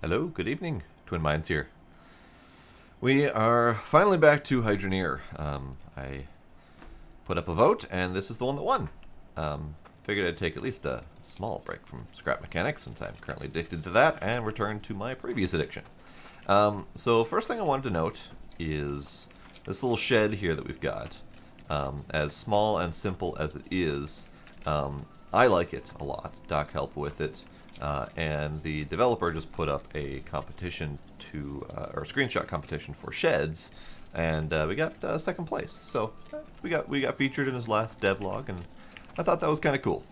Hello, good evening. Twin Minds here. We are finally back to Hydroneer. I put up a vote, and this is the one that won. Figured I'd take at least a small break from scrap mechanics, since I'm currently addicted to that, and return to my previous addiction. So first thing I wanted to note is this little shed here that we've got. As small and simple as it is, I like it a lot. Doc helped with it. And the developer just put up a competition or a screenshot competition for sheds, and we got second place. So we got featured in his last devlog, and I thought that was kind of cool.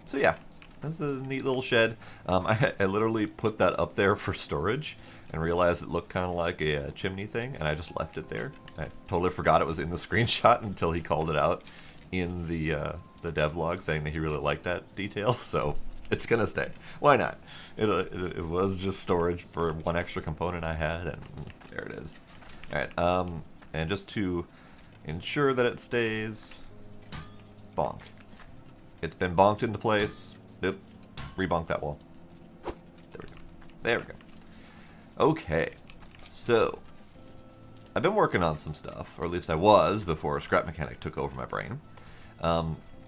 So yeah, that's a neat little shed. I literally put that up there for storage, and realized it looked kind of like a chimney thing, and I just left it there. I totally forgot it was in the screenshot until he called it out in the devlog, saying that he really liked that detail. So. It's gonna stay. Why not? It was just storage for one extra component I had, and there it is. Alright, and just to ensure that it stays, bonk. It's been bonked into place. Nope. Rebonk that wall. There we go. There we go. Okay. So, I've been working on some stuff, or at least I was before Scrap Mechanic took over my brain.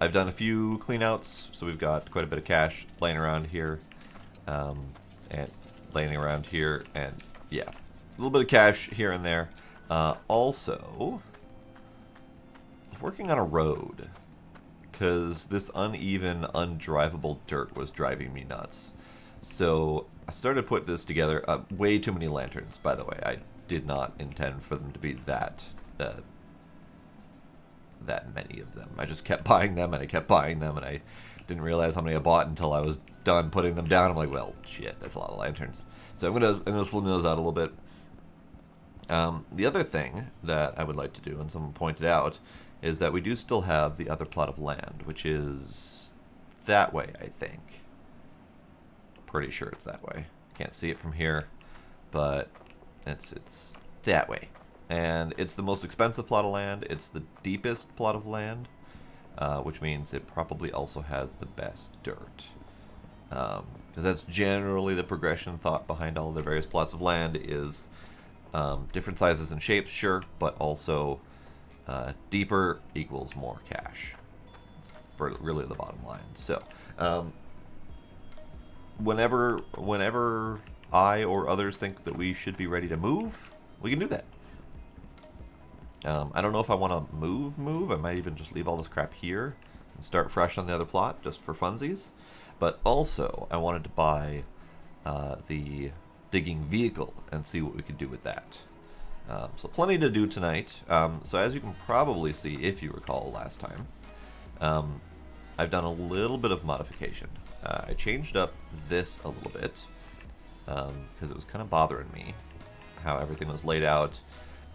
I've done a few cleanouts, so we've got quite a bit of cash laying around here, and laying around here, and yeah, a little bit of cash here and there. Also, working on a road, because this uneven, undrivable dirt was driving me nuts. So I started putting this together. Way too many lanterns, by the way. I did not intend for them to be that many of them. I just kept buying them, and I kept buying them, and I didn't realize how many I bought until I was done putting them down. I'm like, well, shit, that's a lot of lanterns. So I'm gonna slim those out a little bit. The other thing that I would like to do, and someone pointed out, is that we do still have the other plot of land, which is that way, I think. Pretty sure it's that way. Can't see it from here, but it's that way. And it's the most expensive plot of land. It's the deepest plot of land, which means it probably also has the best dirt. Because that's generally the progression thought behind all the various plots of land is different sizes and shapes, sure, but also deeper equals more cash. For really the bottom line. So, whenever I or others think that we should be ready to move, we can do that. I don't know if I want to move. I might even just leave all this crap here and start fresh on the other plot, just for funsies. But also, I wanted to buy the digging vehicle and see what we could do with that. So plenty to do tonight. So as you can probably see, if you recall last time, I've done a little bit of modification. I changed up this a little bit, because it was kind of bothering me how everything was laid out.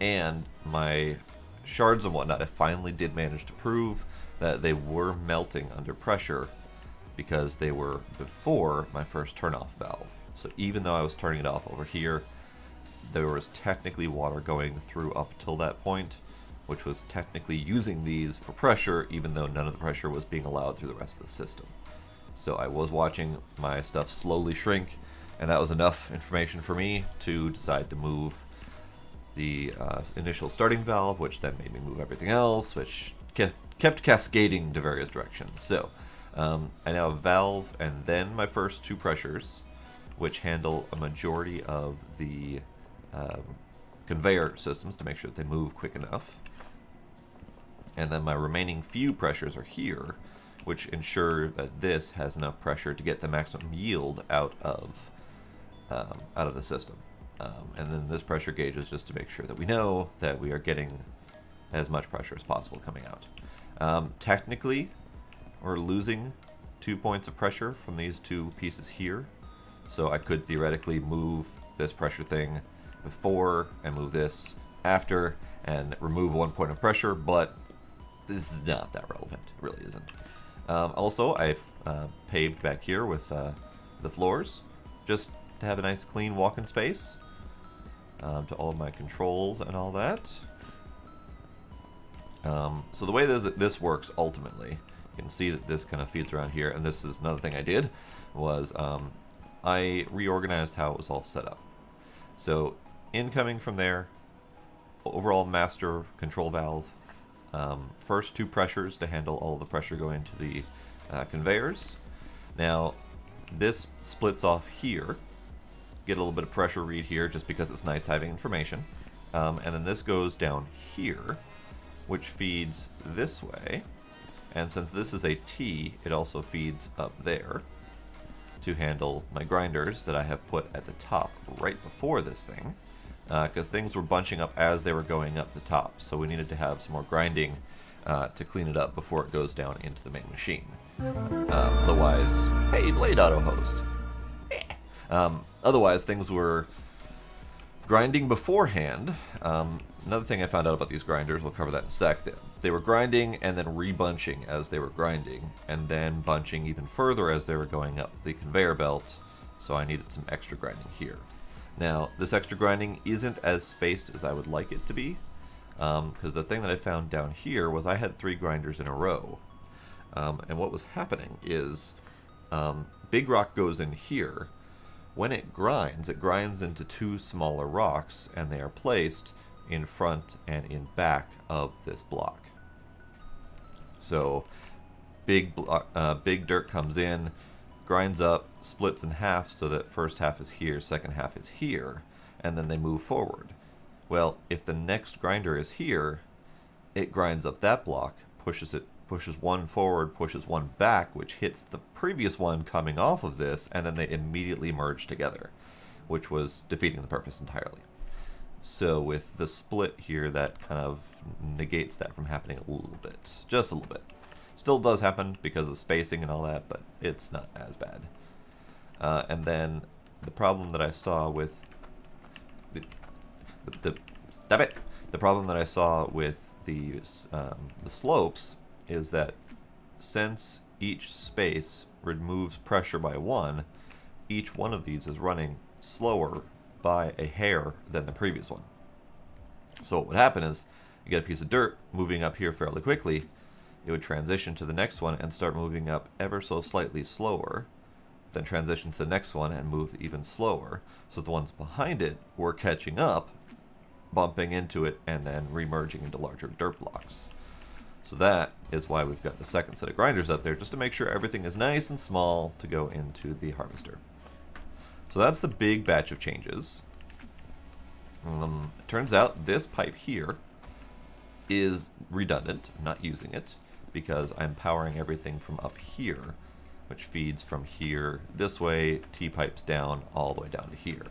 And my shards and whatnot, I finally did manage to prove that they were melting under pressure because they were before my first turn-off valve. So even though I was turning it off over here, there was technically water going through up till that point, which was technically using these for pressure, even though none of the pressure was being allowed through the rest of the system. So I was watching my stuff slowly shrink, and that was enough information for me to decide to move the initial starting valve, which then made me move everything else, which kept cascading to various directions. So I now have valve and then my first two pressures, which handle a majority of the conveyor systems to make sure that they move quick enough. And then my remaining few pressures are here, which ensure that this has enough pressure to get the maximum yield out of the system. And then this pressure gauge is just to make sure that we know that we are getting as much pressure as possible coming out. Technically, we're losing 2 points of pressure from these two pieces here. So I could theoretically move this pressure thing before and move this after and remove 1 point of pressure, but this is not that relevant. It really isn't. Also, I've paved back here with the floors just to have a nice clean walking space. To all of my controls and all that. So the way this works ultimately, you can see that this kind of feeds around here, and this is another thing I did, was I reorganized how it was all set up. So incoming from there, overall master control valve. First two pressures to handle all the pressure going to the conveyors. Now this splits off here. Get a little bit of pressure read here just because it's nice having information. And then this goes down here, which feeds this way. And since this is a T, it also feeds up there to handle my grinders that I have put at the top right before this thing. Because things were bunching up as they were going up the top. So we needed to have some more grinding to clean it up before it goes down into the main machine. Otherwise, hey, Blade Auto Host. Otherwise, things were grinding beforehand. Another thing I found out about these grinders, we'll cover that in a sec. They were grinding and then rebunching as they were grinding, and then bunching even further as they were going up the conveyor belt. So I needed some extra grinding here. Now, this extra grinding isn't as spaced as I would like it to be, because the thing that I found down here was I had 3 grinders in a row. And what was happening is big rock goes in here. When it grinds into 2 smaller rocks, and they are placed in front and in back of this block. So big dirt comes in, grinds up, splits in half so that first half is here, second half is here, and then they move forward. Well, if the next grinder is here, it grinds up that block, pushes one forward, pushes one back, which hits the previous one coming off of this, and then they immediately merge together, which was defeating the purpose entirely. So with the split here, that kind of negates that from happening a little bit, just a little bit. Still does happen because of spacing and all that, but it's not as bad. And then the problem that I saw with the problem that I saw with the slopes is that since each space removes pressure by 1, each one of these is running slower by a hair than the previous one. So what would happen is you get a piece of dirt moving up here fairly quickly, it would transition to the next one and start moving up ever so slightly slower, then transition to the next one and move even slower, so the ones behind it were catching up, bumping into it, and then remerging into larger dirt blocks. So that is why we've got the second set of grinders up there, just to make sure everything is nice and small to go into the harvester. So that's the big batch of changes. It turns out this pipe here is redundant. I'm not using it because I'm powering everything from up here, which feeds from here this way, T-pipes down all the way down to here.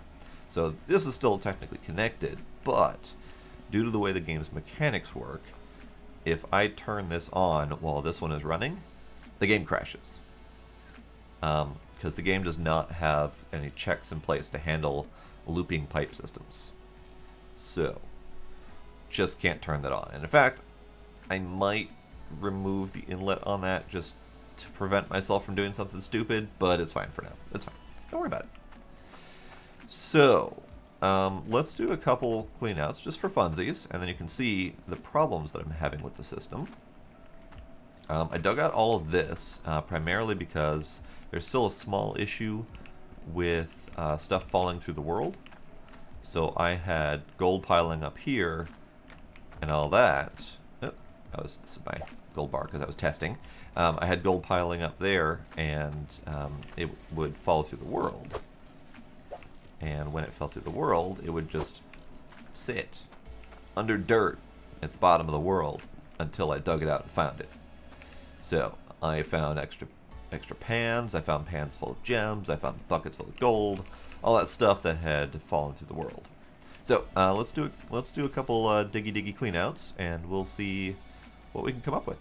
So this is still technically connected, but due to the way the game's mechanics work, if I turn this on while this one is running, the game crashes. Because the game does not have any checks in place to handle looping pipe systems. So, just can't turn that on. And in fact, I might remove the inlet on that just to prevent myself from doing something stupid, but it's fine for now. It's fine. Don't worry about it. So, let's do a couple cleanouts just for funsies, and then you can see the problems that I'm having with the system. I dug out all of this primarily because there's still a small issue with stuff falling through the world. So I had gold piling up here and all that. Oh, this is my gold bar because I was testing. I had gold piling up there, and it would fall through the world. And when it fell through the world, it would just sit under dirt at the bottom of the world until I dug it out and found it. So I found extra pans, I found pans full of gems, I found buckets full of gold, all that stuff that had fallen through the world. So let's do a couple diggy cleanouts, and we'll see what we can come up with.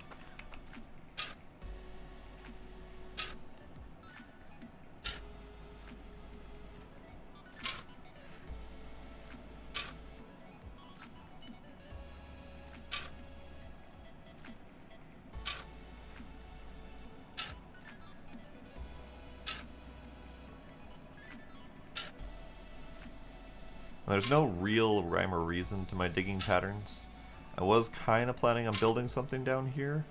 There's no real rhyme or reason to my digging patterns. I was kind of planning on building something down here,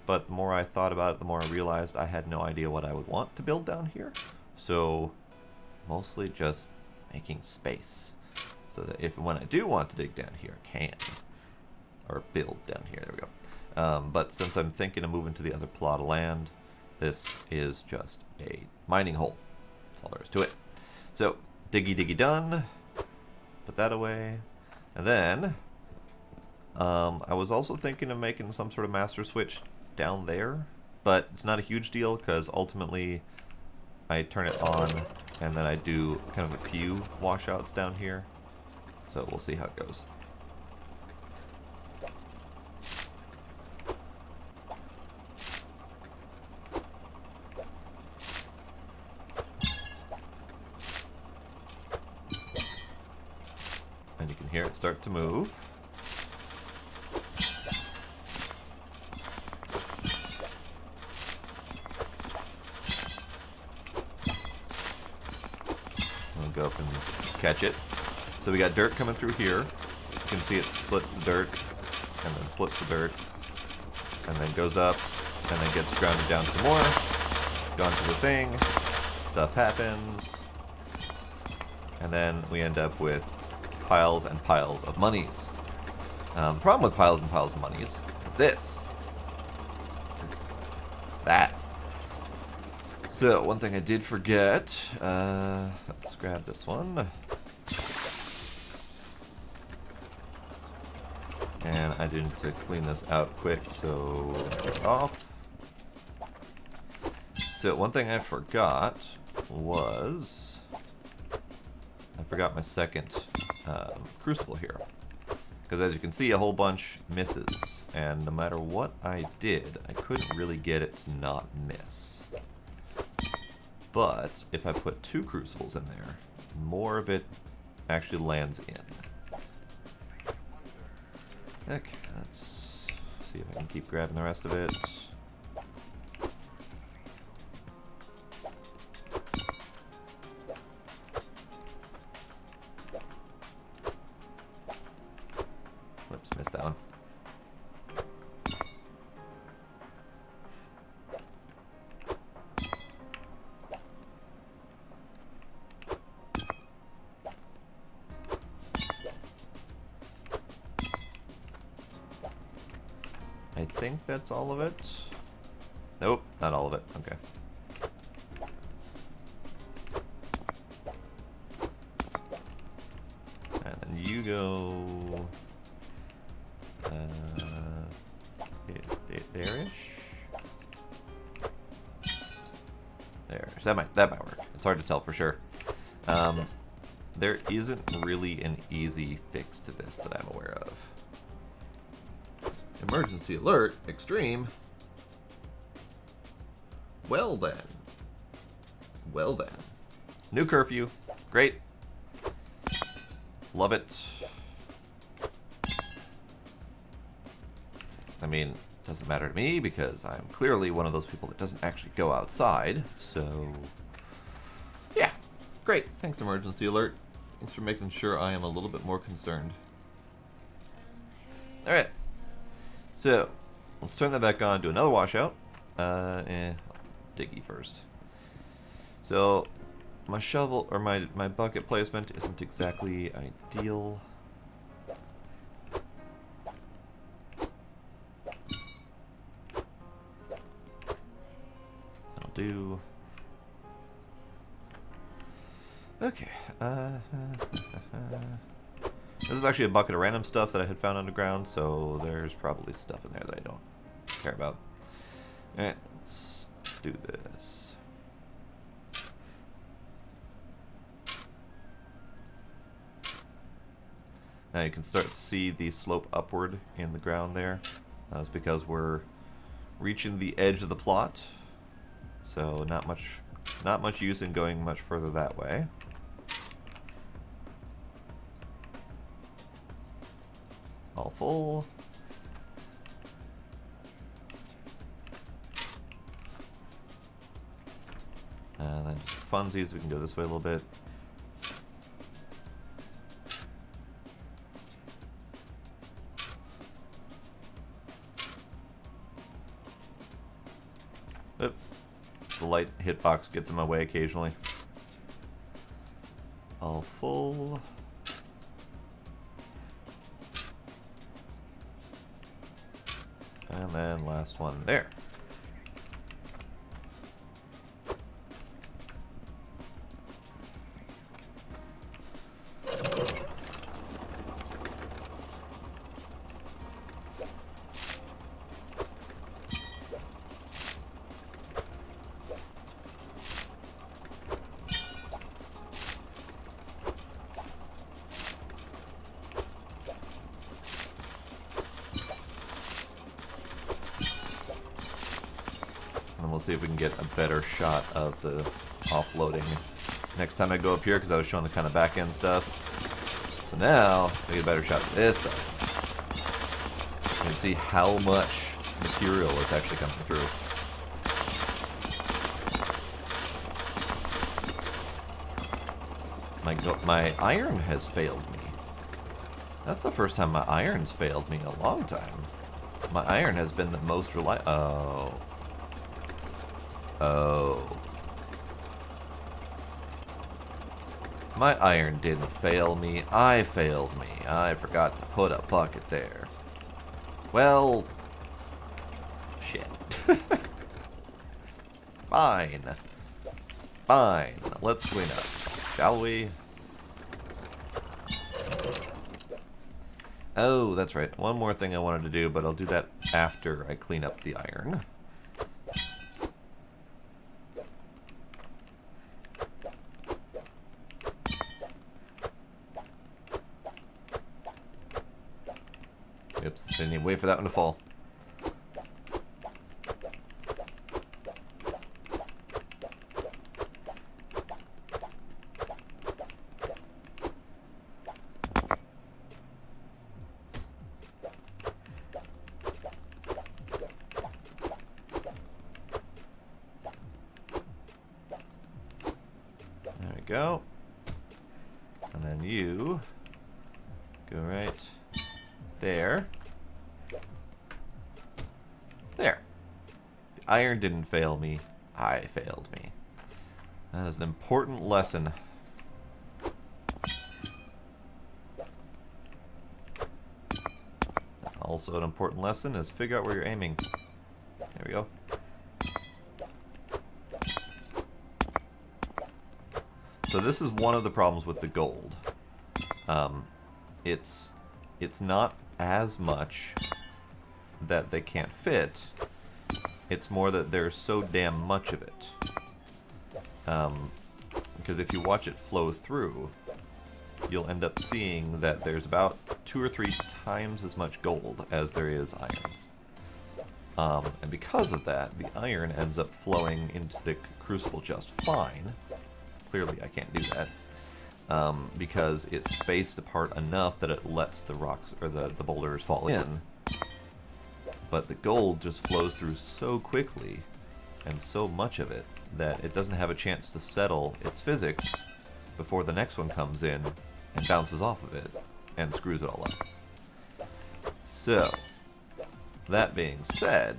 but the more I thought about it, the more I realized I had no idea what I would want to build down here. So mostly just making space. So that if when I do want to dig down here, I can. Or build down here, there we go. But since I'm thinking of moving to the other plot of land, this is just a mining hole. That's all there is to it. So, diggy diggy done. Put that away. And then, I was also thinking of making some sort of master switch down there. But it's not a huge deal, because ultimately I turn it on, and then I do kind of a few washouts down here. So we'll see how it goes. And you can hear it start to move. I'll go up and catch it. So we got dirt coming through here. You can see it splits the dirt, and then splits the dirt, and then goes up, and then gets grounded down some more. Gone to the thing. Stuff happens. And then we end up with piles and piles of monies. The problem with piles and piles of monies is this. Just that. So, one thing I did forget. Let's grab this one. And I didn't clean this out quick, so take it off. So one thing I forgot was I forgot my second crucible here, because as you can see, a whole bunch misses, and no matter what I did, I couldn't really get it to not miss. But if I put 2 crucibles in there, more of it actually lands in. Okay, let's see if I can keep grabbing the rest of it. Whoops, missed that one. I think that's all of it. Nope, not all of it. Okay. And then you go there-ish. There-ish. That might work. It's hard to tell for sure. There isn't really an easy fix to this that I'm aware of. Emergency alert, extreme. Well then. Well then. New curfew. Great. Love it. I mean, doesn't matter to me because I'm clearly one of those people that doesn't actually go outside. So, yeah. Great. Thanks, emergency alert. Thanks for making sure I am a little bit more concerned. Alright. So, let's turn that back on, do another washout. Diggy first. So, my shovel, or my bucket placement isn't exactly ideal. That'll do. Okay. This is actually a bucket of random stuff that I had found underground, so there's probably stuff in there that I don't care about. Alright, let's do this. Now you can start to see the slope upward in the ground there. That's because we're reaching the edge of the plot, so not much use in going much further that way. All full. And then just funsies, we can go this way a little bit. Oop. The light hitbox gets in my way occasionally. all full. And then last one there. And we'll see if we can get a better shot of the offloading next time I go up here, because I was showing the kind of back end stuff. So now I get a better shot of this side. You can see how much material is actually coming through. My iron has failed me. That's the first time my iron's failed me in a long time. My iron has been the most reliable. Oh. My iron didn't fail me. I failed me. I forgot to put a bucket there. Well, shit. Fine. Fine. Let's clean up, shall we? Oh, that's right. One more thing I wanted to do, but I'll do that after I clean up the iron. Oops, didn't even wait for that one to fall. There we go. And then you go right there. There. The iron didn't fail me. I failed me. That is an important lesson. Also an important lesson is figure out where you're aiming. There we go. So this is one of the problems with the gold. It's not as much that they can't fit. It's more that there's so damn much of it. Because if you watch it flow through, you'll end up seeing that there's about 2 or 3 times as much gold as there is iron. And because of that, the iron ends up flowing into the crucible just fine. Clearly I can't do that. Because it's spaced apart enough that it lets the rocks or the boulders fall in. But the gold just flows through so quickly, and so much of it, that it doesn't have a chance to settle its physics before the next one comes in and bounces off of it and screws it all up. So, that being said,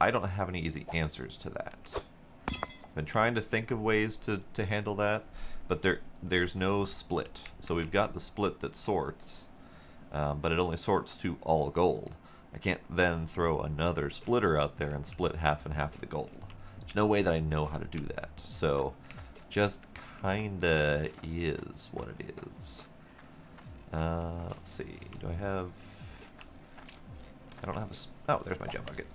I don't have any easy answers to that. I've been trying to think of ways to handle that, but there's no split. So we've got the split that sorts, but it only sorts to all gold. I can't then throw another splitter out there and split half and half of the gold. There's no way that I know how to do that. So just kinda is what it is. Let's see. Do I have... I don't have a... Oh, there's my gem bucket.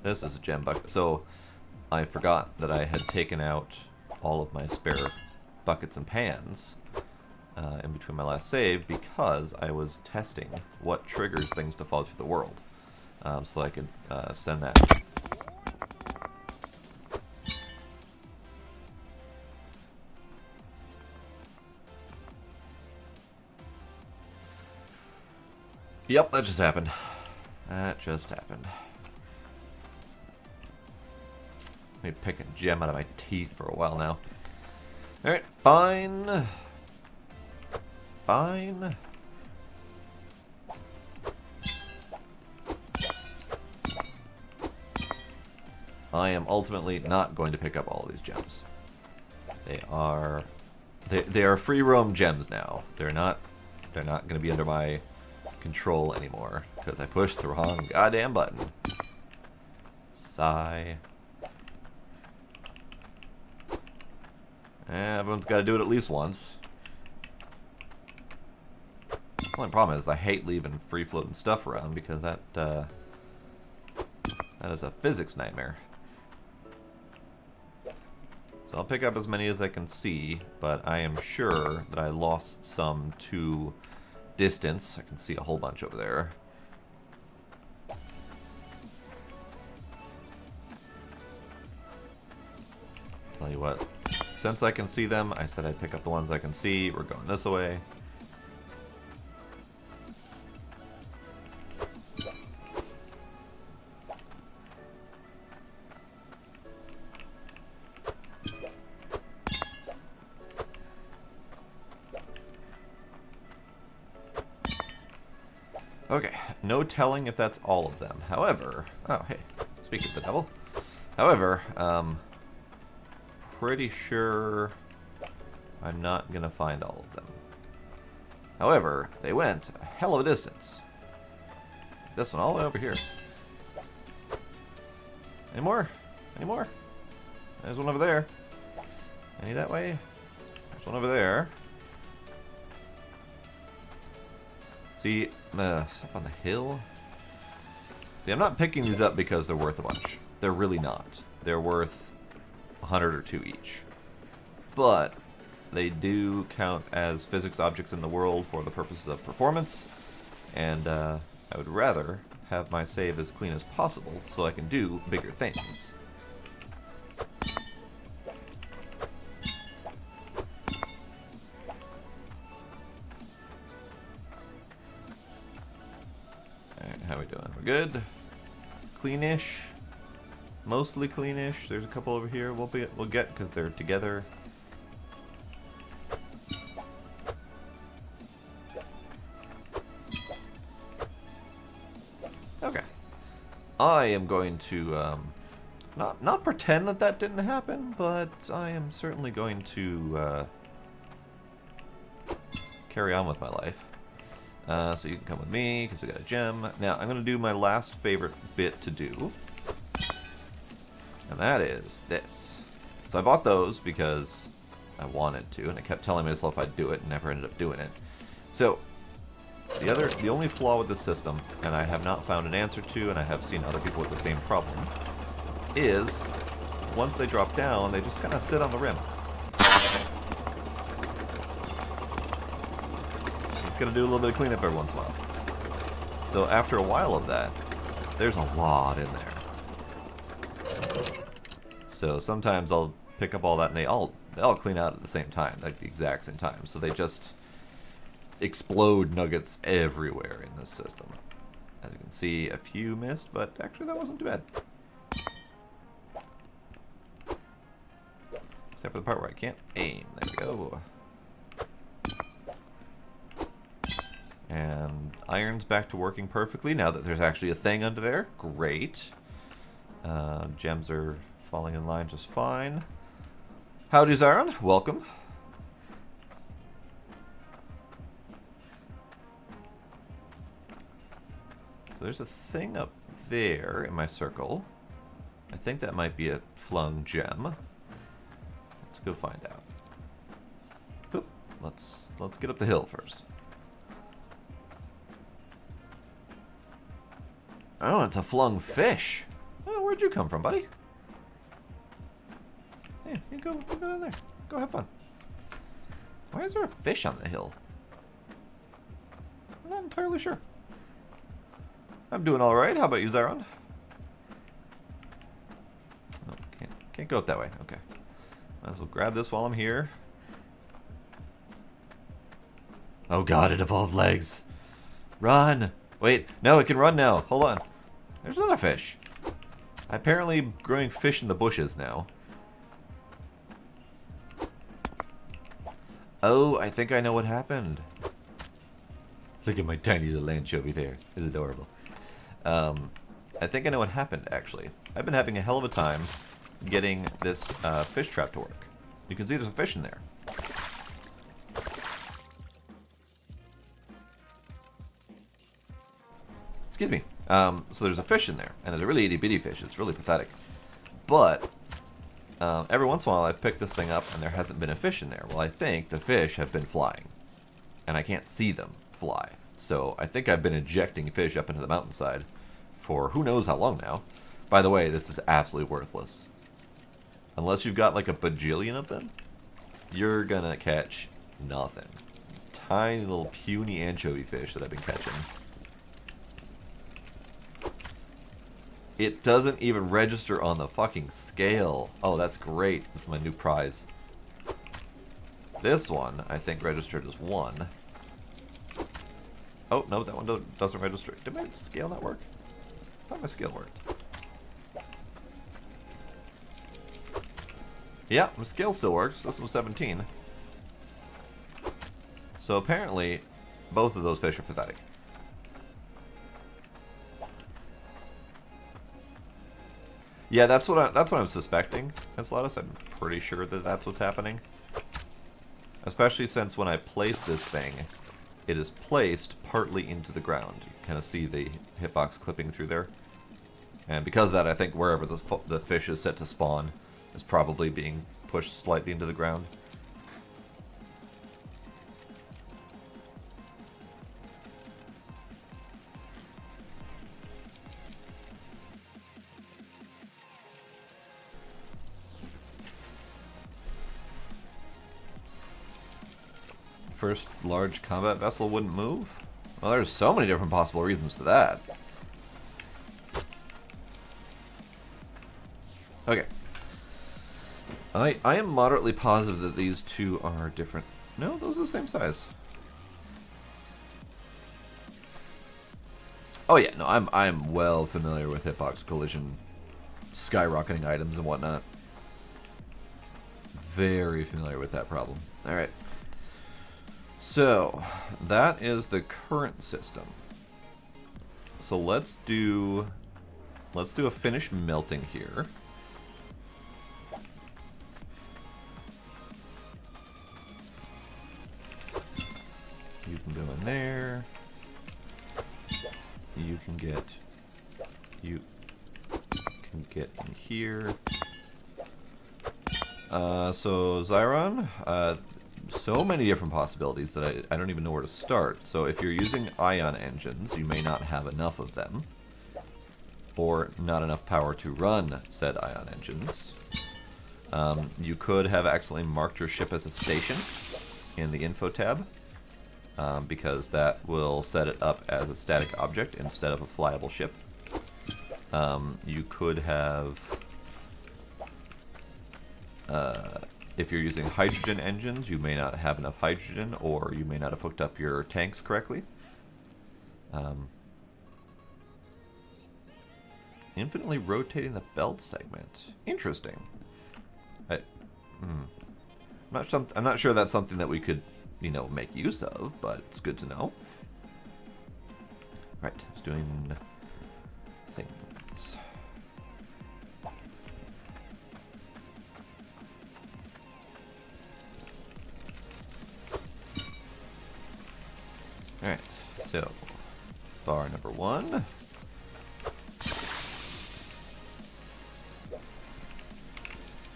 This is a gem bucket. So I forgot that I had taken out all of my spare buckets and pans in between my last save because I was testing what triggers things to fall through the world. So I could send that. Yep, that just happened. That just happened. I've been picking gem out of my teeth for a while now. Alright, fine. Fine. I am ultimately not going to pick up all of these gems. They are free roam gems now. They're not going to be under my control anymore because I pushed the wrong goddamn button. Sigh. Everyone's got to do it at least once. The only problem is I hate leaving free floating stuff around because that is a physics nightmare. So I'll pick up as many as I can see, but I am sure that I lost some to distance. I can see a whole bunch over there. Tell you what, since I can see them, I said I'd pick up the ones I can see. We're going this way. Okay, no telling if that's all of them. However, oh hey, speaking of the devil. However, pretty sure I'm not gonna find all of them. However, they went a hell of a distance. This one all the way over here. Any more? Any more? There's one over there. Any that way? There's one over there. See, up on the hill. See, I'm not picking these up because they're worth a bunch. They're really not. They're worth 100 or 2 each. But they do count as physics objects in the world for the purposes of performance. And I would rather have my save as clean as possible so I can do bigger things. How we doing? We're good. Cleanish. Mostly cleanish. There's a couple over here we'll get because they're together. Okay. I am going to not pretend that that didn't happen, but I am certainly going to carry on with my life. So you can come with me, because we got a gem. Now, I'm going to do my last favorite bit to do. And that is this. So I bought those because I wanted to, and I kept telling myself I'd do it, and never ended up doing it. So, the only flaw with this system, and I have not found an answer to, and I have seen other people with the same problem, is once they drop down, they just kind of sit on the rim. Gonna do a little bit of cleanup every once in a while. So after a while of that, there's a lot in there. So sometimes I'll pick up all that and they all clean out at the same time, like the exact same time. So they just explode nuggets everywhere in this system. As you can see, a few missed, but actually that wasn't too bad. Except for the part where I can't aim. There we go. And iron's back to working perfectly now that there's actually a thing under there. Great. Gems are falling in line just fine. Howdy, Zaron. Welcome. So there's a thing up there in my circle. I think that might be a flung gem. Let's go find out. Oop. Let's get up the hill first. Oh, it's a flung fish. Oh, where'd you come from, buddy? Yeah, you go down there. Go have fun. Why is there a fish on the hill? I'm not entirely sure. I'm doing all right. How about you, Zaron? Oh, can't go up that way. Okay. Might as well grab this while I'm here. Oh god, it evolved legs. Run! Wait, no, it can run now. Hold on. There's another fish. Apparently growing fish in the bushes now. Oh, I think I know what happened. Look at my tiny little anchovy there. It's adorable. I think I know what happened, actually. I've been having a hell of a time getting this fish trap to work. You can see there's a fish in there. Excuse me. So there's a fish in there, and it's a really itty-bitty fish. It's really pathetic. But every once in a while I've picked this thing up and there hasn't been a fish in there. Well, I think the fish have been flying, and I can't see them fly. So I think I've been ejecting fish up into the mountainside for who knows how long now. By the way, this is absolutely worthless. Unless you've got like a bajillion of them, you're gonna catch nothing. It's tiny little puny anchovy fish that I've been catching. It doesn't even register on the fucking scale. Oh, that's great. This is my new prize. This one, I think, registered as 1. Oh, no, that one doesn't register. Did my scale not work? I thought my scale worked. Yeah, my scale still works. This was 17. So apparently, both of those fish are pathetic. Yeah, that's what I'm suspecting, Enceladus. I'm pretty sure that that's what's happening. Especially since when I place this thing, it is placed partly into the ground. You kind of see the hitbox clipping through there. And because of that, I think wherever the fish is set to spawn is probably being pushed slightly into the ground. First large combat vessel wouldn't move? Well, there's so many different possible reasons to that. Okay. I am moderately positive that these two are different. No, those are the same size. Oh yeah, no, I'm well familiar with hitbox collision, skyrocketing items and whatnot. Very familiar with that problem. All right. So, that is the current system. So let's do a finish melting here. You can go in there. You can get in here. So Zyron, so many different possibilities that I don't even know where to start. So if you're using ion engines, you may not have enough of them, or not enough power to run said ion engines. You could have accidentally marked your ship as a station in the info tab, because that will set it up as a static object instead of a flyable ship. You could have... if you're using hydrogen engines, you may not have enough hydrogen, or you may not have hooked up your tanks correctly. Infinitely rotating the belt segment. Interesting. I'm not sure that's something that we could, you know, make use of, but it's good to know. Right, it's doing things. Alright, so bar number 1.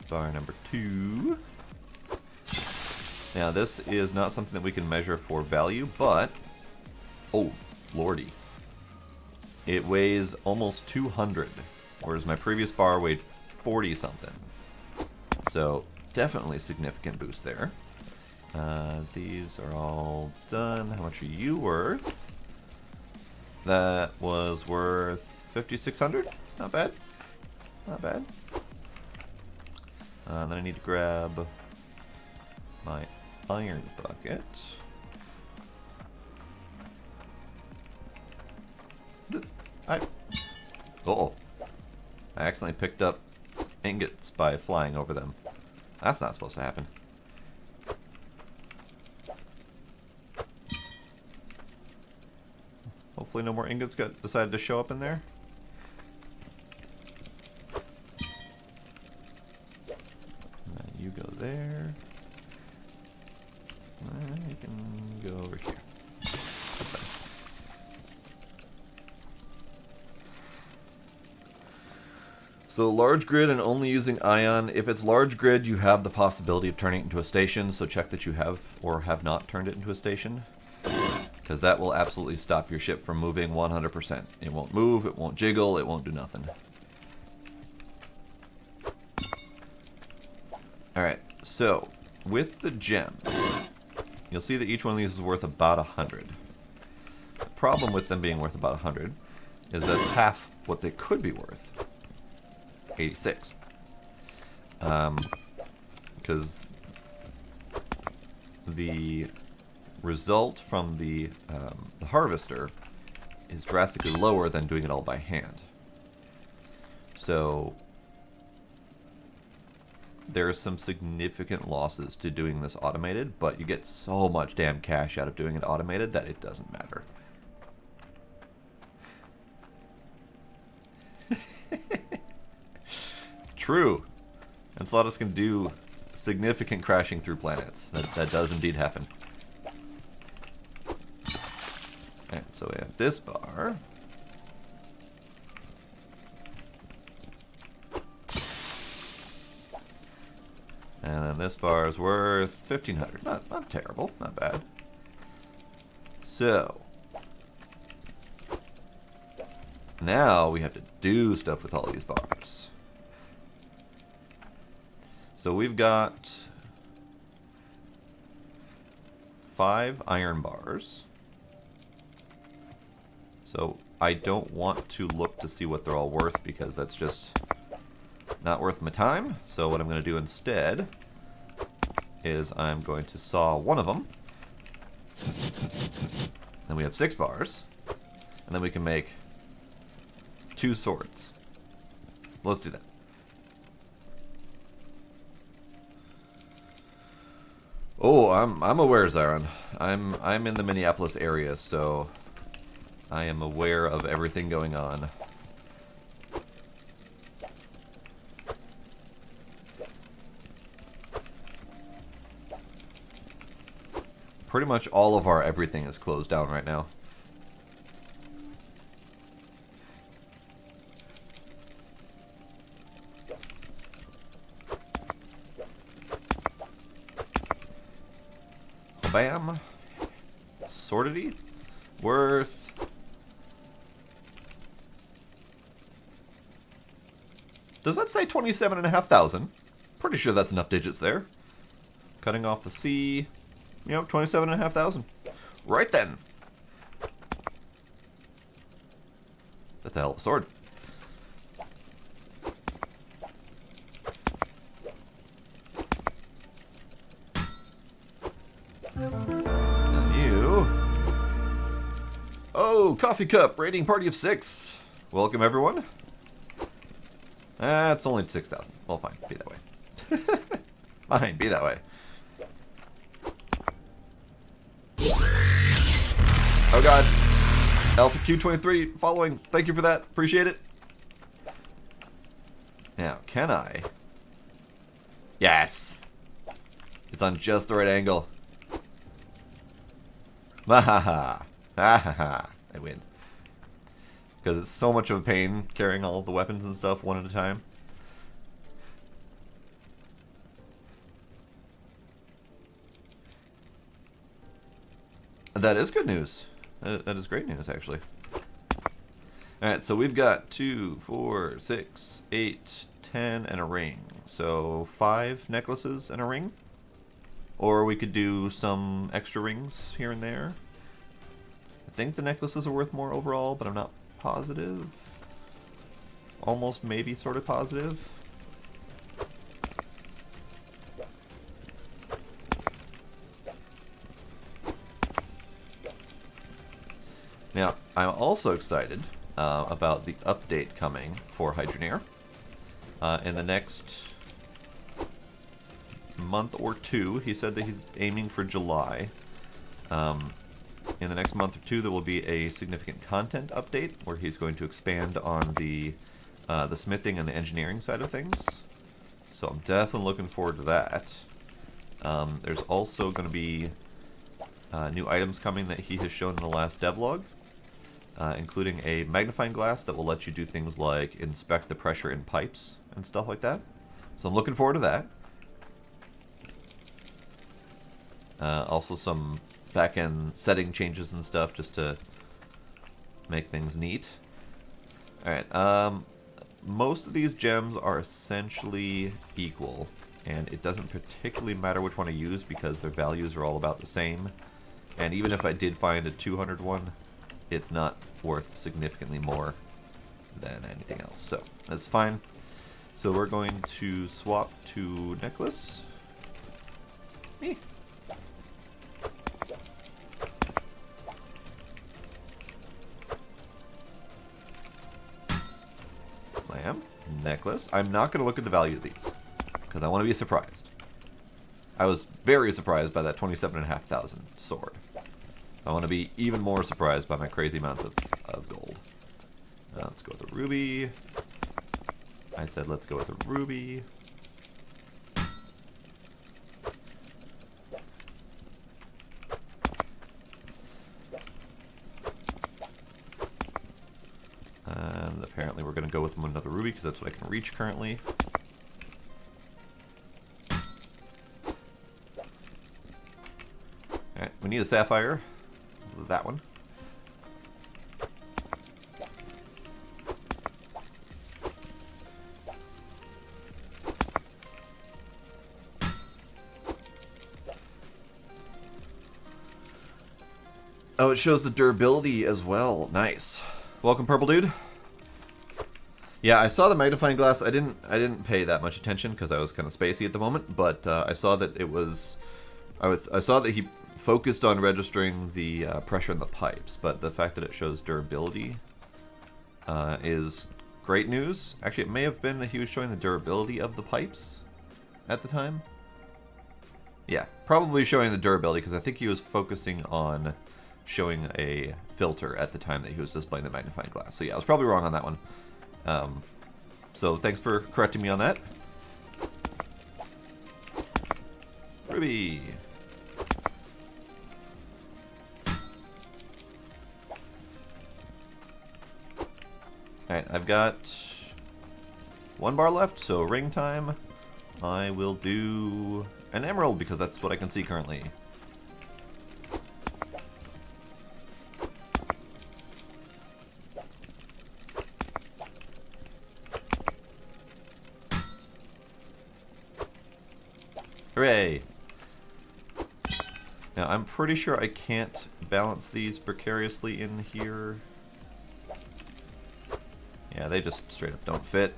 Bar number 2. Now this is not something that we can measure for value, but oh lordy, it weighs almost 200, whereas my previous bar weighed 40 something. So definitely significant boost there. These are all done. How much are you worth? That was worth 5,600. Not bad. Not bad. Then I need to grab my iron bucket. Uh-oh. I accidentally picked up ingots by flying over them. That's not supposed to happen. Hopefully no more ingots decided to show up in there. can go over here. So large grid and only using ion. If it's large grid, you have the possibility of turning it into a station, so check that you have or have not turned it into a station, because that will absolutely stop your ship from moving 100%. It won't move, it won't jiggle, it won't do nothing. Alright, so with the gems, you'll see that each one of these is worth about 100. The problem with them being worth about 100 is that's half what they could be worth. 86. Because the result from the harvester is drastically lower than doing it all by hand. So there are some significant losses to doing this automated, but you get so much damn cash out of doing it automated that it doesn't matter. True. Enceladus can do significant crashing through planets. That does indeed happen. Alright, so we have this bar. And then this bar is worth 1,500. Not terrible, not bad. So now we have to do stuff with all these bars. So we've got 5 iron bars. So I don't want to look to see what they're all worth because that's just not worth my time. So what I'm going to do instead is I'm going to saw one of them. Then we have 6 bars. And then we can make 2 swords. So let's do that. Oh, I'm aware, Zaron. I'm in the Minneapolis area, so I am aware of everything going on. Pretty much all of our everything is closed down right now. Bam. Sortity. Worth. Does that say 27,500? Pretty sure that's enough digits there. Cutting off the C. Yep, 27,500. Right then. That's a hell of a sword. Oh, coffee cup, rating party of 6. Welcome, everyone. It's only 6,000. Well, fine, be that way. Fine, be that way. Oh god. Alpha Q23 following. Thank you for that. Appreciate it. Now, can I? Yes. It's on just the right angle. Mahaha. Ah, I win. Because it's so much of a pain carrying all of the weapons and stuff one at a time. That is good news. That is great news, actually. Alright, so we've got 2, 4, 6, 8, 10, and a ring. So 5 necklaces and a ring. Or we could do some extra rings here and there. I think the necklaces are worth more overall, but I'm not positive. Almost maybe sort of positive. Now, I'm also excited about the update coming for Hydroneer. In the next month or two, he said that he's aiming for July. In the next month or two, there will be a significant content update where he's going to expand on the smithing and the engineering side of things. So I'm definitely looking forward to that. There's also going to be new items coming that he has shown in the last devlog, including a magnifying glass that will let you do things like inspect the pressure in pipes and stuff like that. So I'm looking forward to that. Also some back-end setting changes and stuff just to make things neat. Alright, most of these gems are essentially equal, and it doesn't particularly matter which one I use because their values are all about the same. And even if I did find a 200 one, it's not worth significantly more than anything else. So, that's fine. So we're going to swap to necklace. Me. Lamb, necklace. I'm not going to look at the value of these because I want to be surprised. I was very surprised by that 27,500 sword. I want to be even more surprised by my crazy amounts of gold. Let's go with the ruby. I said let's go with the ruby. And apparently we're going to go with another ruby because that's what I can reach currently. Alright, we need a sapphire. That one. Oh, it shows the durability as well. Nice. Welcome, purple dude. Yeah, I saw the magnifying glass. I didn't pay that much attention because I was kind of spacey at the moment, but I saw that it was. I saw that he focused on registering the pressure in the pipes, but the fact that it shows durability is great news. Actually, it may have been that he was showing the durability of the pipes at the time. Yeah, probably showing the durability because I think he was focusing on showing a filter at the time that he was displaying the magnifying glass. So yeah, I was probably wrong on that one. So thanks for correcting me on that. Ruby. Alright, I've got 1 bar left, so ring time. I will do an emerald because that's what I can see currently. Hooray! Now, I'm pretty sure I can't balance these precariously in here. Yeah, they just straight up don't fit.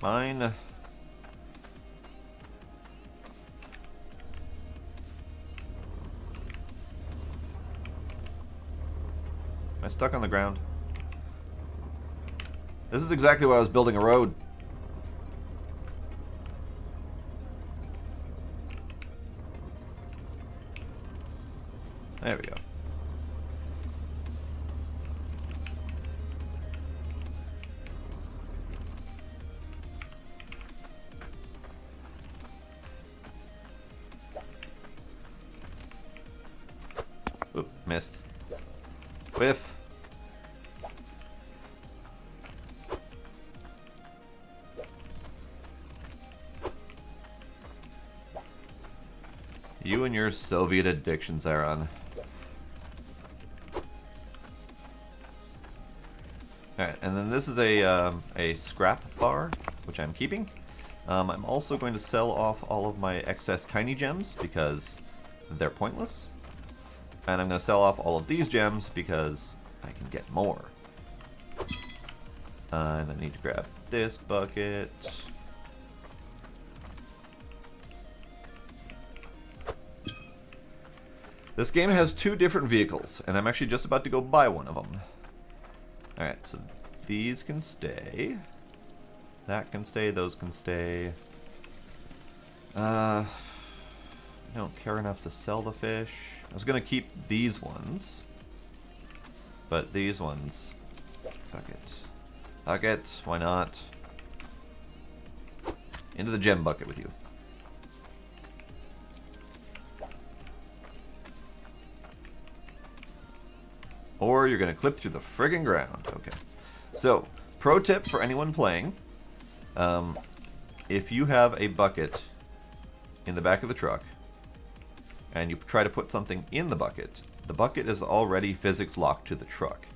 Mine. Am I stuck on the ground? This is exactly why I was building a road. There we go. Oop, missed. Whiff. You and your Soviet addictions, Aaron. Alright, and then this is a scrap bar, which I'm keeping. I'm also going to sell off all of my excess tiny gems because they're pointless. And I'm going to sell off all of these gems because I can get more. And I need to grab this bucket. This game has 2 different vehicles, and I'm actually just about to go buy one of them. Alright, so these can stay. That can stay, those can stay. I don't care enough to sell the fish. I was going to keep these ones. But these ones... Fuck it. Fuck it, why not? Into the gem bucket with you. or you're going to clip through the friggin' ground. Okay. So, pro tip for anyone playing, if you have a bucket in the back of the truck, and you try to put something in the bucket is already physics locked to the truck.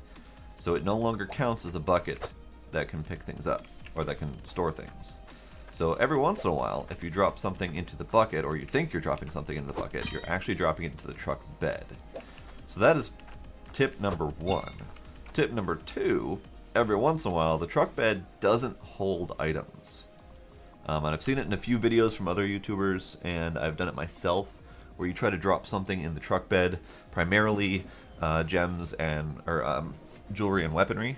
So it no longer counts as a bucket that can pick things up, or that can store things. So every once in a while, if you drop something into the bucket, or you think you're dropping something into the bucket, you're actually dropping it into the truck bed. So that is tip number 1. Tip number 2, every once in a while, the truck bed doesn't hold items. And I've seen it in a few videos from other YouTubers, and I've done it myself, where you try to drop something in the truck bed, primarily gems and jewelry and weaponry.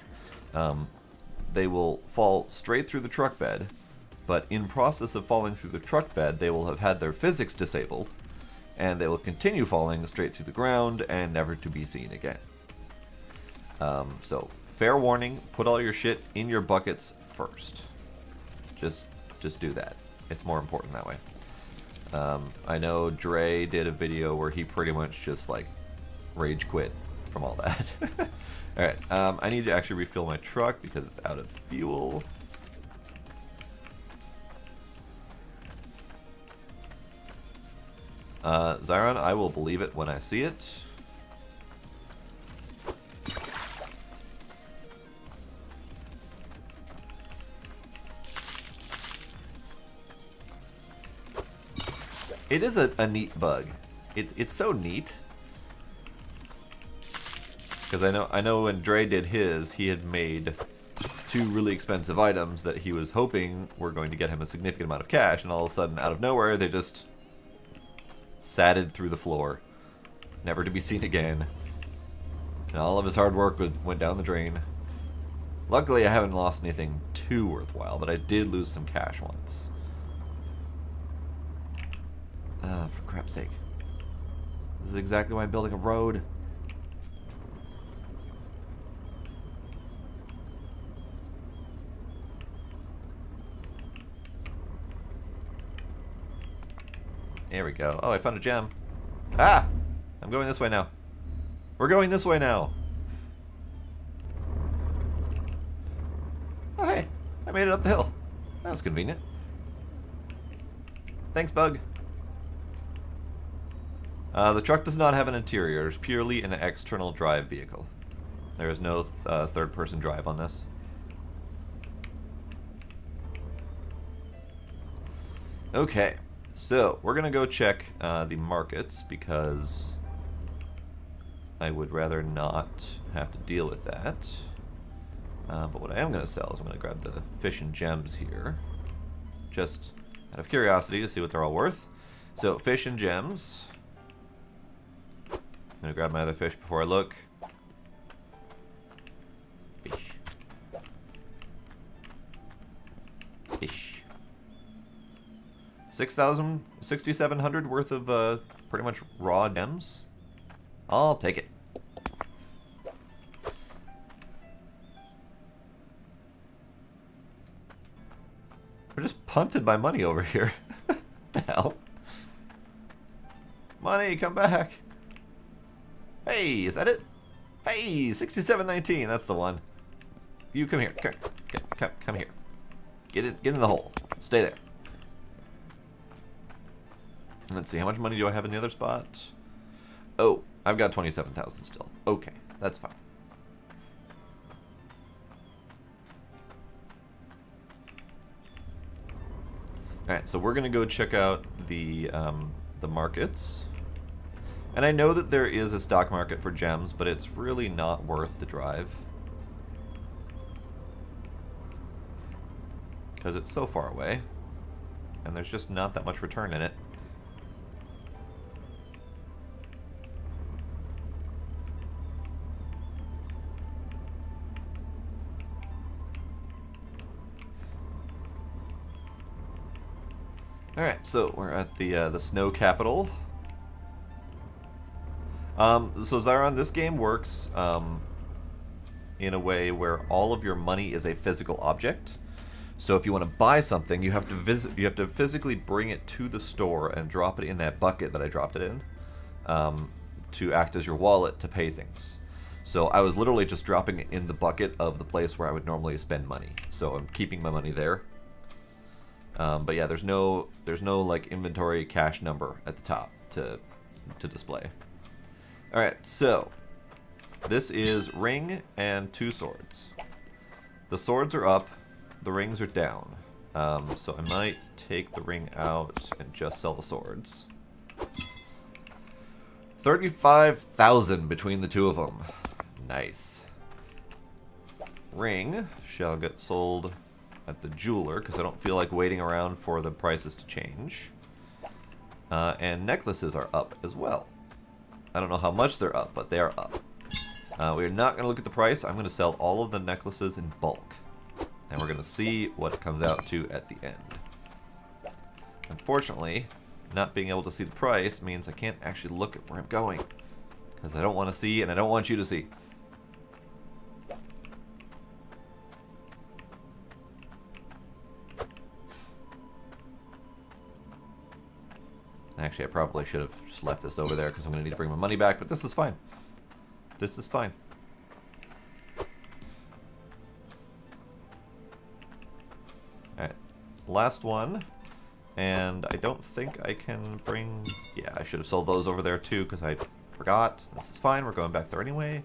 They will fall straight through the truck bed, but in process of falling through the truck bed, they will have had their physics disabled, and they will continue falling straight through the ground and never to be seen again. So, fair warning, put all your shit in your buckets first. Just do that. It's more important that way. I know Dre did a video where he pretty much just like rage quit from all that. Alright, I need to actually refill my truck because it's out of fuel. Zyron, I will believe it when I see it. It is a neat bug. It's so neat. Because I know when Dre did his, he had made 2 really expensive items that he was hoping were going to get him a significant amount of cash, and all of a sudden, out of nowhere, they just satted through the floor, never to be seen again. And all of his hard work went down the drain. Luckily, I haven't lost anything too worthwhile, but I did lose some cash once. For crap's sake. This is exactly why I'm building a road. There we go. Oh, I found a gem. Ah! I'm going this way now. We're going this way now. Oh, hey. I made it up the hill. That was convenient. Thanks, bug. The truck does not have an interior. It's purely an external drive vehicle. There is no third-person drive on this. Okay, so we're gonna go check the markets because I would rather not have to deal with that. But what I am gonna sell is I'm gonna grab the fish and gems here, just out of curiosity to see what they're all worth. So fish and gems. I'm gonna grab my other fish before I look. Fish. Fish. 6,700 worth of pretty much raw gems. I'll take it. We're just punted by money over here. What the hell? Money, come back. Hey, is that it? Hey, 6719, that's the one. You come here. Come here. Get in the hole. Stay there. Let's see, how much money do I have in the other spot? Oh, I've got 27,000 still. Okay, that's fine. Alright, so we're gonna go check out the markets. And I know that there is a stock market for gems, but it's really not worth the drive. Because it's so far away. And there's just not that much return in it. Alright, so we're at the snow capital. So Zyron, this game works in a way where all of your money is a physical object. So if you want to buy something, you have to physically bring it to the store and drop it in that bucket that I dropped it in, to act as your wallet to pay things. So I was literally just dropping it in the bucket of the place where I would normally spend money. So I'm keeping my money there. But yeah, there's no like inventory cash number at the top to display. All right, so this is ring and 2 swords. The swords are up, the rings are down. So I might take the ring out and just sell the swords. 35,000 between the 2 of them. Nice. Ring shall get sold at the jeweler because I don't feel like waiting around for the prices to change. And necklaces are up as well. I don't know how much they're up, but they are up. We're not going to look at the price. I'm going to sell all of the necklaces in bulk. And we're going to see what it comes out to at the end. Unfortunately, not being able to see the price means I can't actually look at where I'm going. Because I don't want to see, and I don't want you to see. Actually, I probably should have just left this over there because I'm going to need to bring my money back, but this is fine. This is fine. Alright, last one. And I don't think I can bring... Yeah, I should have sold those over there too because I forgot. This is fine, we're going back there anyway.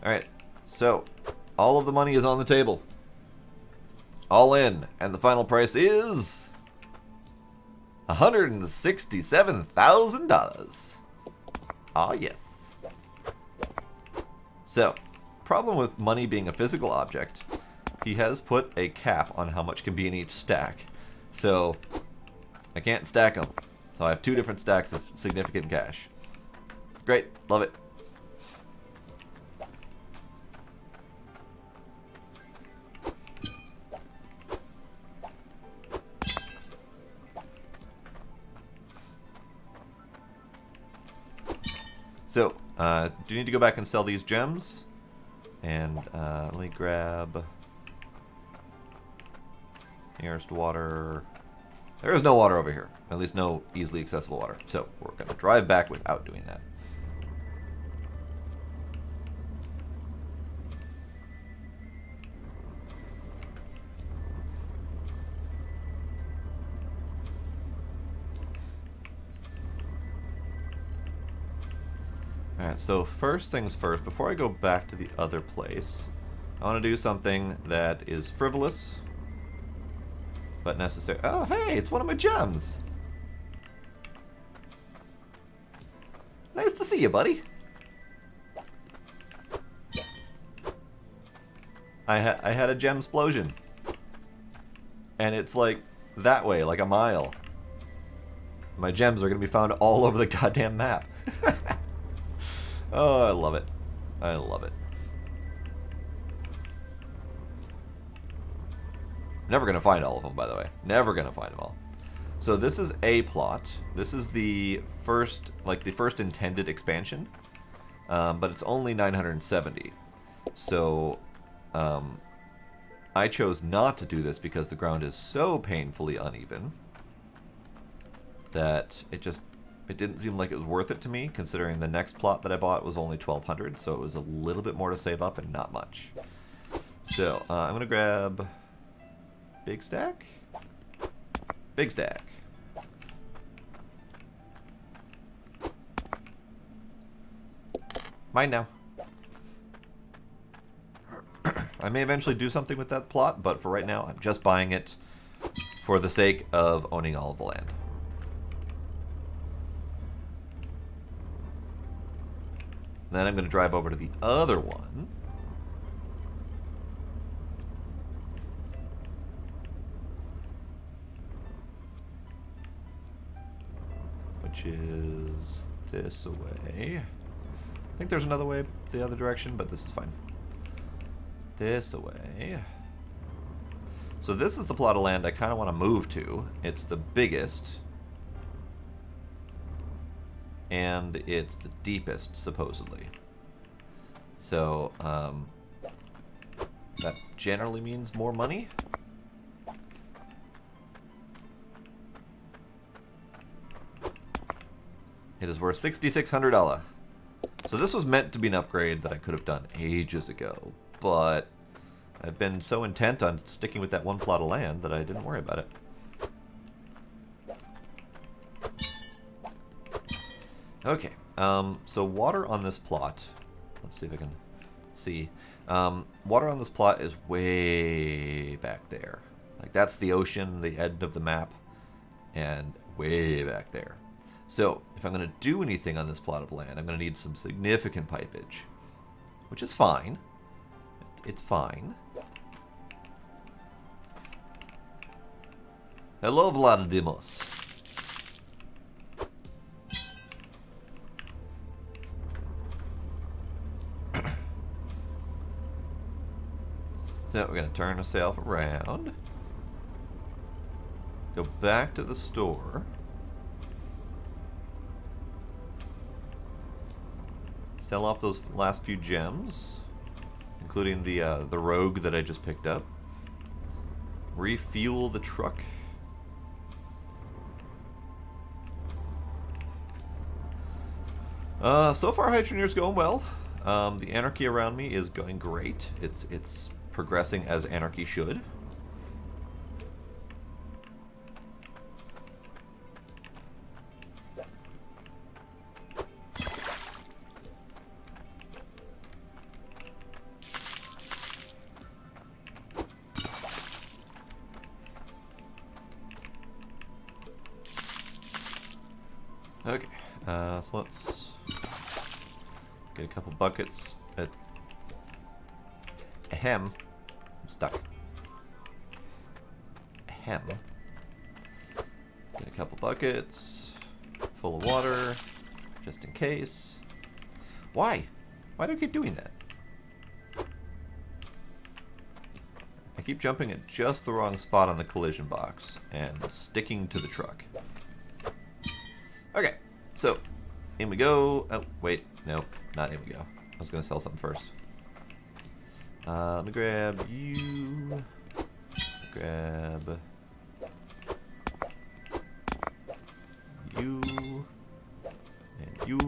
Alright, so all of the money is on the table. All in, and the final price is... $167,000. Ah, yes. So, problem with money being a physical object, he has put a cap on how much can be in each stack. So, I can't stack them. So I have 2 different stacks of significant cash. Great, love it. So, do you need to go back and sell these gems? And let me grab nearest water. There is no water over here. At least no easily accessible water. So, we're going to drive back without doing that. Alright, so first things first, before I go back to the other place, I want to do something that is frivolous, but necessary. Oh, hey, it's one of my gems! Nice to see you, buddy! I had a gem explosion. And it's like that way, like a mile. My gems are going to be found all over the goddamn map. Oh, I love it. I love it. Never going to find all of them, by the way. Never going to find them all. So this is a plot. This is the first, like the first intended expansion. But it's only 970. So, I chose not to do this because the ground is so painfully uneven that it didn't seem like it was worth it to me, considering the next plot that I bought was only 1,200, so it was a little bit more to save up and not much. So, I'm going to grab big stack. Big stack. Mine now. I may eventually do something with that plot, but for right now, I'm just buying it for the sake of owning all of the land. Then I'm going to drive over to the other one. Which is this away. I think there's another way the other direction, but this is fine. This away. So this is the plot of land I kind of want to move to. It's the biggest. And it's the deepest, supposedly. So, that generally means more money. It is worth $6,600. So this was meant to be an upgrade that I could have done ages ago, but I've been so intent on sticking with that one plot of land that I didn't worry about it. Okay, so water on this plot, let's see if I can see. Water on this plot is way back there. Like, that's the ocean, the end of the map, and way back there. So, if I'm going to do anything on this plot of land, I'm going to need some significant pipage, which is fine. It's fine. Hello, Vladimos. So we're going to turn ourselves around. Go back to the store. Sell off those last few gems, including the rogue that I just picked up. Refuel the truck. So far, Hydroneer's going well. The anarchy around me is going great. It's progressing as anarchy should. Okay, so let's get a couple buckets. Ahem. I'm stuck. Ahem. Get a couple buckets full of water, just in case. Why? Why do I keep doing that? I keep jumping at just the wrong spot on the collision box and sticking to the truck. Okay, so in we go. Oh, wait, no, not in we go. I was gonna sell something first. Let me grab you. Grab you and you.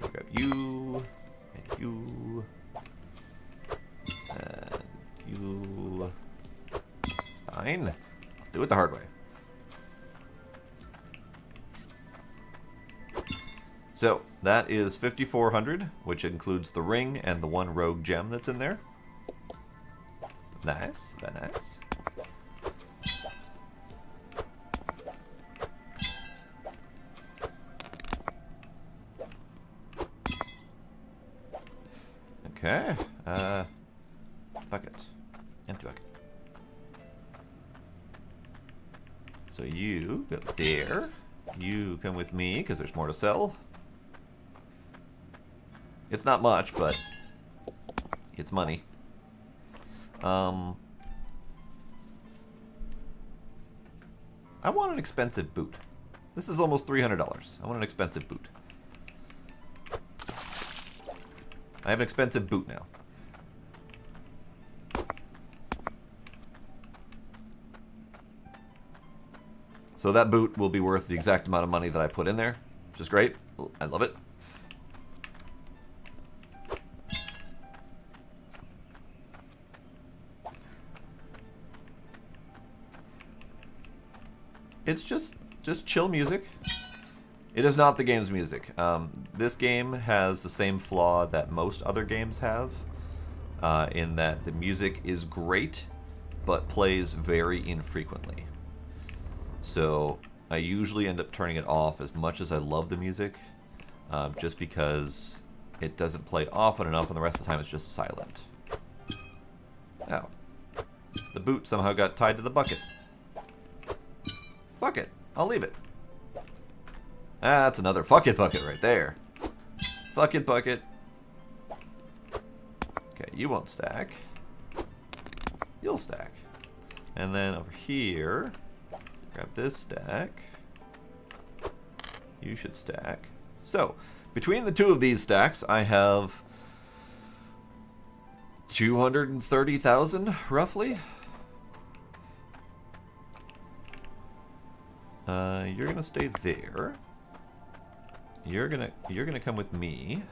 Grab you and you and you. Fine. Do it the hard way. So, that is 5,400, which includes the ring and the one rogue gem that's in there. Nice, very nice. Okay, bucket. Empty bucket. So you go there. You come with me, because there's more to sell. It's not much, but it's money. I want an expensive boot. This is almost $300. I want an expensive boot. I have an expensive boot now. So that boot will be worth the exact amount of money that I put in there, which is great. I love it. It's just chill music. It is not the game's music. This game has the same flaw that most other games have, in that the music is great, but plays very infrequently. So I usually end up turning it off as much as I love the music, just because it doesn't play often enough and the rest of the time it's just silent. Ow. The boot somehow got tied to the bucket. Fuck it. I'll leave it. Ah, that's another fuck it bucket right there. Fuck it bucket. Okay, you won't stack. You'll stack. And then over here, grab this stack. You should stack. So, between the two of these stacks, I have 230,000, roughly. You're gonna stay there. You're gonna come with me.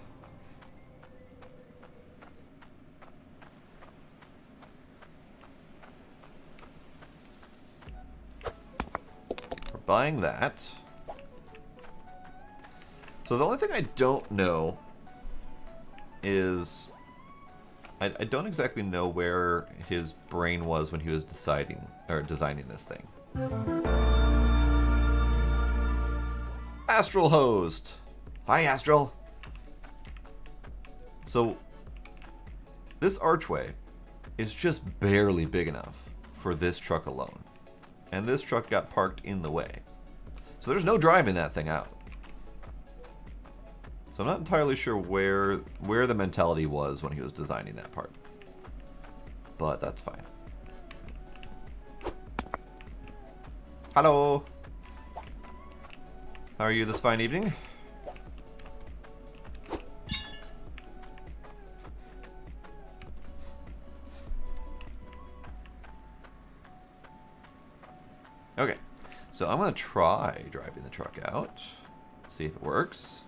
We're buying that. So the only thing I don't know is I don't exactly know where his brain was when he was deciding or designing this thing. Astral host. Hi, Astral. So this archway is just barely big enough for this truck alone. And this truck got parked in the way. So there's no driving that thing out. So I'm not entirely sure where the mentality was when he was designing that part. But that's fine. Hello. How are you this fine evening? Okay, so I'm gonna try driving the truck out, see if it works.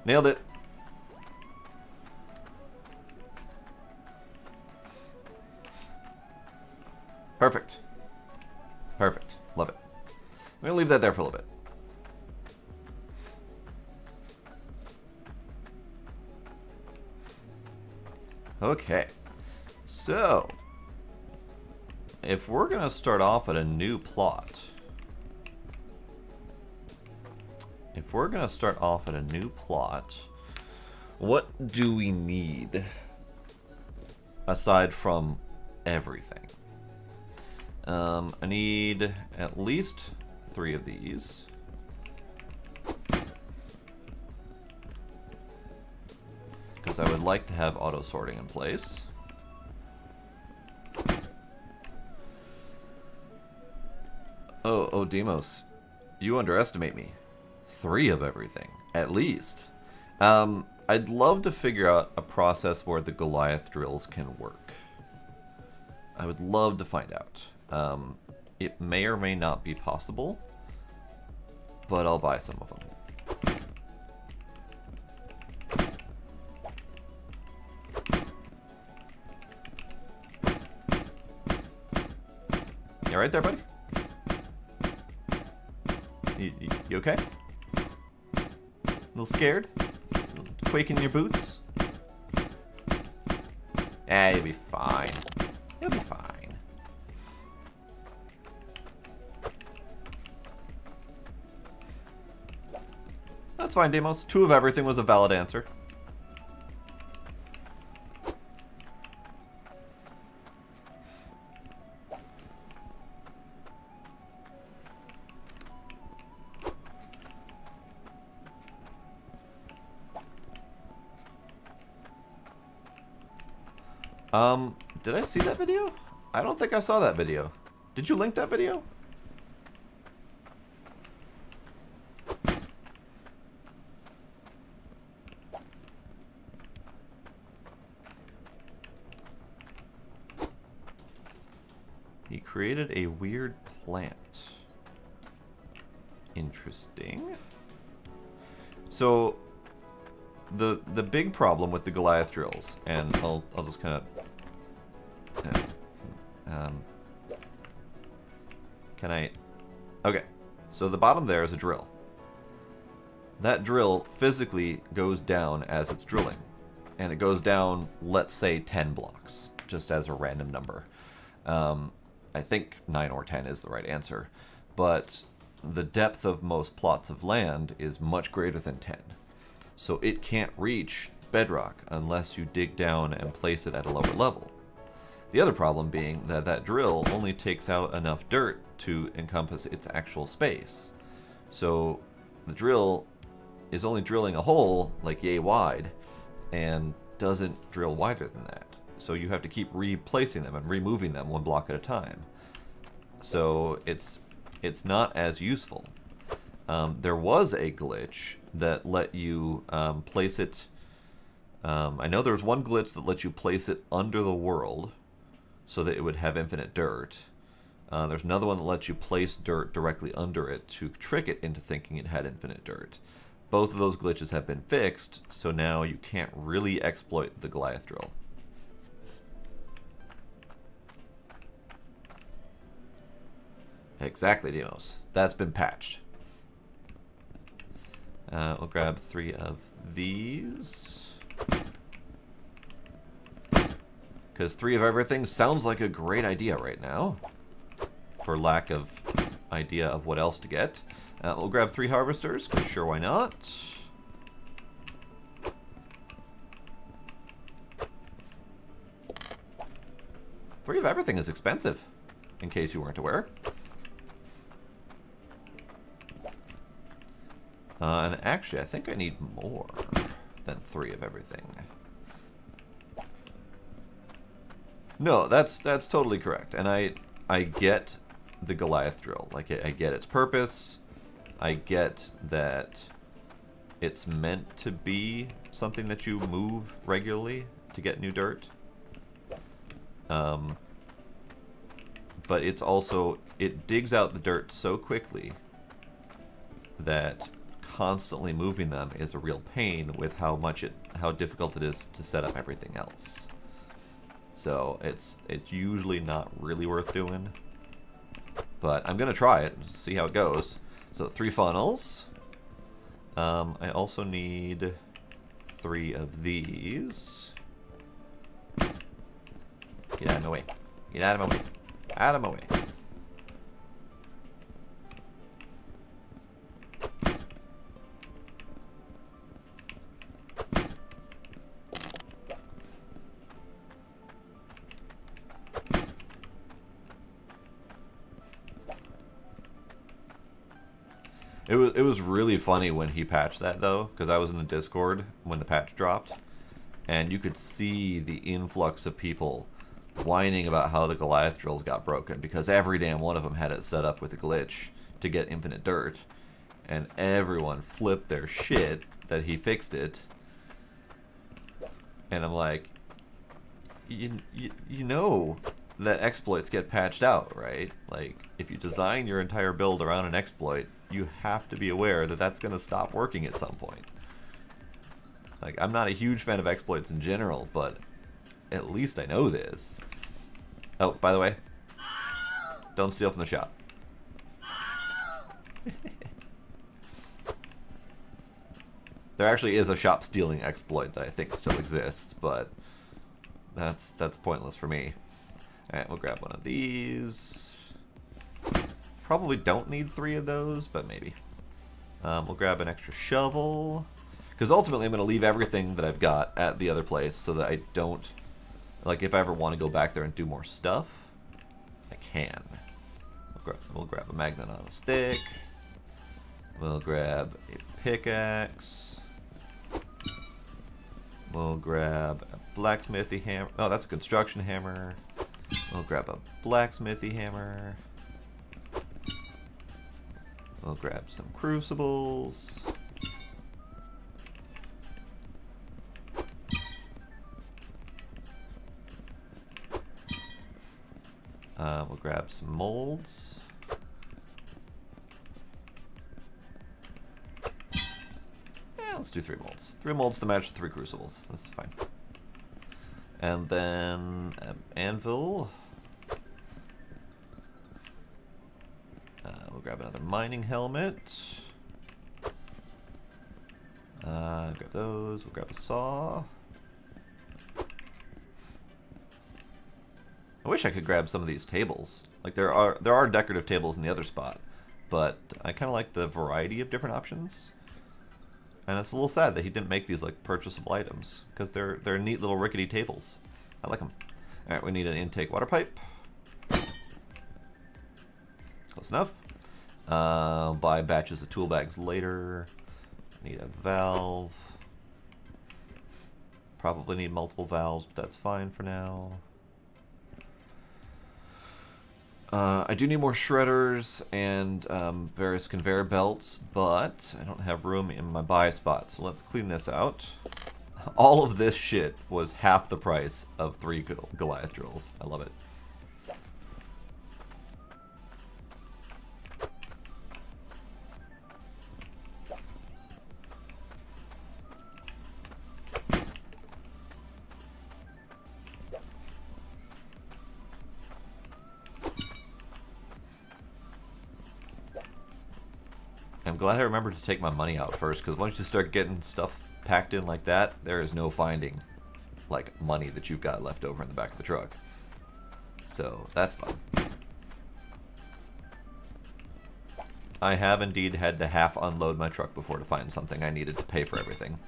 Nailed it. Perfect. Perfect. Love it. I'm going to leave that there for a little bit. Okay. So, if we're going to start off at a new plot, what do we need aside from everything? I need at least 3 of these. Because I would like to have auto sorting in place. Oh, Demos, you underestimate me. 3 of everything, at least. I'd love to figure out a process where the Goliath drills can work. I would love to find out. It may or may not be possible, but I'll buy some of them. You alright there, buddy? You okay? A little scared? Quaking in your boots? You'll be fine. You'll be fine. That's fine, Demos. 2 of everything was a valid answer. Did I see that video? I don't think I saw that video. Did you link that video? He created a weird plant. Interesting. So the big problem with the Goliath drills, and I'll just kind of can I? Okay, so the bottom there is a drill. That drill physically goes down as it's drilling, and it goes down, let's say 10 blocks, just as a random number. I think 9 or 10 is the right answer, but the depth of most plots of land is much greater than 10. So it can't reach bedrock unless you dig down and place it at a lower level. The other problem being that that drill only takes out enough dirt to encompass its actual space. So the drill is only drilling a hole like yay wide and doesn't drill wider than that. so you have to keep replacing them and removing them one block at a time. So it's not as useful. There was a glitch that let you place it. I know there was one glitch that let you place it under the world so that it would have infinite dirt. There's another one that lets you place dirt directly under it to trick it into thinking it had infinite dirt. Both of those glitches have been fixed, so now you can't really exploit the Goliath drill. Exactly, Demos. That's been patched. We'll grab 3 of these. Because 3 of everything sounds like a great idea right now. For lack of idea of what else to get. We'll grab 3 harvesters, because sure, why not? Three of everything is expensive, in case you weren't aware. And actually, I think I need more than 3 of everything. No, that's totally correct. And I get the Goliath drill. Like, I get its purpose. I get that it's meant to be something that you move regularly to get new dirt. But it's also, it digs out the dirt so quickly that constantly moving them is a real pain with how difficult it is to set up everything else. So it's usually not really worth doing. But I'm gonna try it and see how it goes. So 3 funnels. I also need 3 of these. Get out of my way. Get out of my way. Out of my way. It was really funny when he patched that, though, because I was in the Discord when the patch dropped, and you could see the influx of people whining about how the Goliath drills got broken, because every damn one of them had it set up with a glitch to get infinite dirt, and everyone flipped their shit that he fixed it. And I'm like, you know that exploits get patched out, right? Like, if you design your entire build around an exploit, you have to be aware that that's going to stop working at some point. Like, I'm not a huge fan of exploits in general, but at least I know this. Oh, by the way, don't steal from the shop. There actually is a shop stealing exploit that I think still exists, but that's pointless for me. Alright, we'll grab one of these. Probably don't need 3 of those, but maybe. We'll grab an extra shovel. Because ultimately I'm going to leave everything that I've got at the other place so that I don't... Like, if I ever want to go back there and do more stuff, I can. We'll grab a magnet on a stick. We'll grab a pickaxe. We'll grab a blacksmithy hammer. Oh, that's a construction hammer. We'll grab a blacksmithy hammer. We'll grab some crucibles. We'll grab some molds. Yeah, let's do 3 molds. 3 molds to match 3 crucibles. That's fine. And then anvil. We'll grab another mining helmet. Grab those. We'll grab a saw. I wish I could grab some of these tables. Like, there are decorative tables in the other spot, but I kind of like the variety of different options. And it's a little sad that he didn't make these like purchasable items, because they're neat little rickety tables. I like them. All right, we need an intake water pipe. Close enough. Buy batches of tool bags later. Need a valve. Probably need multiple valves, but that's fine for now. I do need more shredders and various conveyor belts, but I don't have room in my buy spot, so let's clean this out. All of this shit was half the price of 3 Goliath drills. I love it. I'm glad I remembered to take my money out first, because once you start getting stuff packed in like that, there is no finding like money that you've got left over in the back of the truck. So that's fun. I have indeed had to half unload my truck before to find something I needed to pay for everything.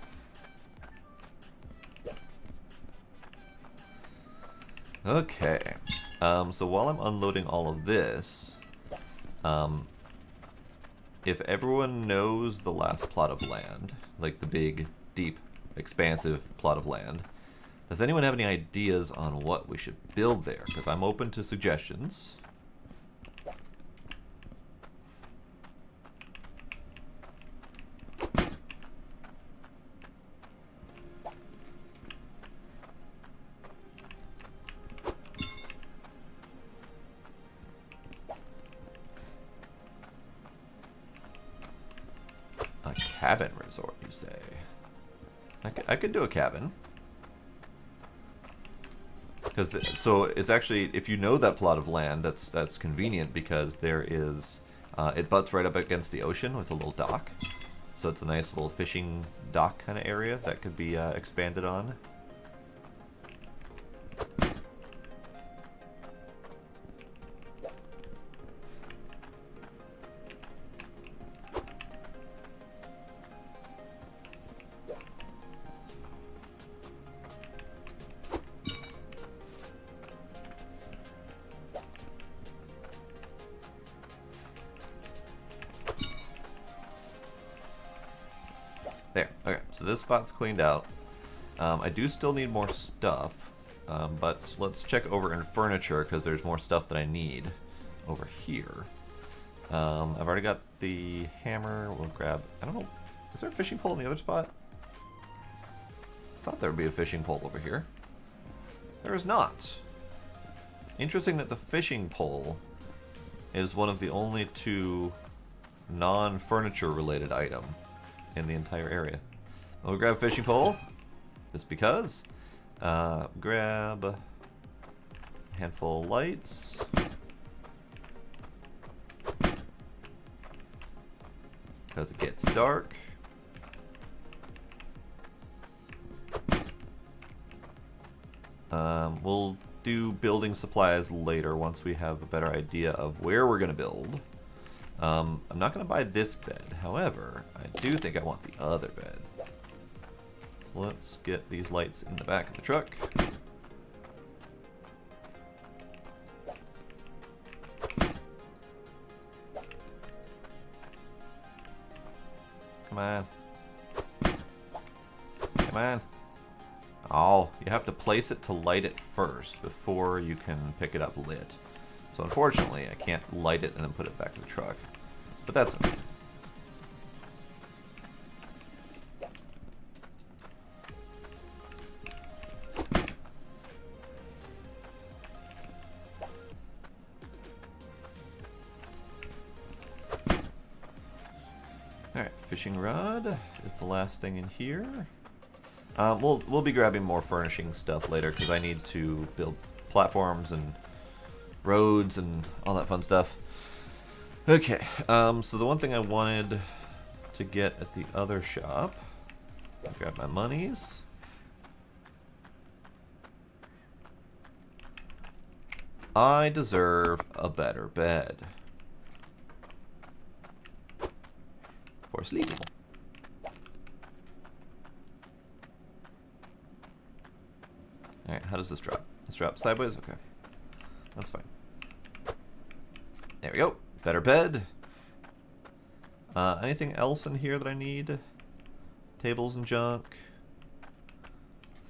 Okay, so while I'm unloading all of this, if everyone knows the last plot of land, like the big, deep, expansive plot of land, does anyone have any ideas on what we should build there? Because I'm open to suggestions. A cabin resort, you say? I could do a cabin. So it's actually, if you know that plot of land, that's convenient, because there is, it butts right up against the ocean with a little dock. So it's a nice little fishing dock kind of area that could be expanded on. There, okay, so this spot's cleaned out. I do still need more stuff, but let's check over in furniture, because there's more stuff that I need over here. I've already got the hammer. We'll grab, I don't know, is there a fishing pole in the other spot? I thought there would be a fishing pole over here. There is not. Interesting that the fishing pole is one of the only 2 non-furniture related items in the entire area. We'll grab a fishing pole, just because. Grab a handful of lights. Because it gets dark. We'll do building supplies later once we have a better idea of where we're going to build. I'm not going to buy this bed. However, I do think I want the other bed. So let's get these lights in the back of the truck. Come on. Come on. Oh, you have to place it to light it first before you can pick it up lit. So unfortunately, I can't light it and then put it back in the truck. But that's okay. Alright, fishing rod is the last thing in here. We'll be grabbing more furnishing stuff later, because I need to build platforms and roads and all that fun stuff. Okay, so the one thing I wanted to get at the other shop, grab my monies. I deserve a better bed for sleeping. Alright, how does this drop? This drops sideways? Okay. That's fine. There we go. Better bed. Anything else in here that I need? Tables and junk.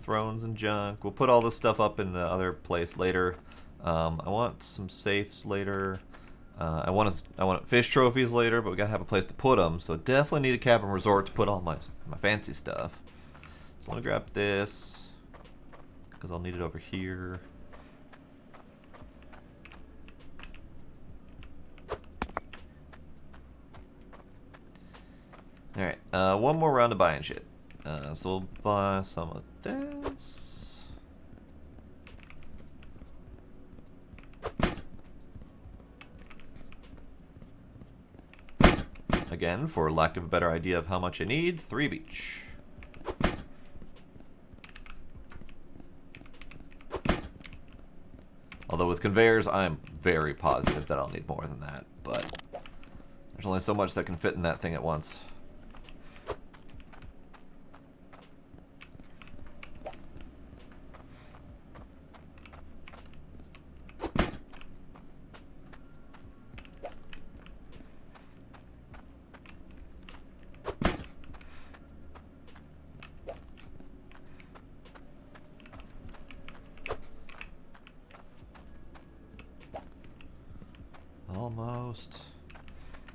thrones and junk. We'll put all this stuff up in the other place later. I want some safes later. I want fish trophies later, but we gotta have a place to put them. So definitely need a cabin resort to put all my fancy stuff. So let me grab this because I'll need it over here. All right, one more round of buying shit. So we'll buy some of this. Again, for lack of a better idea of how much I need, 3 of each. Although with conveyors, I'm very positive that I'll need more than that, but there's only so much that can fit in that thing at once.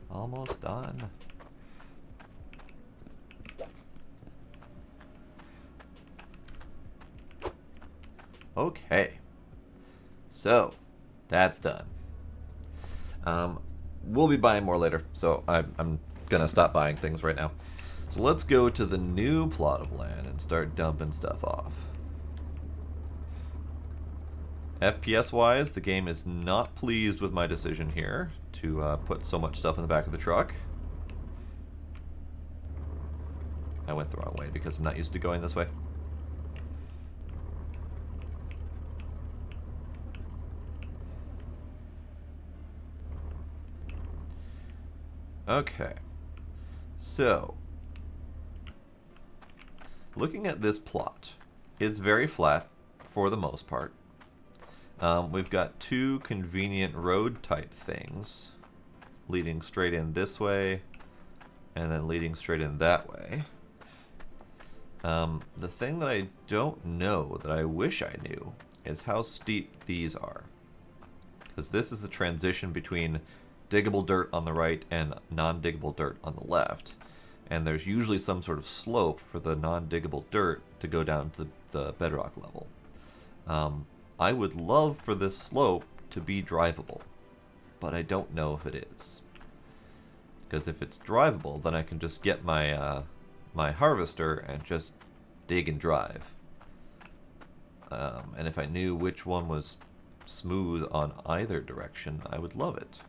Almost done. Okay, so that's done. We'll be buying more later, so I'm gonna stop buying things right now. So let's go to the new plot of land and start dumping stuff off. FPS wise, the game is not pleased with my decision here to put so much stuff in the back of the truck. I went the wrong way because I'm not used to going this way. Okay, so looking at this plot, it's very flat for the most part. We've got 2 convenient road type things leading straight in this way and then leading straight in that way. The thing that I don't know that I wish I knew is how steep these are, because this is the transition between diggable dirt on the right and non-diggable dirt on the left, and there's usually some sort of slope for the non-diggable dirt to go down to the bedrock level. I would love for this slope to be drivable, but I don't know if it is. Because if it's drivable, then I can just get my my harvester and just dig and drive. And if I knew which one was smooth on either direction, I would love it.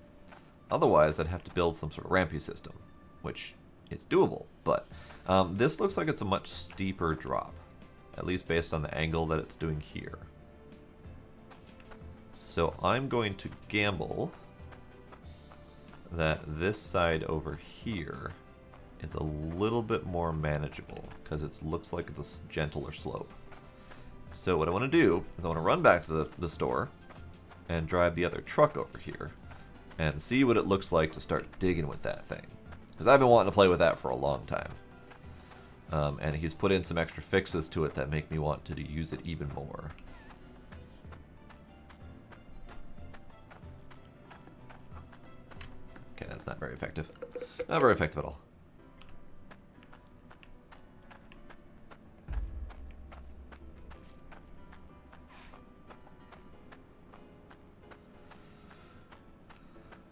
Otherwise, I'd have to build some sort of rampy system, which is doable, but this looks like it's a much steeper drop, at least based on the angle that it's doing here. So I'm going to gamble that this side over here is a little bit more manageable because it looks like it's a gentler slope. So what I want to do is I want to run back to the store and drive the other truck over here and see what it looks like to start digging with that thing, because I've been wanting to play with that for a long time. And he's put in some extra fixes to it that make me want to use it even more. Okay, that's not very effective. Not very effective at all.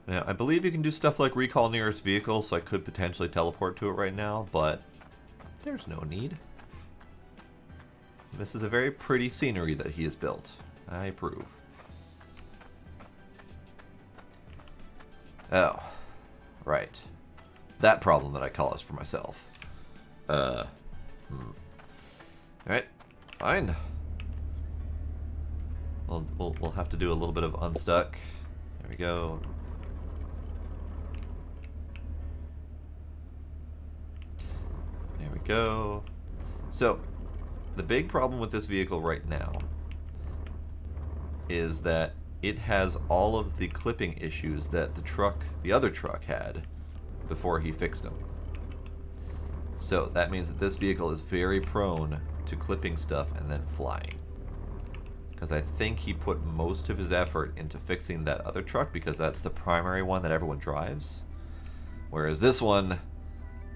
Now, I believe you can do stuff like recall nearest vehicle, so I could potentially teleport to it right now, but there's no need. This is a very pretty scenery that he has built. I approve. Oh, right. That problem that I caused for myself. Alright, fine. We'll have to do a little bit of unstuck. There we go. There we go. So, the big problem with this vehicle right now is that it has all of the clipping issues that the other truck had before he fixed them. So that means that this vehicle is very prone to clipping stuff and then flying. Because I think he put most of his effort into fixing that other truck because that's the primary one that everyone drives. Whereas this one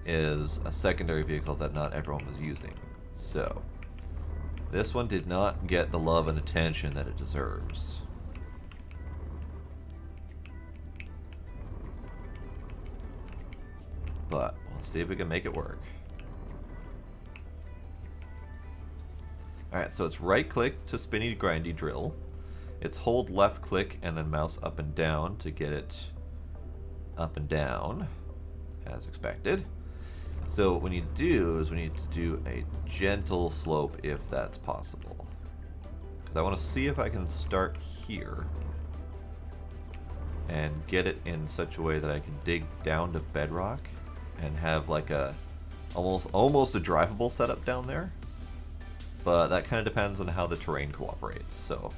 is a secondary vehicle that not everyone was using. So, this one did not get the love and attention that it deserves. But we'll see if we can make it work. Alright, so it's right click to spinny grindy drill. It's hold left click and then mouse up and down to get it up and down, as expected. So what we need to do is we need to do a gentle slope if that's possible. Because I want to see if I can start here and get it in such a way that I can dig down to bedrock and have like a almost a drivable setup down there. But that kind of depends on how the terrain cooperates. So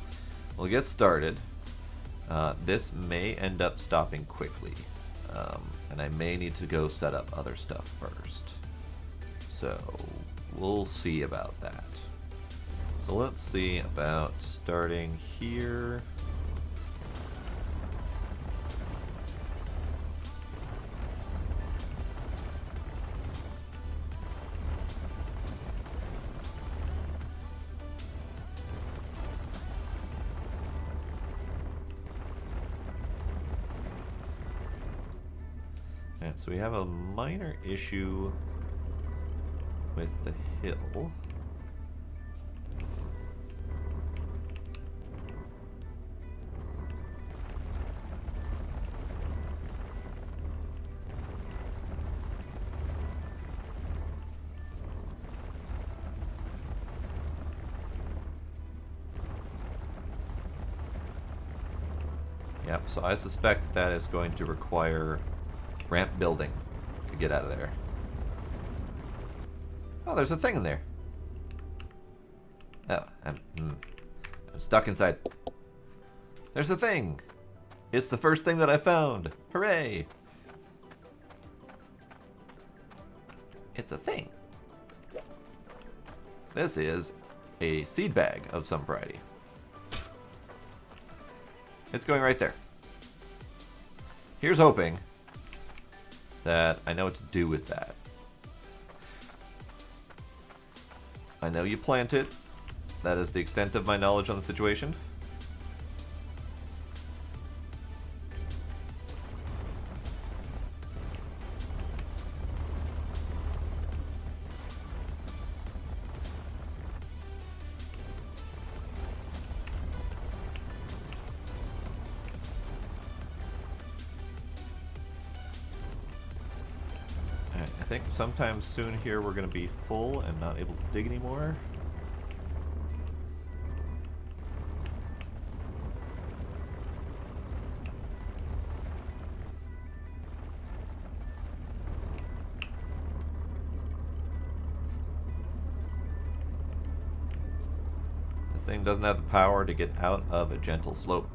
we'll get started. This may end up stopping quickly. And I may need to go set up other stuff first. So we'll see about that. So let's see about starting here. And so we have a minor issue with the hill. Yep, so I suspect that is going to require ramp building to get out of there. Oh, there's a thing in there. Oh, I'm stuck inside. There's a thing. It's the first thing that I found. Hooray! It's a thing. This is a seed bag of some variety. It's going right there. Here's hoping that I know what to do with that. I know you plant it. That is the extent of my knowledge on the situation. I think sometime soon here we're going to be full and not able to dig anymore. This thing doesn't have the power to get out of a gentle slope.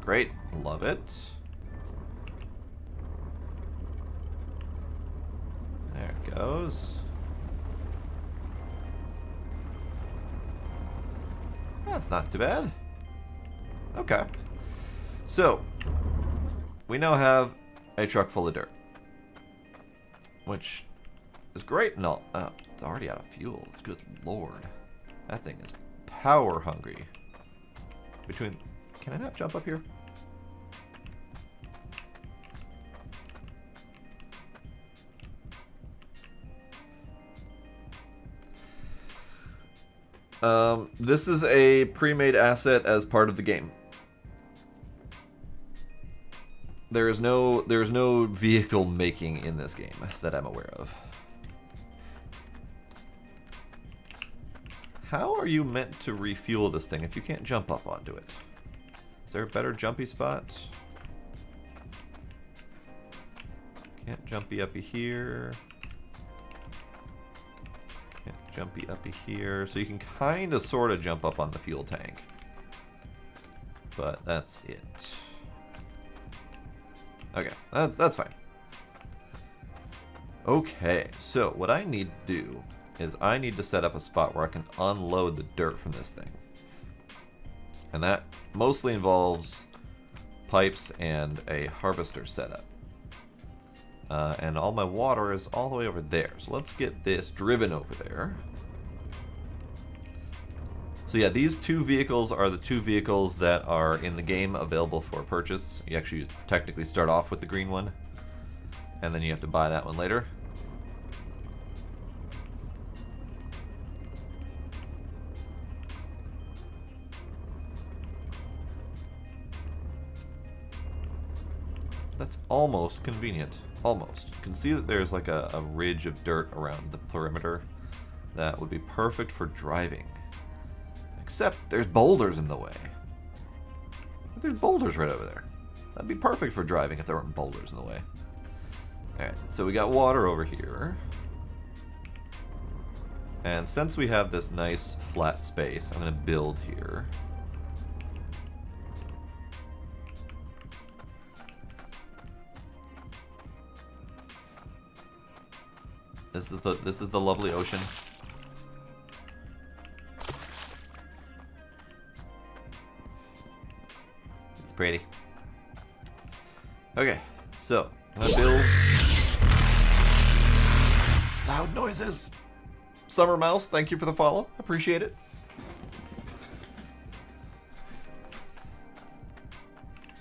Great, love it. There it goes. That's not too bad. Okay. So, we now have a truck full of dirt. Which is great and all. Oh, it's already out of fuel. Good lord. That thing is power hungry. Can I not jump up here? This is a pre-made asset as part of the game. There is no vehicle making in this game that I'm aware of. How are you meant to refuel this thing if you can't jump up onto it? Is there a better jumpy spot? Can't jumpy uppy here. Jumpy uppy here, so you can kind of sort of jump up on the fuel tank, but that's it. Okay, that's fine. Okay, so what I need to do is I need to set up a spot where I can unload the dirt from this thing. And that mostly involves pipes and a harvester setup. And all my water is all the way over there. So let's get this driven over there. So yeah, these two vehicles are the two vehicles that are in the game available for purchase. You actually technically start off with the green one, and then you have to buy that one later. That's almost convenient. Almost. You can see that there's like a ridge of dirt around the perimeter that would be perfect for driving. Except there's boulders in the way. There's boulders right over there. That'd be perfect for driving if there weren't boulders in the way. Alright, so we got water over here. And since we have this nice flat space, I'm going to build here. This is the lovely ocean. It's pretty. Okay, so I'm gonna build loud noises. Summer Mouse, thank you for the follow. Appreciate it.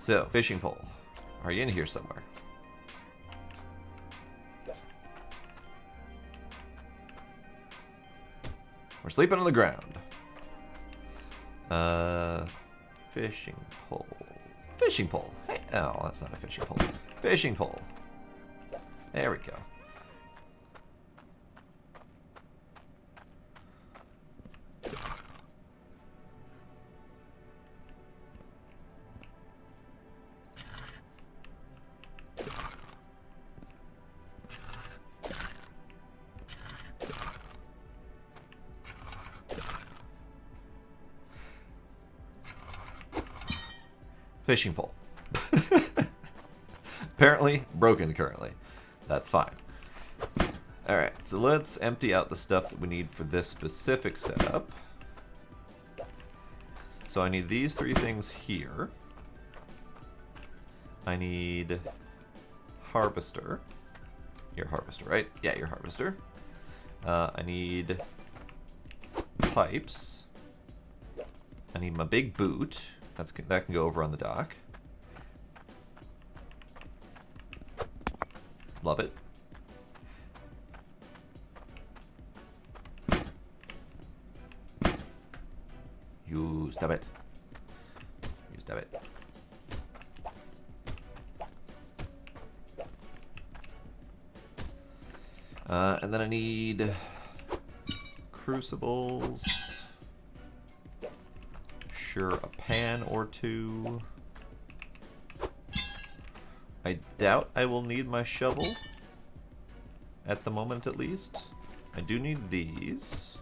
So, fishing pole. Are you in here somewhere? We're sleeping on the ground. Fishing pole. Fishing pole. Hey, oh, that's not a fishing pole. Fishing pole. There we go. Fishing pole. Apparently broken currently. That's fine. Alright, so let's empty out the stuff that we need for this specific setup. So I need these three things here. I need harvester. Your harvester, right? Yeah, your harvester. I need pipes. I need my big boot. That can go over on the dock. Love it. You stab it. You stab it. And then I need crucibles. Sure, a pan or two. I doubt I will need my shovel. At the moment, at least. I do need these.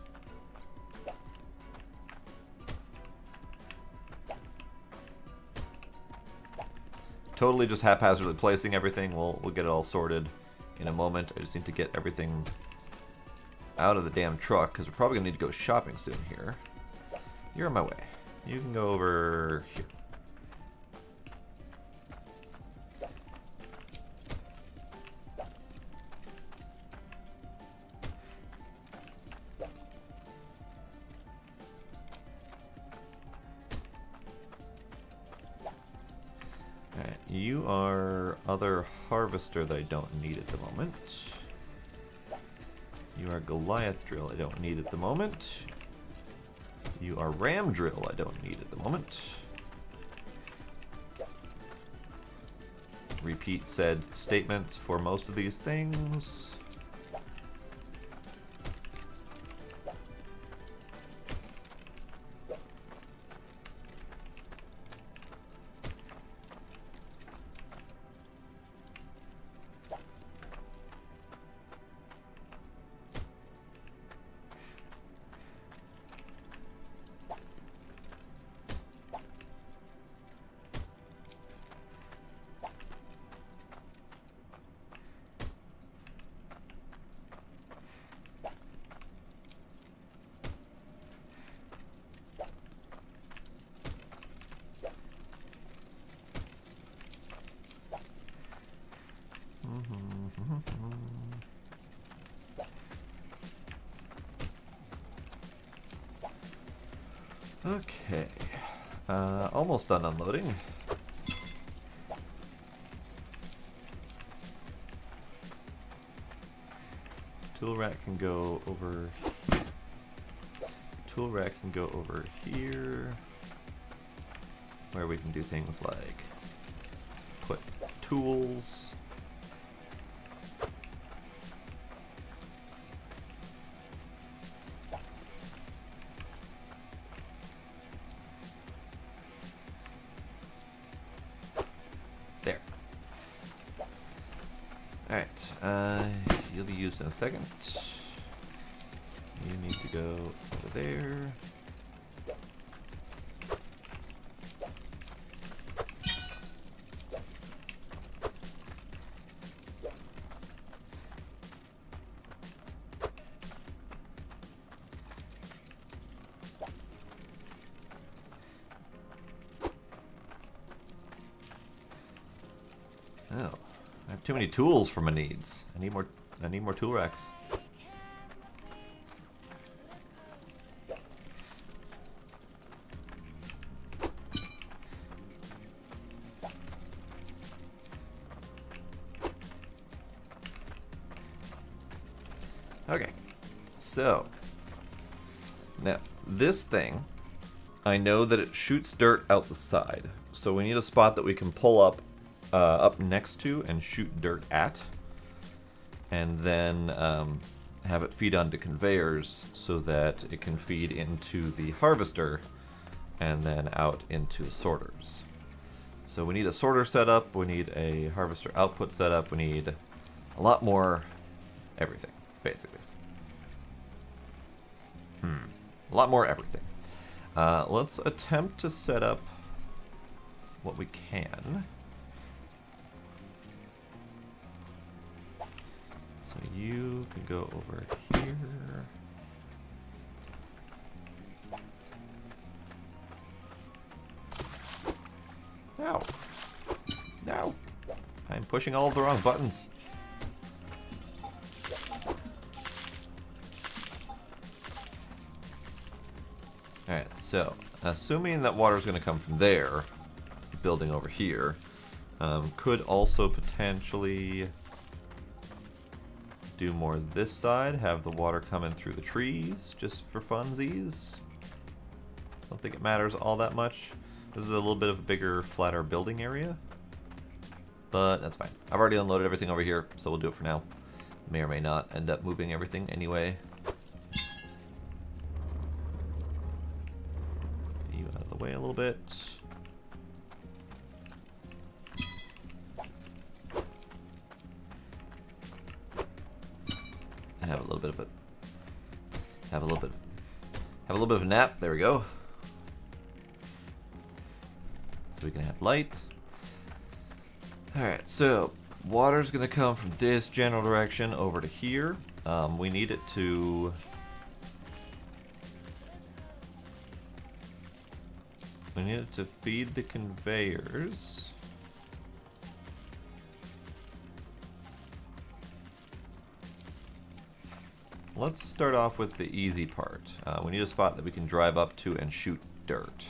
Totally just haphazardly placing everything. We'll get it all sorted in a moment. I just need to get everything out of the damn truck, because we're probably going to need to go shopping soon here. You're on my way. You can go over here. Alright, you are other harvester that I don't need at the moment. You are Goliath drill I don't need at the moment. You are ram drill I don't need at the moment. Repeat said statements for most of these things. Okay. Almost done unloading. Tool rack can go over. Tool rack can go over here, where we can do things like put tools. There. Alright, you'll be used in a second. You need to go over there. Oh, I have too many tools for my needs. I need more tool racks. Okay, so now this thing, I know that it shoots dirt out the side, so we need a spot that we can pull up next to and shoot dirt at, and then have it feed onto conveyors so that it can feed into the harvester and then out into the sorters. So we need a sorter setup, we need a harvester output setup, we need a lot more everything, basically. A lot more everything. Let's attempt to set up what we can. So you can go over here. No. No. I'm pushing all of the wrong buttons. Alright, so assuming that water is going to come from there, building over here, could also potentially do more this side, have the water come in through the trees, just for funsies. Don't think it matters all that much. This is a little bit of a bigger, flatter building area, but that's fine. I've already unloaded everything over here, so we'll do it for now. May or may not end up moving everything anyway. You out of the way a little bit. Have a little bit of a nap. There we go. So we can have light. Alright, so water's gonna come from this general direction over to here. We need it to feed the conveyors. Let's start off with the easy part. We need a spot that we can drive up to and shoot dirt.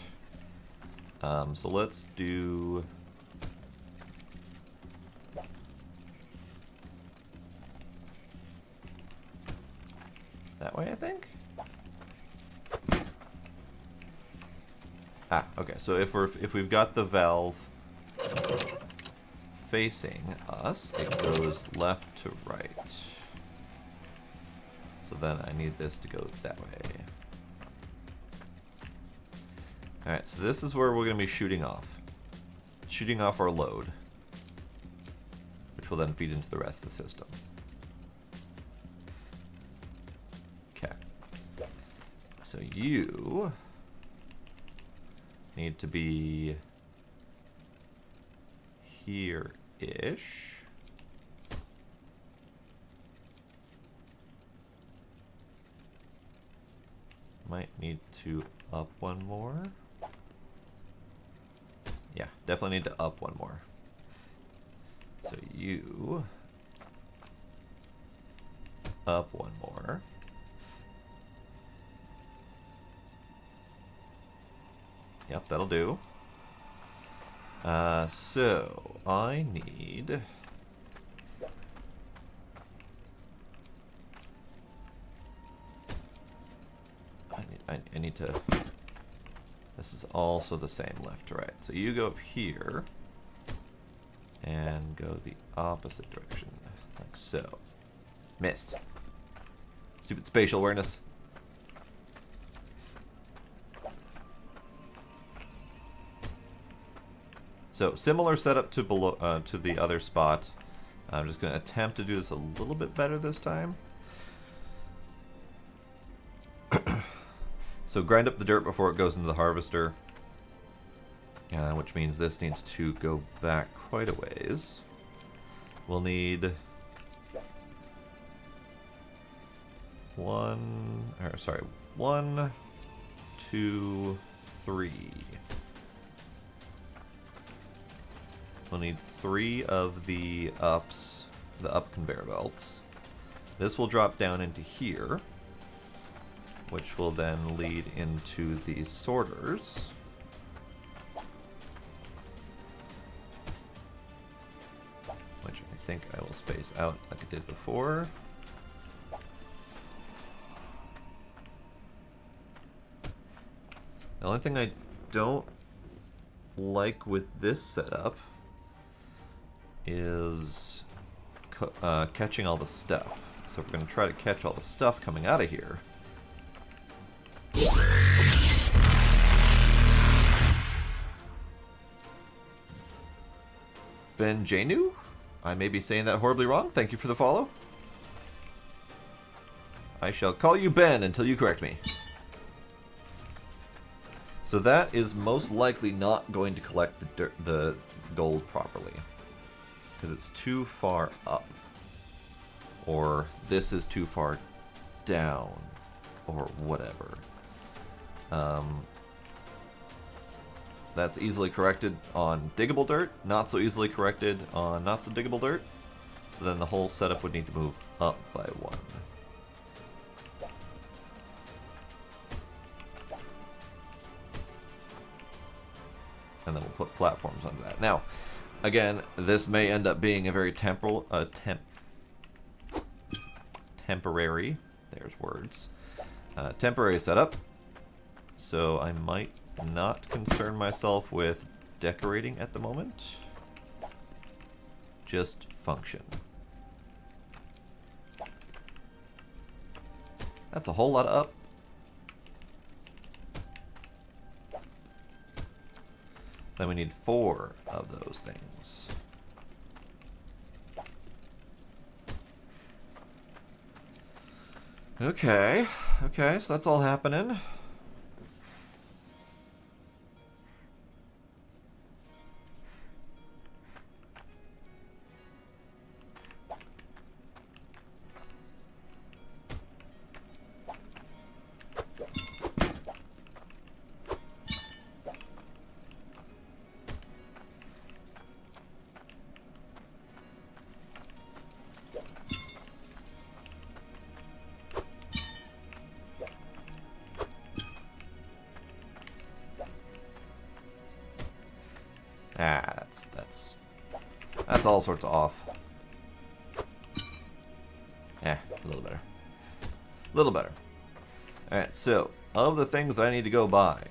So let's do... that way, I think? Ah, okay, so if we've got the valve facing us, it goes left to right. So then I need this to go that way. Alright, so this is where we're going to be shooting off. Shooting off our load, which will then feed into the rest of the system. Okay. So you need to be here-ish. Might need to up one more. Yeah, definitely need to up one more. So you up one more. Yep, that'll do. So I need... I need to... This is also the same left to right. So you go up here and go the opposite direction, like so. Missed. Stupid spatial awareness. So similar setup to below to the other spot. I'm just going to attempt to do this a little bit better this time. So grind up the dirt before it goes into the harvester, which means this needs to go back quite a ways. We'll need one, 2, 3. We'll need 3 of the ups, the up conveyor belts. This will drop down into here, which will then lead into the sorters. Which I think I will space out like I did before. The only thing I don't like with this setup is catching all the stuff. So if we're going to try to catch all the stuff coming out of here, Ben Janu? I may be saying that horribly wrong. Thank you for the follow. I shall call you Ben until you correct me. So that is most likely not going to collect the gold properly, because it's too far up, or this is too far down, or whatever. That's easily corrected on diggable dirt, not so easily corrected on not so diggable dirt. So then the whole setup would need to move up by 1. And then we'll put platforms under that. Now, again, this may end up being a very temporary, there's words, temporary setup. So I might not concern myself with decorating at the moment. Just function. That's a whole lot of up. Then we need 4 of those things. Okay, so that's all happening. That's all sorts of off. A little better. A little better. Alright, so, of the things that I need to go buy,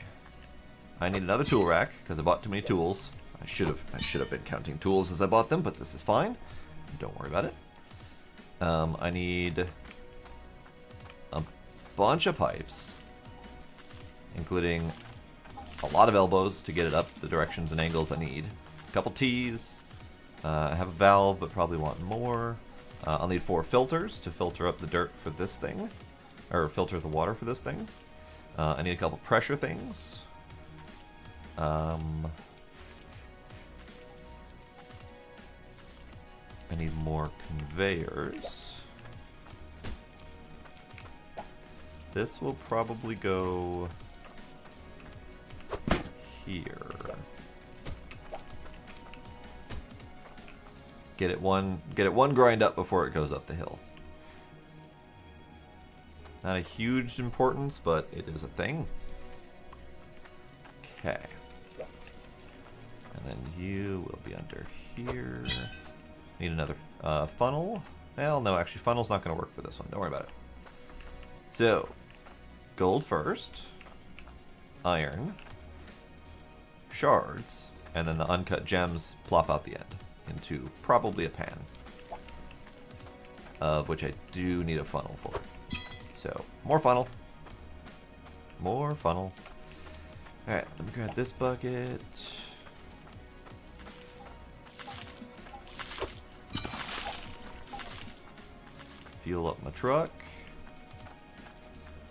I need another tool rack, because I bought too many tools. I should have been counting tools as I bought them, but this is fine. Don't worry about it. I need a bunch of pipes, including a lot of elbows to get it up the directions and angles I need. A couple T's. I have a valve, but probably want more. I'll need 4 filters to filter up the dirt for this thing, or filter the water for this thing. I need a couple pressure things. I need more conveyors. This will probably go here. Get it one grind up before it goes up the hill. Not a huge importance, but it is a thing. Okay. And then you will be under here. Need another funnel. Well, no, actually, funnel's not going to work for this one. Don't worry about it. So, gold first. Iron. Shards. And then the uncut gems plop out the end into probably a pan. Of which I do need a funnel for. So, more funnel. More funnel. Alright, let me grab this bucket. Fuel up my truck.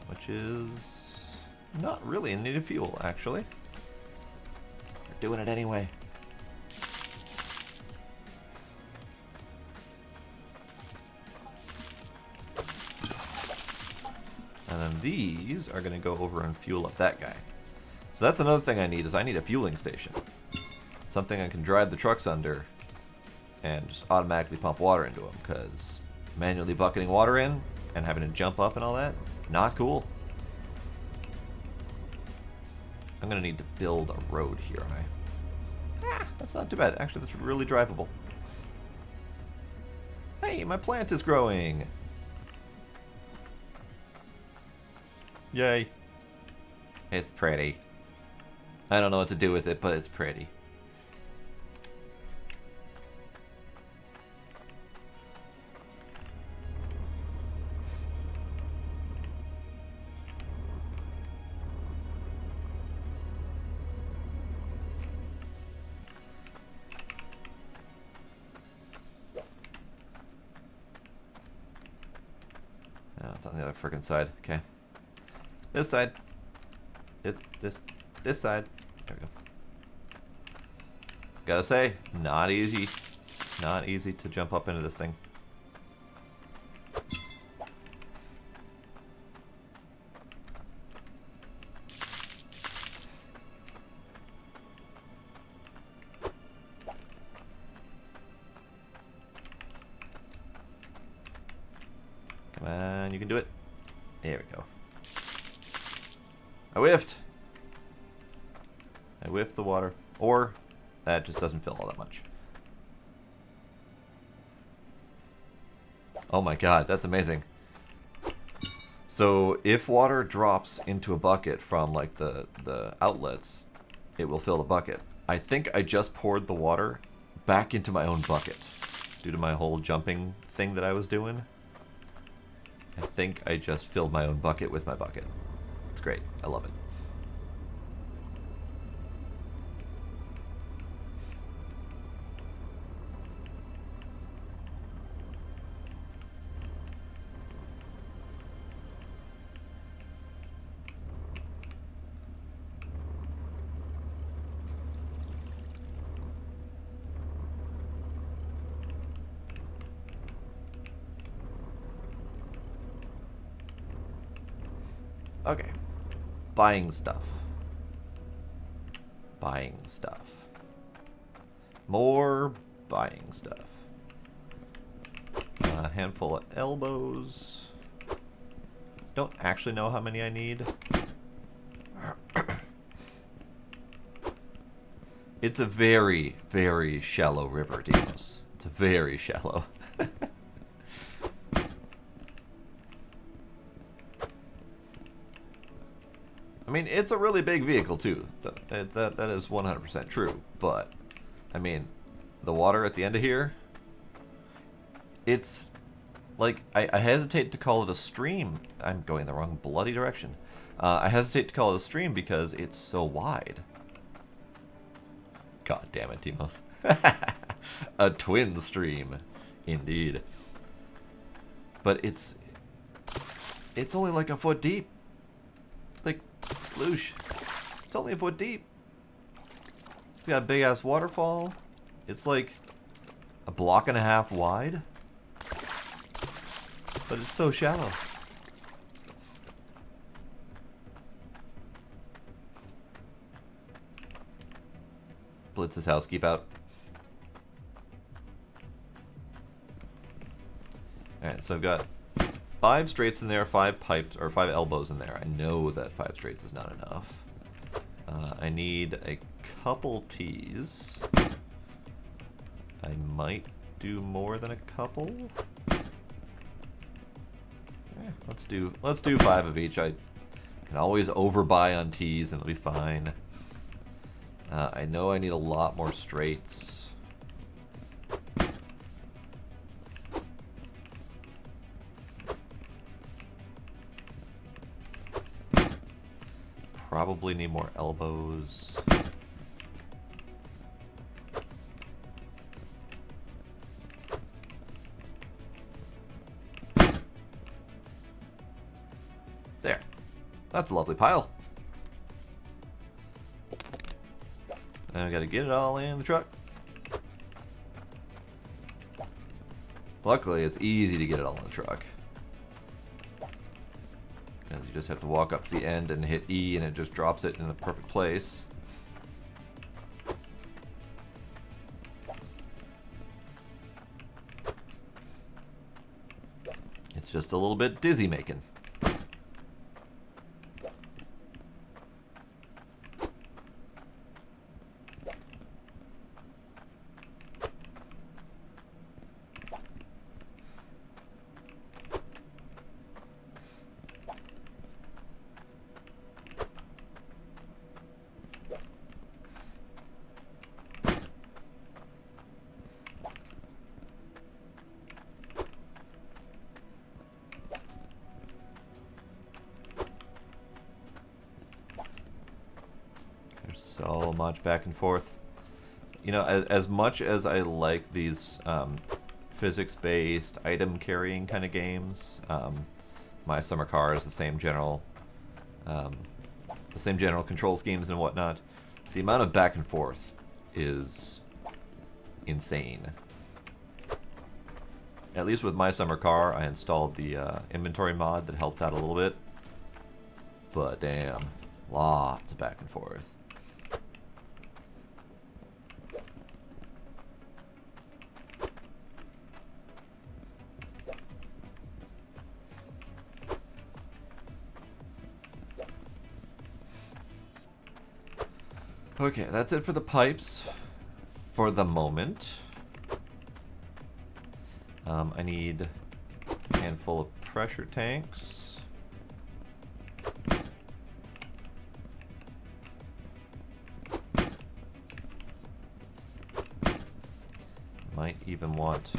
Which is not really in need of fuel, actually. We're doing it anyway. And then these are going to go over and fuel up that guy. So that's another thing I need, is I need a fueling station. Something I can drive the trucks under and just automatically pump water into them, because manually bucketing water in and having to jump up and all that, not cool. I'm going to need to build a road here, aren't I? Ah, that's not too bad. Actually, that's really drivable. Hey, my plant is growing. Yay. It's pretty. I don't know what to do with it, but it's pretty. Oh, it's on the other freaking side. Okay. This side. This side. There we go. Gotta say, not easy. Not easy to jump up into this thing. Come on, you can do it. There we go. I whiffed. I whiffed the water. Or that just doesn't fill all that much. Oh my god, that's amazing. So if water drops into a bucket from like the outlets, it will fill the bucket. I think I just poured the water back into my own bucket due to my whole jumping thing that I was doing. I think I just filled my own bucket with my bucket. It's great. I love it. Okay. Buying stuff. Buying stuff. More buying stuff. A handful of elbows. Don't actually know how many I need. It's a very, very shallow river, Demos. It's very shallow. I mean, it's a really big vehicle, too. That is 100% true. But, I mean, the water at the end of here, it's, like, I hesitate to call it a stream. I'm going the wrong bloody direction. I hesitate to call it a stream because it's so wide. God damn it, Timos. A twin stream. Indeed. But it's only like a foot deep. Like, sploosh. It's only a foot deep. It's got a big ass waterfall. It's like a block and a half wide. But it's so shallow. Blitz's house, keep out. Alright, so I've got 5 straights in there, 5 pipes, or 5 elbows in there. I know that 5 straights is not enough. I need a couple T's. I might do more than a couple. Let's do 5 of each. I can always overbuy on T's and it'll be fine. I know I need a lot more straights. Probably need more elbows. There. That's a lovely pile. Now I gotta get it all in the truck. Luckily, it's easy to get it all in the truck. Because you just have to walk up to the end and hit E and it just drops it in the perfect place. It's just a little bit dizzy making. So much back and forth. You know, as much as I like these physics-based item carrying kind of games, My Summer Car is the same general control schemes and whatnot. The amount of back and forth is insane. At least with My Summer Car, I installed the inventory mod that helped out a little bit. But damn, lots of back and forth. Okay, that's it for the pipes for the moment. I need a handful of pressure tanks. Might even want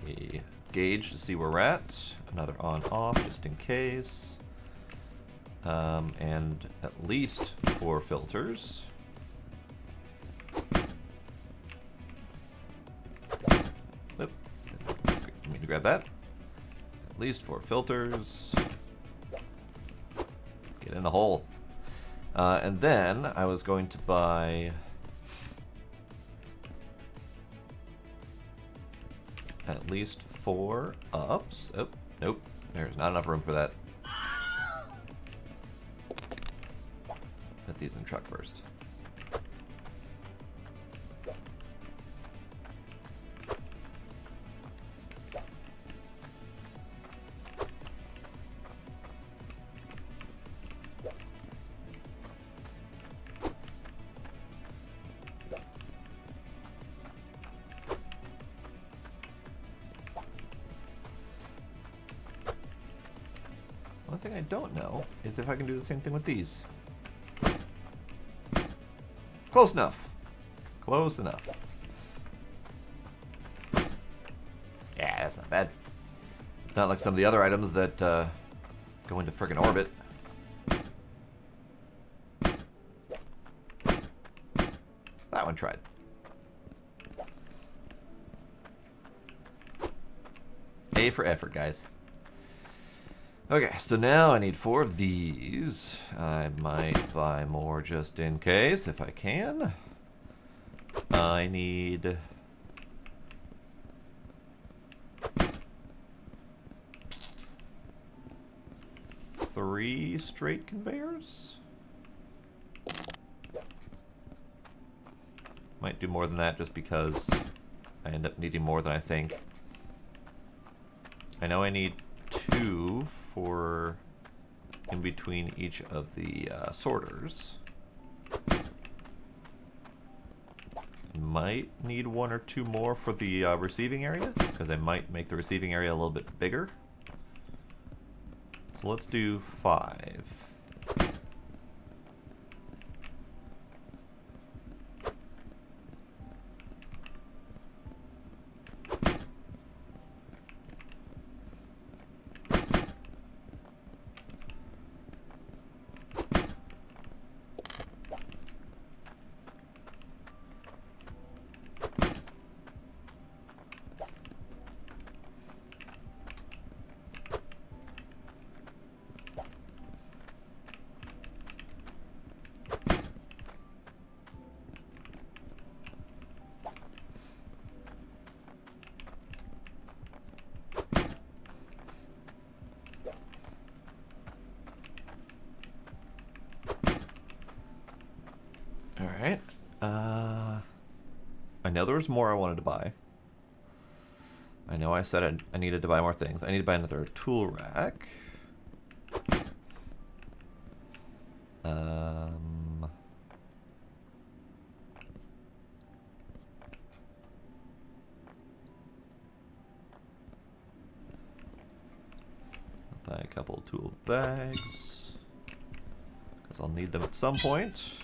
a gauge to see where we're at. Another on-off just in case. And at least 4 filters. Grab that. At least 4 filters. Get in the hole. And then I was going to buy at least 4 ups. Oh, nope. There's not enough room for that. Put these in the truck first. One thing I don't know is if I can do the same thing with these. Close enough. Close enough. Yeah, that's not bad. Not like some of the other items that go into friggin' orbit. That one tried. A for effort, guys. Okay, so now I need 4 of these. I might buy more just in case, if I can. I need 3 straight conveyors. Might do more than that just because I end up needing more than I think. I know I need 2 for in between each of the sorters. might need 1 or 2 more for the receiving area, because I might make the receiving area a little bit bigger. So let's do 5. Alright. I know there was more I wanted to buy. I know I said I needed to buy more things. I need to buy another tool rack. I'll buy a couple tool bags, because I'll need them at some point.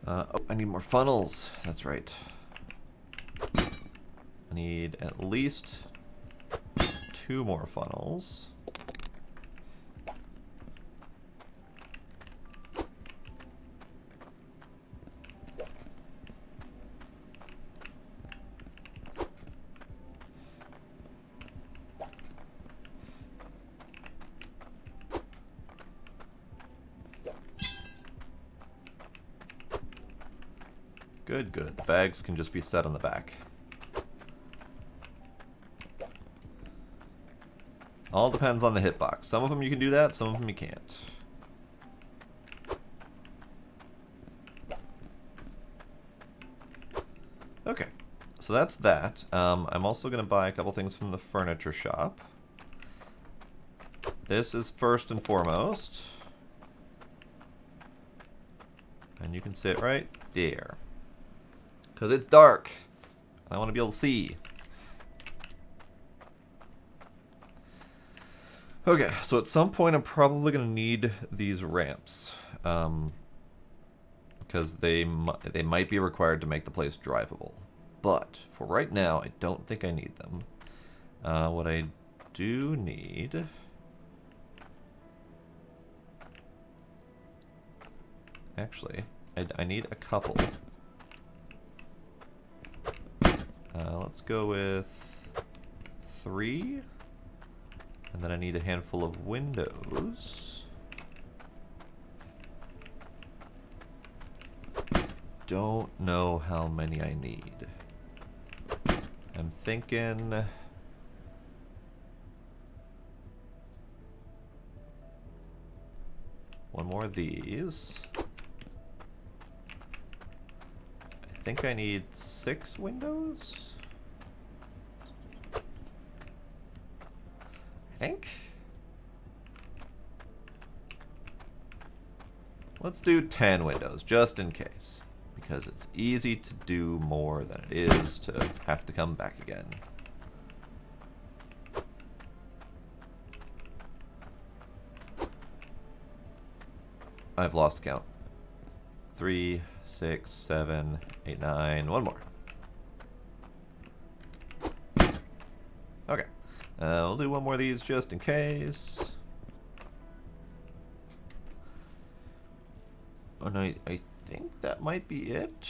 Oh, I need more funnels. That's right. I need at least 2 more funnels. Good, good. The bags can just be set on the back. All depends on the hitbox. Some of them you can do that, some of them you can't. Okay, so that's that. I'm also going to buy a couple things from the furniture shop. This is first and foremost. And you can sit right there. Because it's dark. I want to be able to see. Okay, so at some point I'm probably going to need these ramps. Because they might be required to make the place drivable. But for right now, I don't think I need them. What I do need... Actually, I need a couple. Let's go with 3. And then I need a handful of windows. Don't know how many I need. I'm thinking... one more of these. I think I need 6 windows? I think. Let's do 10 windows, just in case. Because it's easy to do more than it is to have to come back again. I've lost count. 3, 6, 7, 8, 9. One more. Okay. We'll do one more of these just in case. Oh no, I think that might be it.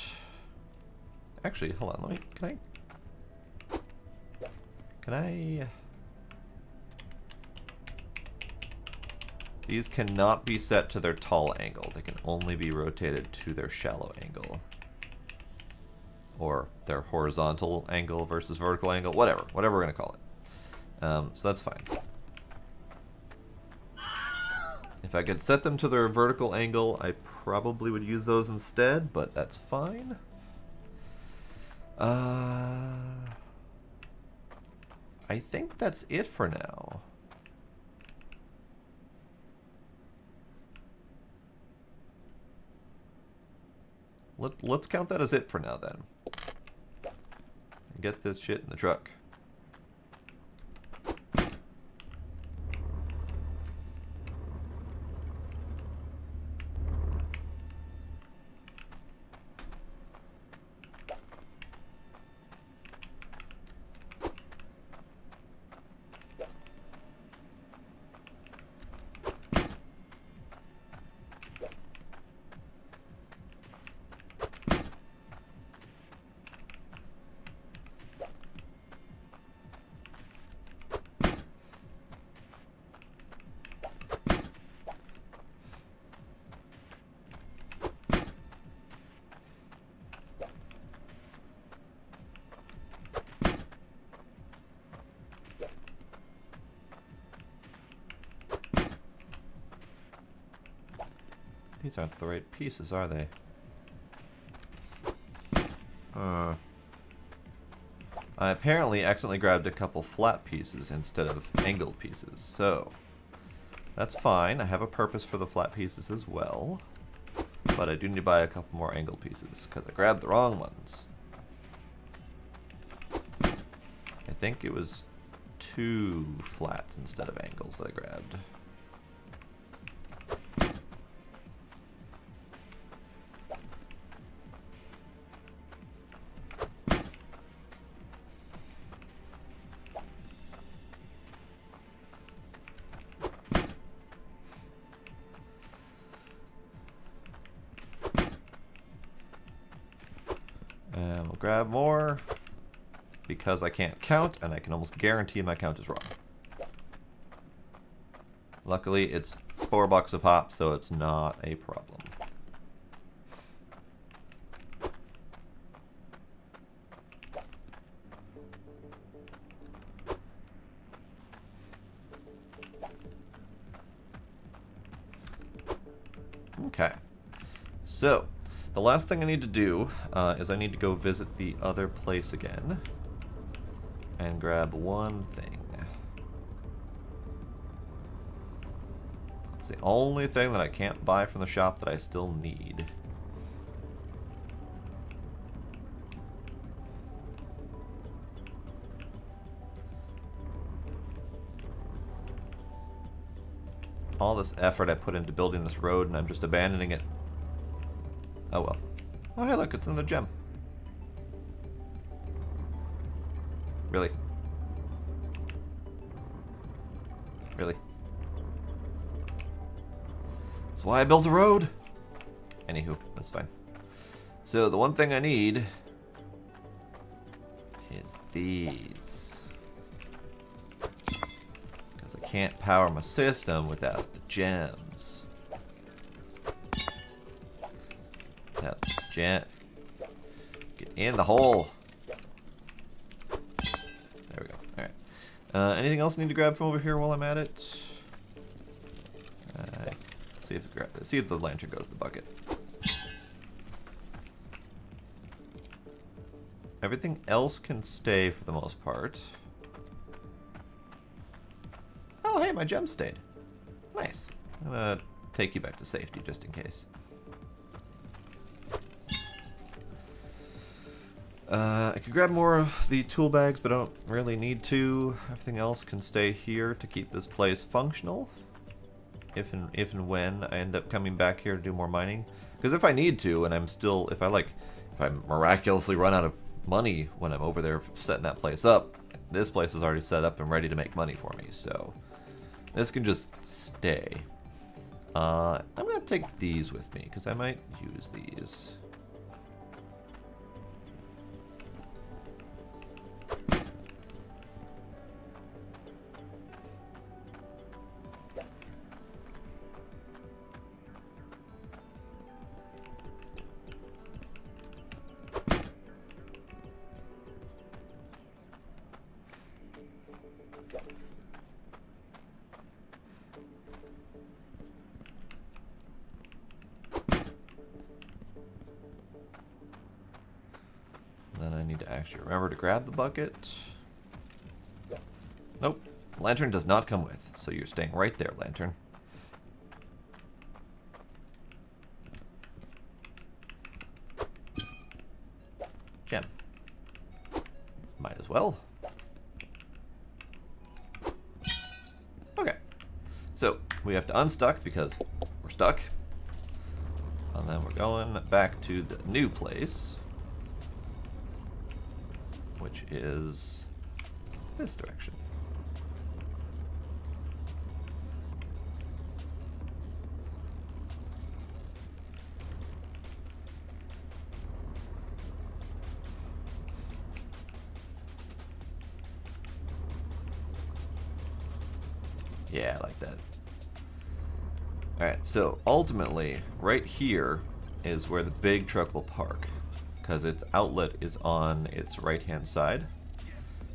Actually, hold on. Let me. Can I? These cannot be set to their tall angle. They can only be rotated to their shallow angle. Or their horizontal angle versus vertical angle. Whatever we're going to call it. So that's fine. If I could set them to their vertical angle, I probably would use those instead, but that's fine. I think that's it for now. let's count that as it for now then. Get this shit in the truck. These aren't the right pieces, are they? I apparently accidentally grabbed a couple flat pieces instead of angled pieces, so that's fine. I have a purpose for the flat pieces as well, but I do need to buy a couple more angled pieces because I grabbed the wrong ones. I think it was 2 flats instead of angles that I grabbed. And we'll grab more because I can't count, and I can almost guarantee my count is wrong. Luckily, it's $4 a pop, so it's not a problem. Okay, so the last thing I need to do is I need to go visit the other place again and grab one thing. It's the only thing that I can't buy from the shop that I still need. All this effort I put into building this road and I'm just abandoning it. Oh well. Oh hey look, it's another gem. Really? Really? That's why I built a road? Anywho, that's fine. So the one thing I need is these. Because I can't power my system without the gems. Without the gem. Get in the hole. There we go. Alright. Anything else I need to grab from over here while I'm at it? See if the lantern goes in the bucket. Everything else can stay for the most part. Oh, hey, my gem stayed. Nice. I'm gonna take you back to safety just in case. I could grab more of the tool bags, but I don't really need to. Everything else can stay here to keep this place functional. If and when I end up coming back here to do more mining. Because if I need to, and I'm still, if I miraculously run out of money when I'm over there setting that place up, this place is already set up and ready to make money for me, so this can just stay. I'm gonna take these with me because I might use these. Then I need to actually remember to grab the bucket. Nope. Lantern does not come with, so you're staying right there, Lantern. well. Okay. So, we have to unstuck because we're stuck. And then we're going back to the new place, which is this direction. Yeah, I like that. Alright, so ultimately, right here is where the big truck will park, because its outlet is on its right-hand side.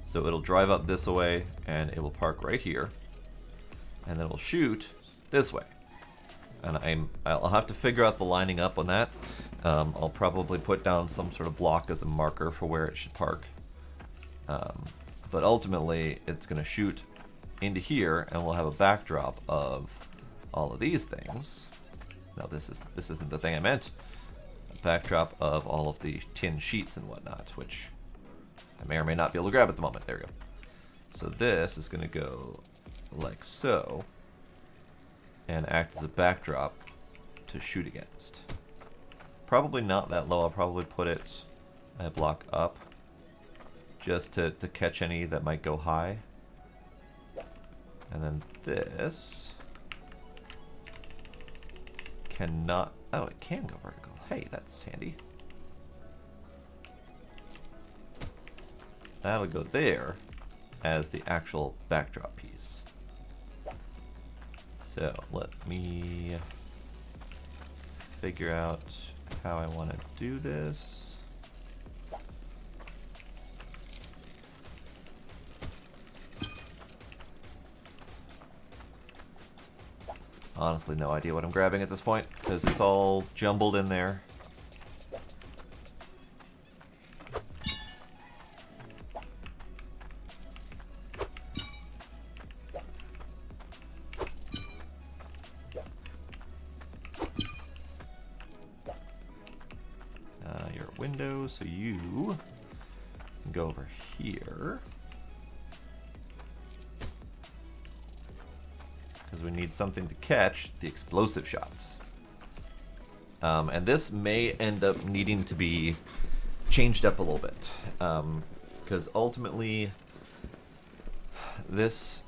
So it'll drive up this way, and it will park right here, and then it'll shoot this way. And I'll have to figure out the lining up on that. I'll probably put down some sort of block as a marker for where it should park. But ultimately, it's going to shoot into here, and we'll have a backdrop of all of these things. No, this isn't the thing I meant. A backdrop of all of the tin sheets and whatnot, which I may or may not be able to grab at the moment. There we go. So this is going to go like so, and act as a backdrop to shoot against. Probably not that low. I'll probably put it a block up, just to catch any that might go high. And then this cannot... Oh, it can go vertical. Hey, that's handy. That'll go there as the actual backdrop piece. So let me figure out how I want to do this. Honestly, no idea what I'm grabbing at this point, because it's all jumbled in there. You're a window, so you can go over here. Because we need something to catch the explosive shots. And this may end up needing to be changed up a little bit. Because ultimately, this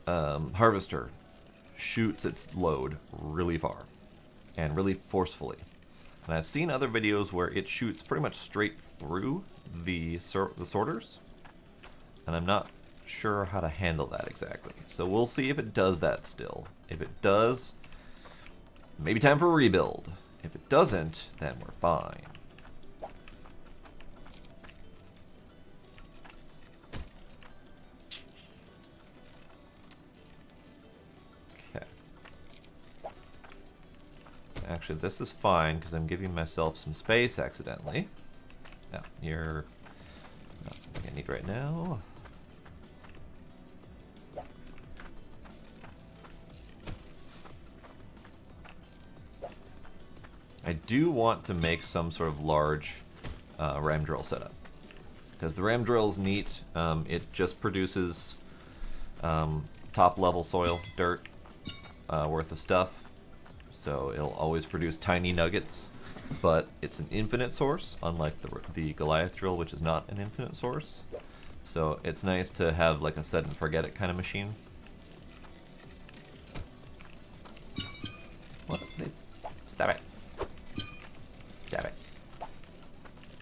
harvester shoots its load really far and really forcefully. And I've seen other videos where it shoots pretty much straight through the sorters. And I'm not sure how to handle that exactly. So we'll see if it does that still. If it does, maybe time for a rebuild. If it doesn't, then we're fine. Okay. Actually, this is fine because I'm giving myself some space accidentally. No, you're not something I need right now. I do want to make some sort of large ram drill setup, because the ram drill is neat. It just produces top level soil, dirt worth of stuff, so it'll always produce tiny nuggets, but it's an infinite source, unlike the Goliath drill, which is not an infinite source. So it's nice to have like a set and forget it kind of machine. What? Stop it. Damn it.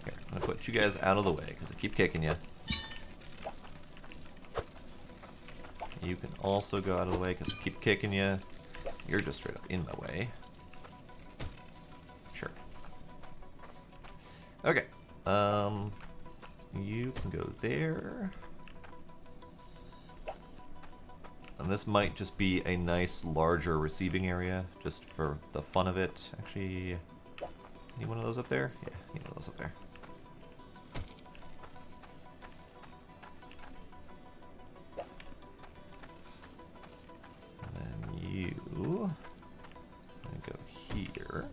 Here, I'm gonna put you guys out of the way because I keep kicking you. You can also go out of the way because I keep kicking you. You're just straight up in my way. Sure. Okay. You can go there. And this might just be a nice larger receiving area just for the fun of it. Actually, need one of those up there? Yeah, need one of those up there. And then you go here.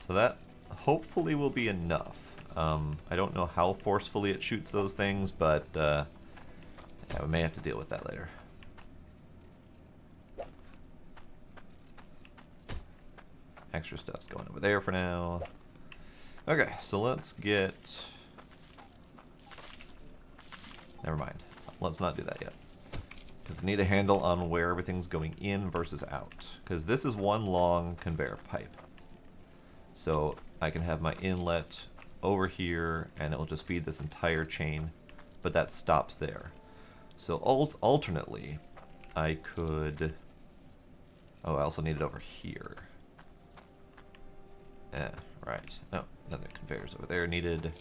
So that hopefully will be enough. I don't know how forcefully it shoots those things, but yeah, we may have to deal with that later. Extra stuff's going over there for now. Okay, so let's get... Never mind. Let's not do that yet. Because I need a handle on where everything's going in versus out. Because this is one long conveyor pipe. So I can have my inlet over here, and it will just feed this entire chain, but that stops there. So alternately, I could... Oh, I also need it over here. Right. Oh, another conveyor's over there needed.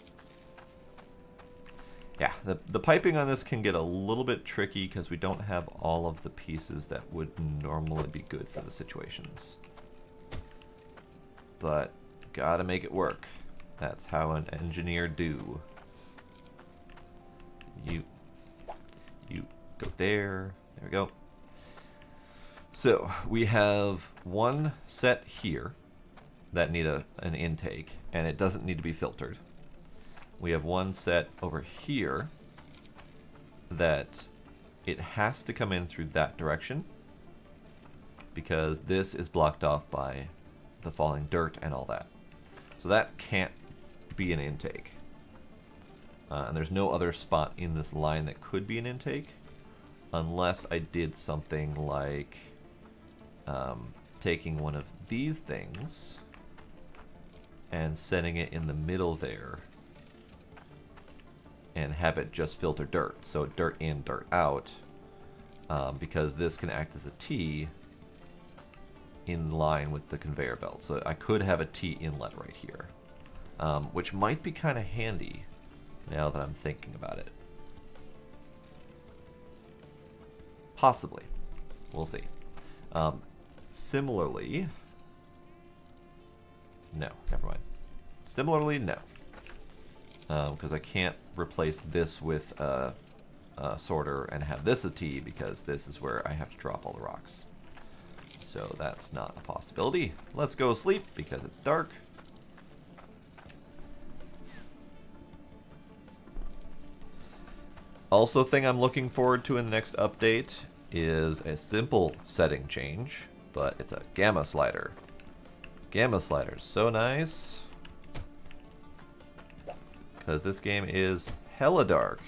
Yeah, the piping on this can get a little bit tricky because we don't have all of the pieces that would normally be good for the situations. But gotta make it work. That's how an engineer do. You go there. There we go. So we have one set here that need an intake, and it doesn't need to be filtered. We have one set over here that it has to come in through that direction because this is blocked off by the falling dirt and all that. So that can't be an intake. And there's no other spot in this line that could be an intake unless I did something like taking one of these things and setting it in the middle there and have it just filter dirt. So dirt in, dirt out, because this can act as a T in line with the conveyor belt. So I could have a T inlet right here, which might be kind of handy now that I'm thinking about it. Possibly. We'll see. Similarly... No, never mind. Similarly, no. Because I can't replace this with a sorter and have this a T because this is where I have to drop all the rocks. So that's not a possibility. Let's go sleep because it's dark. Also, thing I'm looking forward to in the next update is a simple setting change, but it's a gamma slider. Gamma slider's so nice because this game is hella dark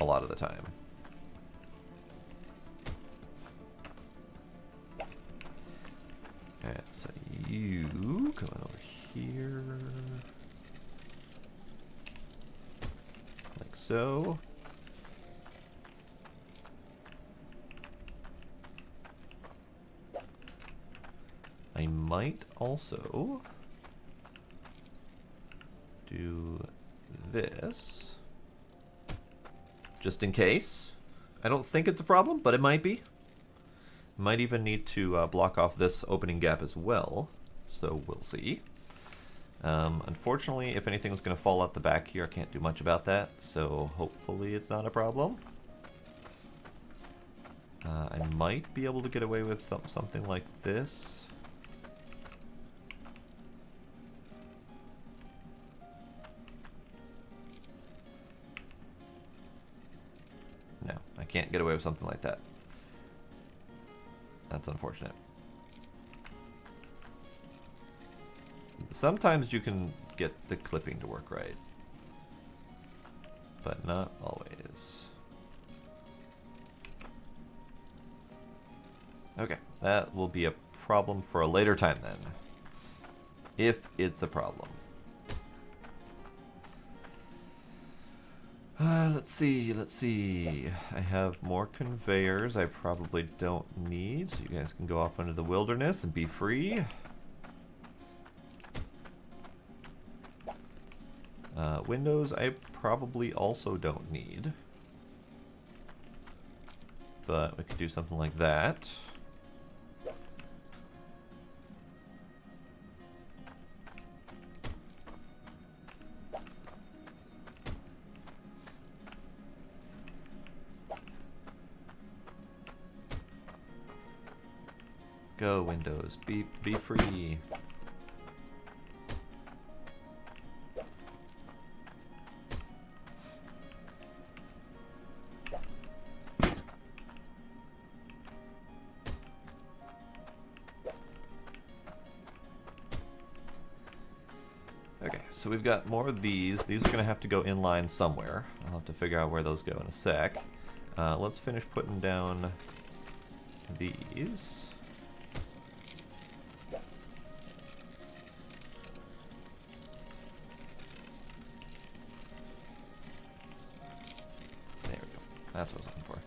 a lot of the time. Alright, so you going over here like so. I might also do this, just in case. I don't think it's a problem, but it might be. Might even need to block off this opening gap as well, so we'll see. Unfortunately, if anything's going to fall out the back here, I can't do much about that, so hopefully it's not a problem. I might be able to get away with something like this. No, I can't get away with something like that. That's unfortunate. Sometimes you can get the clipping to work right, but not always. Okay, that will be a problem for a later time then, if it's a problem. Let's see. I have more conveyors I probably don't need, so you guys can go off into the wilderness and be free. Windows I probably also don't need, but we could do something like that. Go Windows, be free. so we've got more of these. These are going to have to go in line somewhere. I'll have to figure out where those go in a sec. Let's finish putting down these. There we go. That's what I was looking for.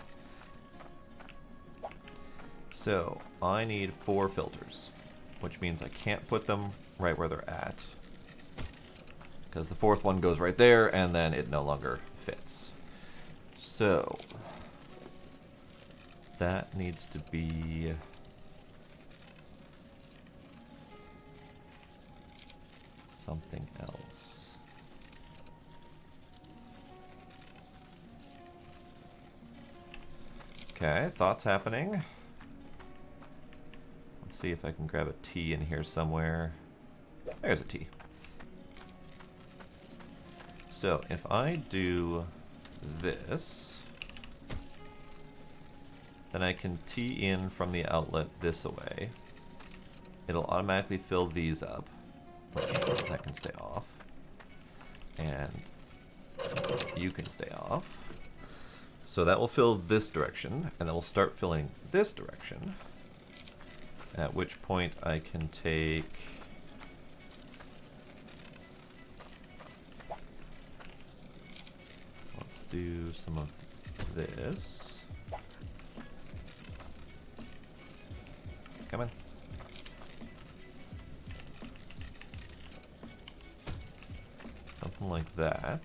So, I need 4 filters, which means I can't put them right where they're at, because the 4th one goes right there, and then it no longer fits. So, that needs to be... something else. Okay, thoughts happening. Let's see if I can grab a T in here somewhere. There's a T. So if I do this, then I can T in from the outlet this away. It'll automatically fill these up. That can stay off. And you can stay off. So that will fill this direction, and then we'll start filling this direction. At which point I can take... let's do some of this. Come on. Something like that.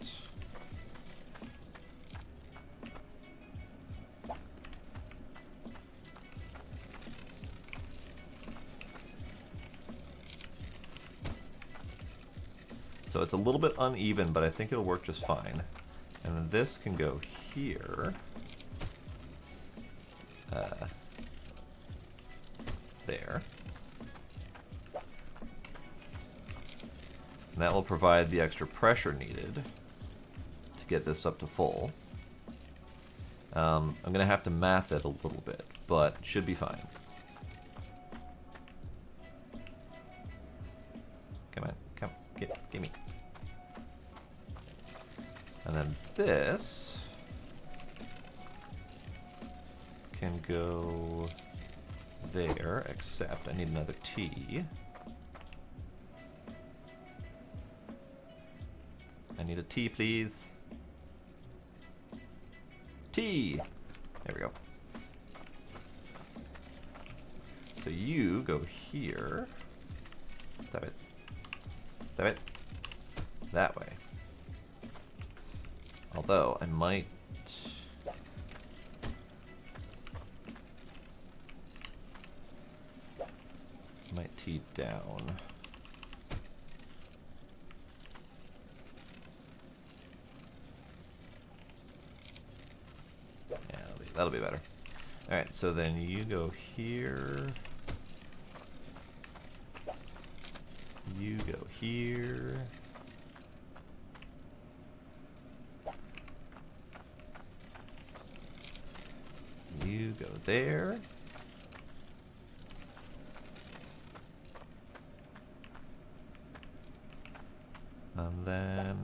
So it's a little bit uneven, but I think it'll work just fine. And then this can go here. There. And that will provide the extra pressure needed to get this up to full. I'm going to have to math it a little bit, but it should be fine. Come on, come, give me. And then this can go there, except I need another T. I need a T, please. T! There we go. So you go here. Stop it. Stop it. That way. Although, I might... T down. Yeah, that'll be better. Alright, so then you go here. You go here. You go there. And then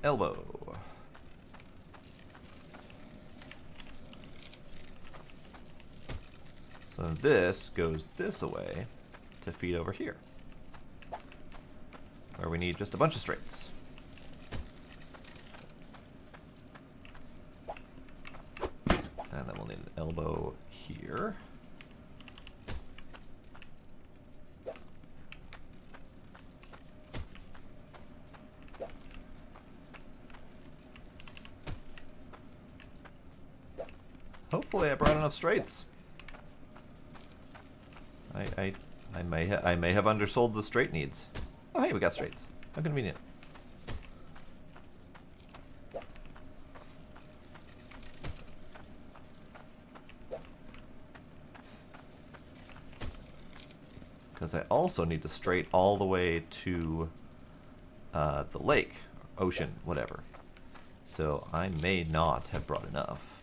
elbow. So then this goes this way to feed over here, where we need just a bunch of straights. And then we'll need an elbow here. Hopefully I brought enough straights. I may have undersold the straight needs. Oh hey, we got straights. How convenient. Because I also need to straight all the way to the lake, ocean, whatever. So I may not have brought enough.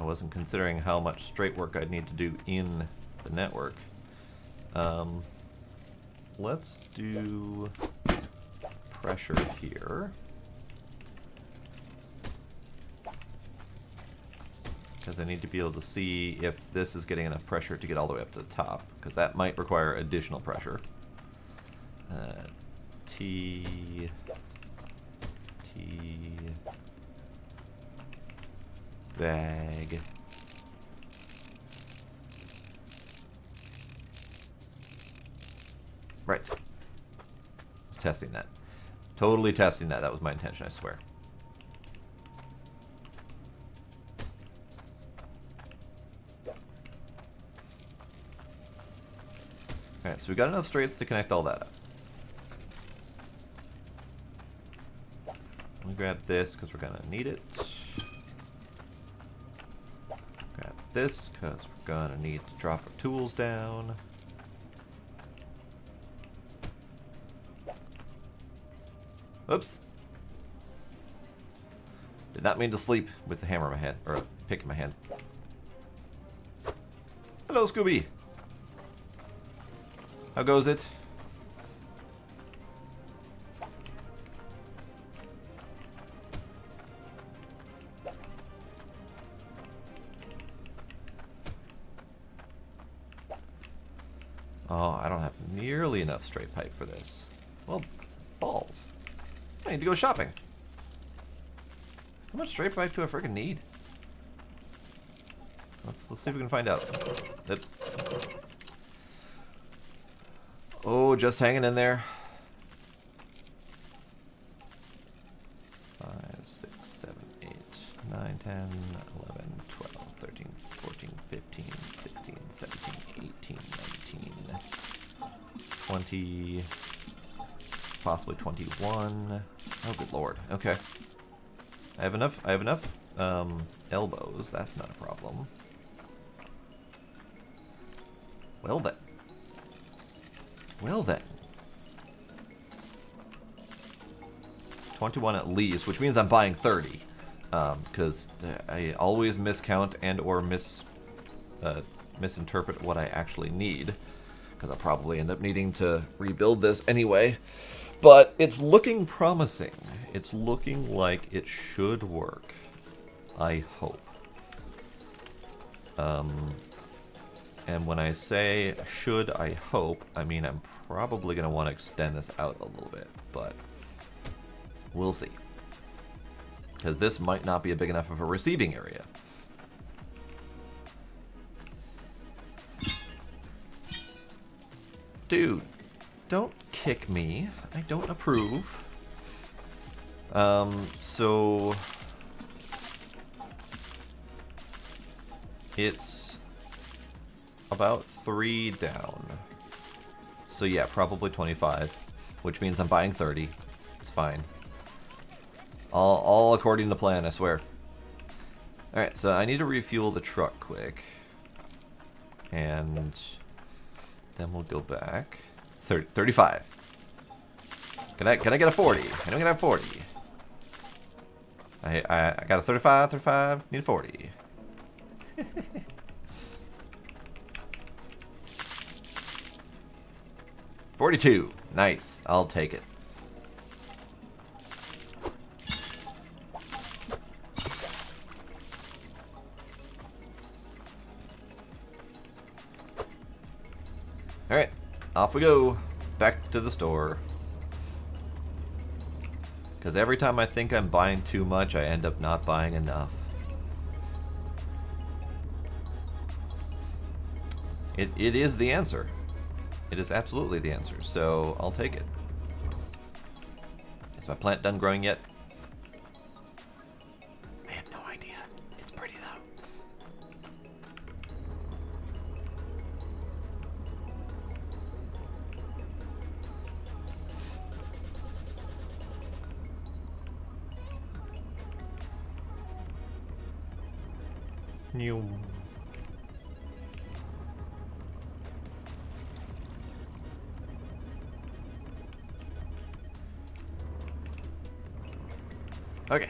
wasn't considering how much straight work I'd need to do in the network. Let's do pressure here. Because I need to be able to see if this is getting enough pressure to get all the way up to the top, because that might require additional pressure. T, bag. Right. I was testing that. Totally testing that. That was my intention, I swear. Alright, so we got enough straights to connect all that up. Let me grab this because we're going to need it. Grab this because we're going to need to drop our tools down. Oops. Did not mean to sleep with the hammer in my hand, or a pick in my hand. Hello, Scooby. How goes it? Oh, I don't have nearly enough straight pipe for this. Well, balls. I need to go shopping. How much straight pipe do I freaking need? Let's see if we can find out. Oh, just hanging in there. 5, 6, 7, 8, 9, 10, 11, 12, 13, 14, 15, 16, 17, 18, 19, 20, possibly 21. Oh, good lord. Okay. I have enough elbows. That's not a problem. Well then. Well then. 21 at least, which means I'm buying 30. Because I always miscount and or misinterpret what I actually need. Because I'll probably end up needing to rebuild this anyway. But it's looking promising. It's looking like it should work. I hope. And when I say should I hope, I mean I'm probably going to want to extend this out a little bit, but we'll see. Because this might not be a big enough of a receiving area. Dude, don't kick me. I don't approve. So it's about 3 down. So yeah, probably 25, which means I'm buying 30. It's fine. All according to plan, I swear. Alright, so I need to refuel the truck quick. And then we'll go back. 35. Can I get a 40? I don't get a 40. I got a 35, need a 40. 42. Nice. I'll take it. Alright. Off we go. Back to the store. Because every time I think I'm buying too much, I end up not buying enough. It is the answer. It is absolutely the answer, so I'll take it. Is my plant done growing yet? I have no idea. It's pretty though. New. Okay,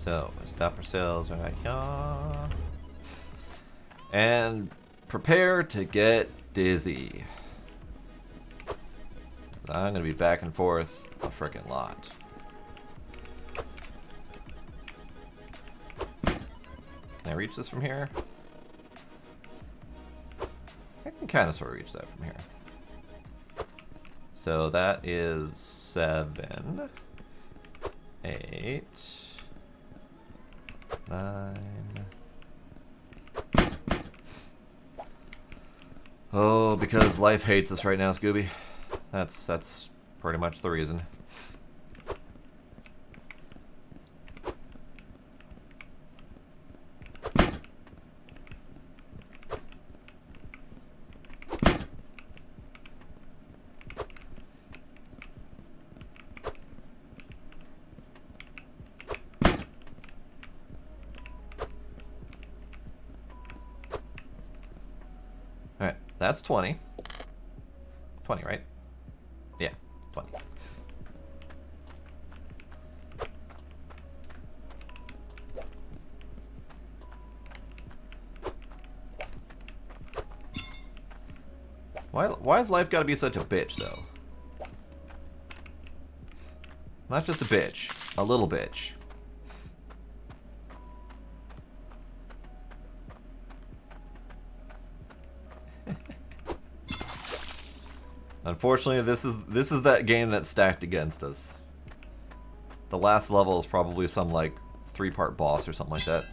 So, stop ourselves right here. And prepare to get dizzy. I'm gonna be back and forth a frickin' lot. Can I reach this from here? I can kind of sort of reach that from here. So that is 7, 8, 9. Oh, because life hates us right now, Scooby. That's pretty much the reason. Alright, that's 20. 20, right? Yeah, 20. Why has life got to be such a bitch, though? Not just a bitch, a little bitch. Unfortunately, this is that game that's stacked against us. The last level is probably some like 3-part boss or something like that.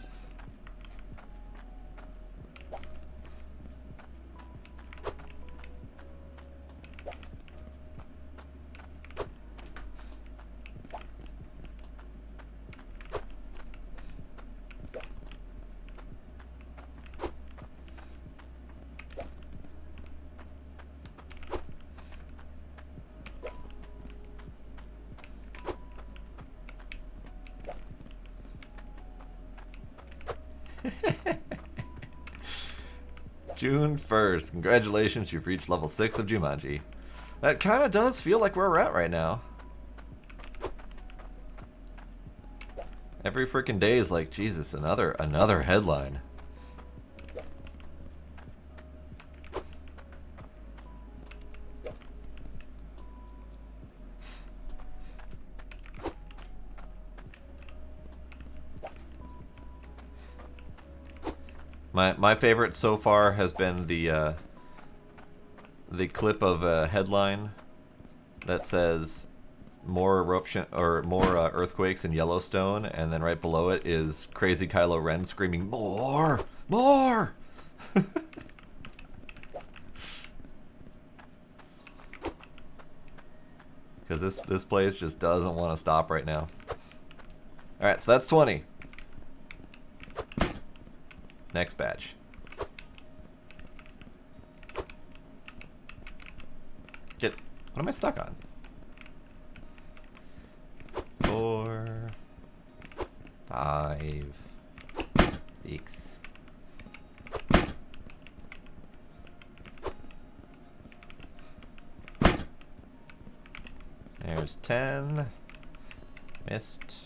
June 1st. Congratulations, you've reached level 6 of Jumanji. That kind of does feel like where we're at right now. Every freaking day is like, Jesus, another headline. My favorite so far has been the clip of a headline that says more eruption or more earthquakes in Yellowstone, and then right below it is crazy Kylo Ren screaming more, more. Because this place just doesn't want to stop right now. All right, so that's 20. Next batch. What am I stuck on? 4, 5, 6. There's 10. Missed.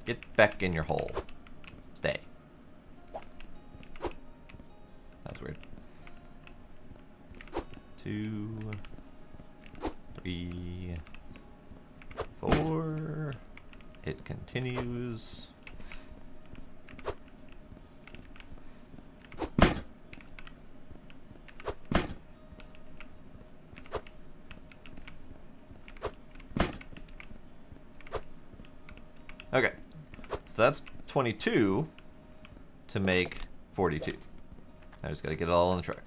Get back in your hole. Stay. That was weird. 2, 3, 4. It continues. Okay, so that's 22 to make 42. I just gotta get it all on the truck.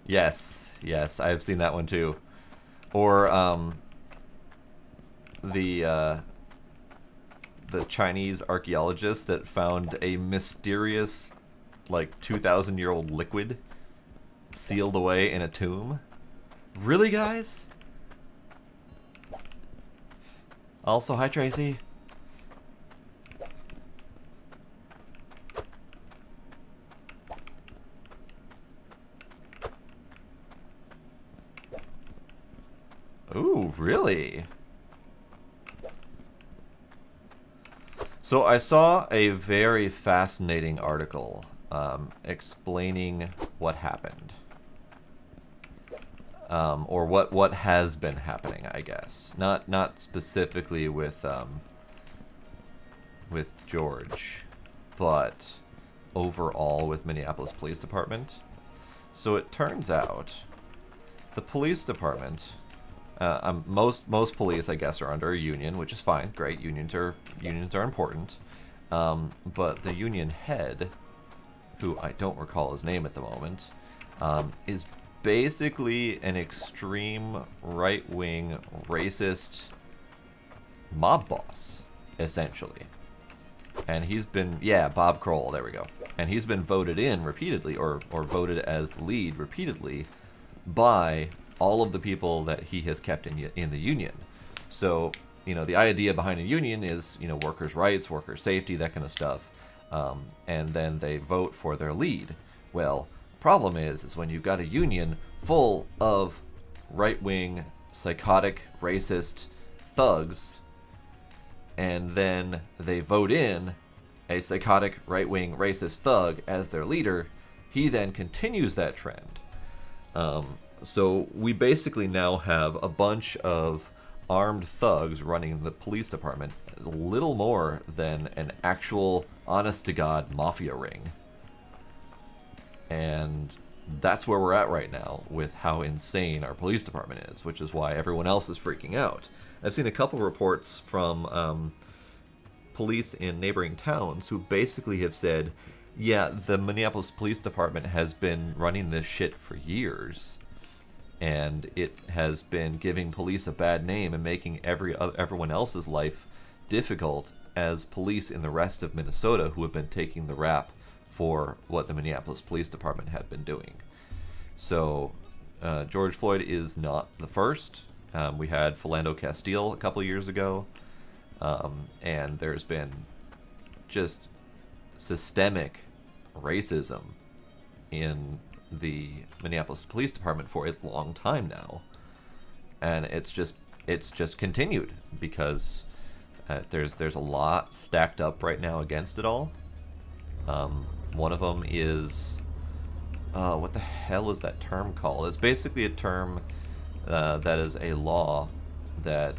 Yes, yes, I've seen that one too. Or the Chinese archaeologist that found a mysterious, like 2,000-year-old liquid sealed away in a tomb. Really, guys? Also, hi Tracy. Ooh, really? So I saw a very fascinating article explaining what happened. Or what has been happening, I guess. Not specifically with George, but overall with Minneapolis Police Department. So it turns out the police department, most police, I guess, are under a union, which is fine. Great, unions are important. But the union head, who I don't recall his name at the moment, is basically an extreme right-wing racist mob boss, essentially. And he's been, yeah, Bob Kroll, there we go. And he's been voted in repeatedly, or voted as the lead repeatedly, by all of the people that he has kept in the union. So, you know, the idea behind a union is, you know, workers' rights, workers' safety, that kind of stuff. And then they vote for their lead. Well, problem is when you've got a union full of right-wing, psychotic, racist thugs, and then they vote in a psychotic, right-wing, racist thug as their leader, he then continues that trend. So we basically now have a bunch of armed thugs running the police department, little more than an actual, honest-to-God mafia ring. And that's where we're at right now with how insane our police department is, which is why everyone else is freaking out. I've seen a couple reports from police in neighboring towns who basically have said, yeah, the Minneapolis Police Department has been running this shit for years, and it has been giving police a bad name and making everyone else's life difficult as police in the rest of Minnesota who have been taking the rap for what the Minneapolis Police Department had been doing. So George Floyd is not the first. We had Philando Castile a couple years ago, and there's been just systemic racism in the Minneapolis Police Department for a long time now, and it's just continued because there's a lot stacked up right now against it all. One of them is what the hell is that term called? It's basically a term that is a law that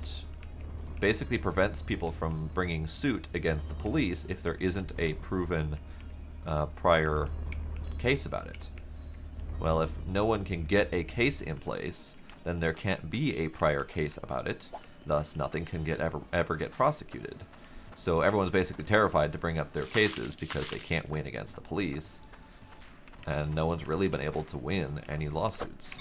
basically prevents people from bringing suit against the police if there isn't a proven prior case about it. Well, if no one can get a case in place, then there can't be a prior case about it. Thus, nothing can ever get prosecuted. So everyone's basically terrified to bring up their cases because they can't win against the police. And no one's really been able to win any lawsuits.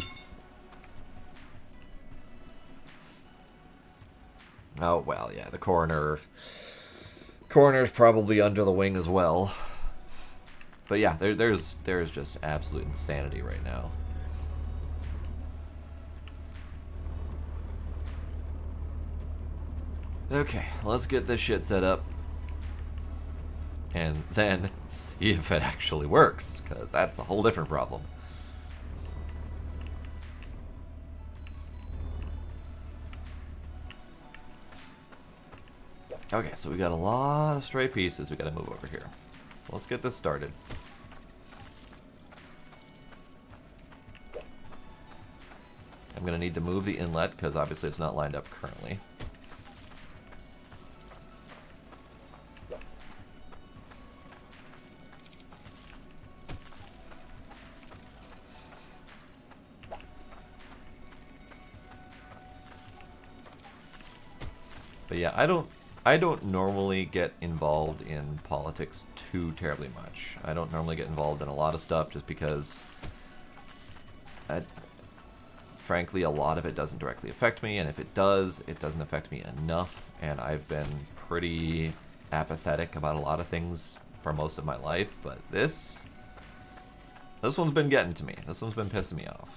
Oh, well, yeah, the coroner's probably under the wing as well. But yeah, there's just absolute insanity right now. Okay, let's get this shit set up. And then see if it actually works, because that's a whole different problem. Okay, so we got a lot of stray pieces we gotta move over here. Let's get this started. I'm gonna need to move the inlet, because obviously it's not lined up currently. But yeah, I don't normally get involved in politics too terribly much. I don't normally get involved in a lot of stuff just because, frankly, a lot of it doesn't directly affect me, and if it does, it doesn't affect me enough, and I've been pretty apathetic about a lot of things for most of my life, but this one's been getting to me. This one's been pissing me off.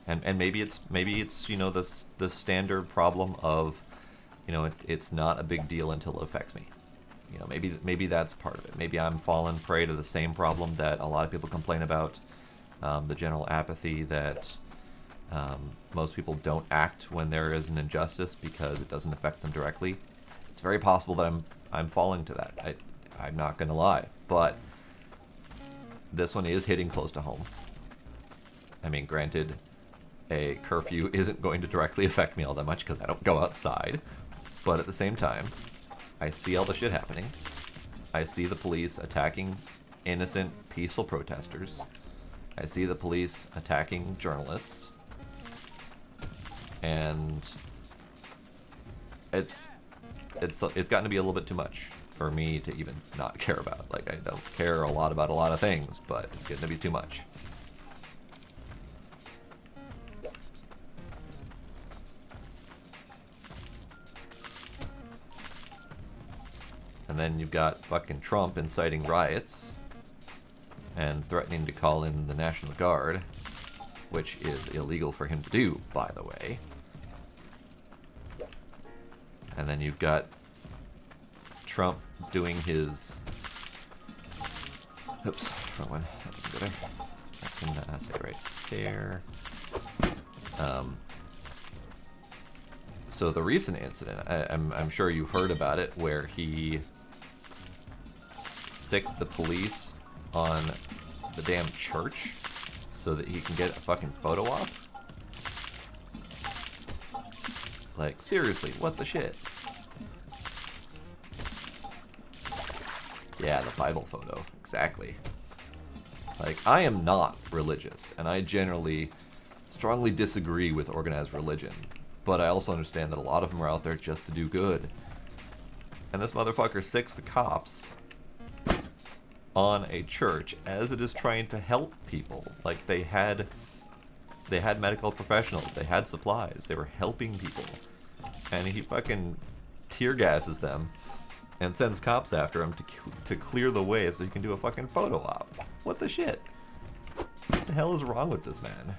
And maybe it's you know the standard problem of, you know, it's not a big deal until it affects me. You know, maybe that's part of it. Maybe I'm falling prey to the same problem that a lot of people complain about. the general apathy that most people don't act when there is an injustice because it doesn't affect them directly. It's very possible that I'm falling to that. I'm not going to lie, but this one is hitting close to home. I mean, granted, a curfew isn't going to directly affect me all that much because I don't go outside, but at the same time, I see all the shit happening. I see the police attacking innocent, peaceful protesters. I see the police attacking journalists. And it's gotten to be a little bit too much for me to even not care about. Like, I don't care a lot about a lot of things, but it's getting to be too much. And then you've got fucking Trump inciting riots and threatening to call in the National Guard, which is illegal for him to do, by the way. And then you've got Trump doing his... Oops, wrong one. I can say right there. So the recent incident, I'm sure you've heard about it, where he sicked the police on the damn church so that he can get a fucking photo op. Like, seriously, what the shit? Yeah, the Bible photo, exactly. Like, I am not religious, and I generally strongly disagree with organized religion, but I also understand that a lot of them are out there just to do good. And this motherfucker sicks the cops on a church as it is trying to help people. Like, they had medical professionals, they had supplies, they were helping people, and he fucking tear gases them and sends cops after him to clear the way so he can do a fucking photo op. What the shit? What the hell is wrong with this man?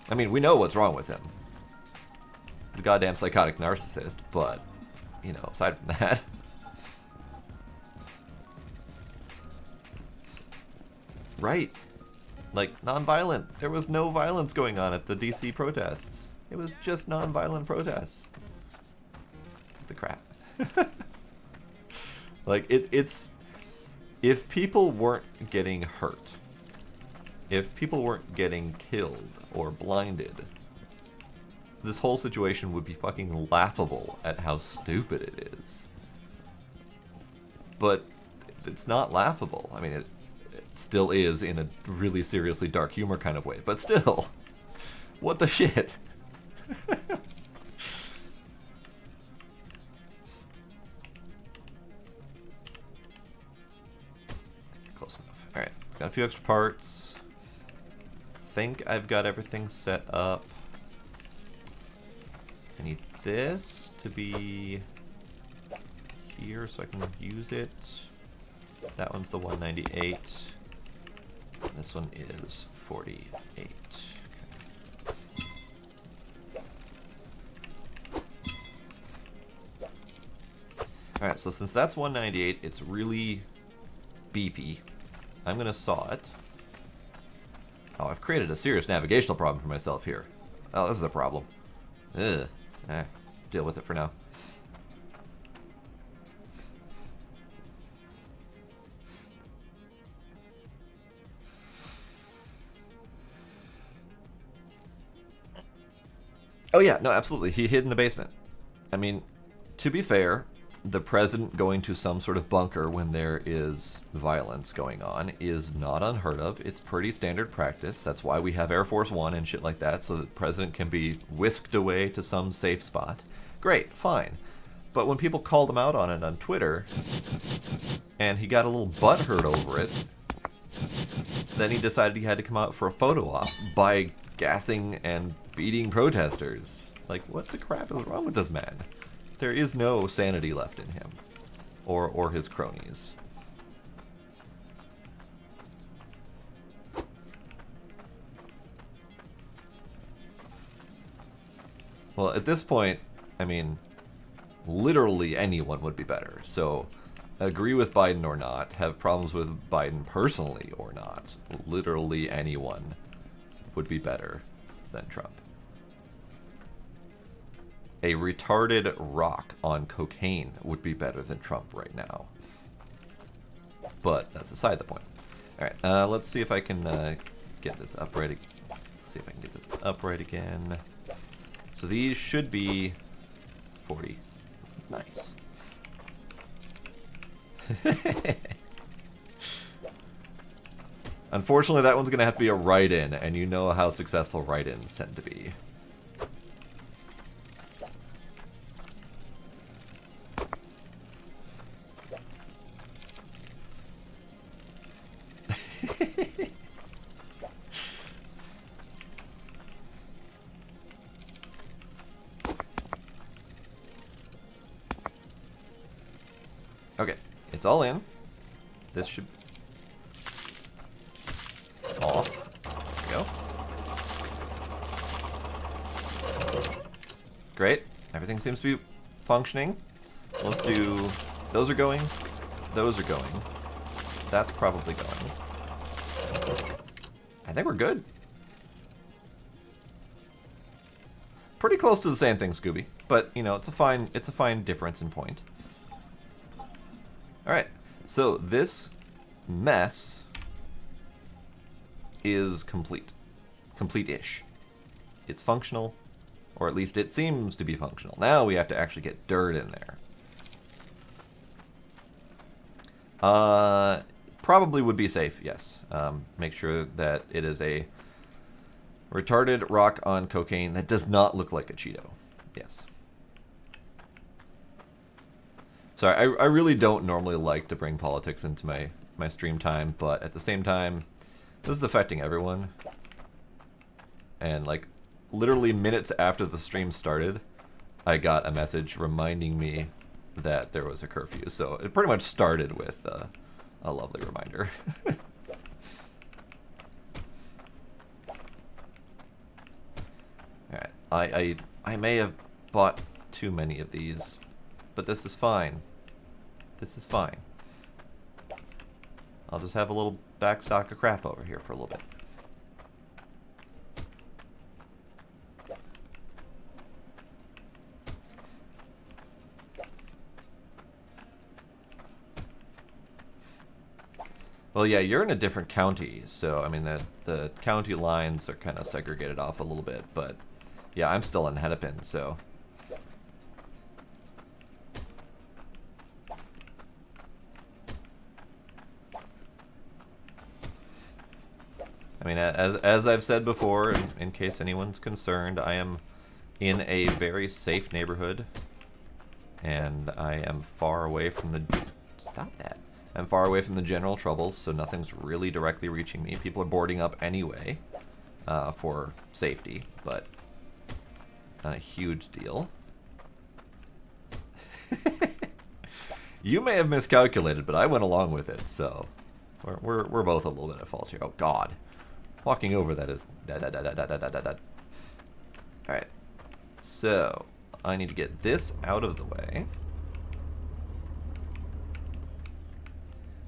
I mean, we know what's wrong with him. The goddamn psychotic narcissist, but, you know, aside from that... Right. Like, non-violent. There was no violence going on at the DC protests. It was just non-violent protests. The crap. Like, it's... If people weren't getting hurt, if people weren't getting killed or blinded, this whole situation would be fucking laughable at how stupid it is. But it's not laughable. I mean, it still is in a really seriously dark humor kind of way, but still, what the shit? Close enough. Alright, got a few extra parts. Think I've got everything set up. I need this to be here so I can use it. That one's the 198. This one is 48. Okay. Alright, so since that's 198, it's really beefy. I'm going to saw it. Oh, I've created a serious navigational problem for myself here. Oh, this is a problem. Ugh. Deal with it for now. Oh yeah, no, absolutely. He hid in the basement. I mean, to be fair, the president going to some sort of bunker when there is violence going on is not unheard of. It's pretty standard practice. That's why we have Air Force One and shit like that, so that the president can be whisked away to some safe spot. Great, fine. But when people called him out on it on Twitter, and he got a little butthurt over it, then he decided he had to come out for a photo op by gassing and beating protesters. Like, what the crap is wrong with this man? There is no sanity left in him. Or his cronies. Well, at this point, I mean, literally anyone would be better. So, agree with Biden or not, have problems with Biden personally or not, literally anyone would be better than Trump. A retarded rock on cocaine would be better than Trump right now. But that's aside the point. Alright, let's see if I can get this upright. Let's see if I can get this upright again. So these should be 40. Nice. Unfortunately, that one's going to have to be a write-in, and you know how successful write-ins tend to be. Okay, it's all in. This should off. There we go. Great. Everything seems to be functioning. Let's do... Those are going. Those are going. That's probably going. I think we're good. Pretty close to the same thing, Scooby. But, you know, it's a fine difference in point. Alright, so this mess is complete. Complete-ish. It's functional, or at least it seems to be functional. Now we have to actually get dirt in there. Probably would be safe, yes. Make sure that it is a retarded rock on cocaine that does not look like a Cheeto. Yes. Sorry, I really don't normally like to bring politics into my stream time, but at the same time, this is affecting everyone. And, like, literally minutes after the stream started, I got a message reminding me that there was a curfew. So it pretty much started with a lovely reminder. Alright, I may have bought too many of these, but this is fine. This is fine. I'll just have a little back stock of crap over here for a little bit. Well, yeah, you're in a different county, so, I mean, the county lines are kind of segregated off a little bit, but, yeah, I'm still in Hennepin, so... I mean, as I've said before, in case anyone's concerned, I am in a very safe neighborhood, and I am far away from the... Stop that. I'm far away from the general troubles, so nothing's really directly reaching me. People are boarding up anyway, for safety, but not a huge deal. You may have miscalculated, but I went along with it, so we're both a little bit at fault here. Oh, God. Walking over that is... Alright. So, I need to get this out of the way.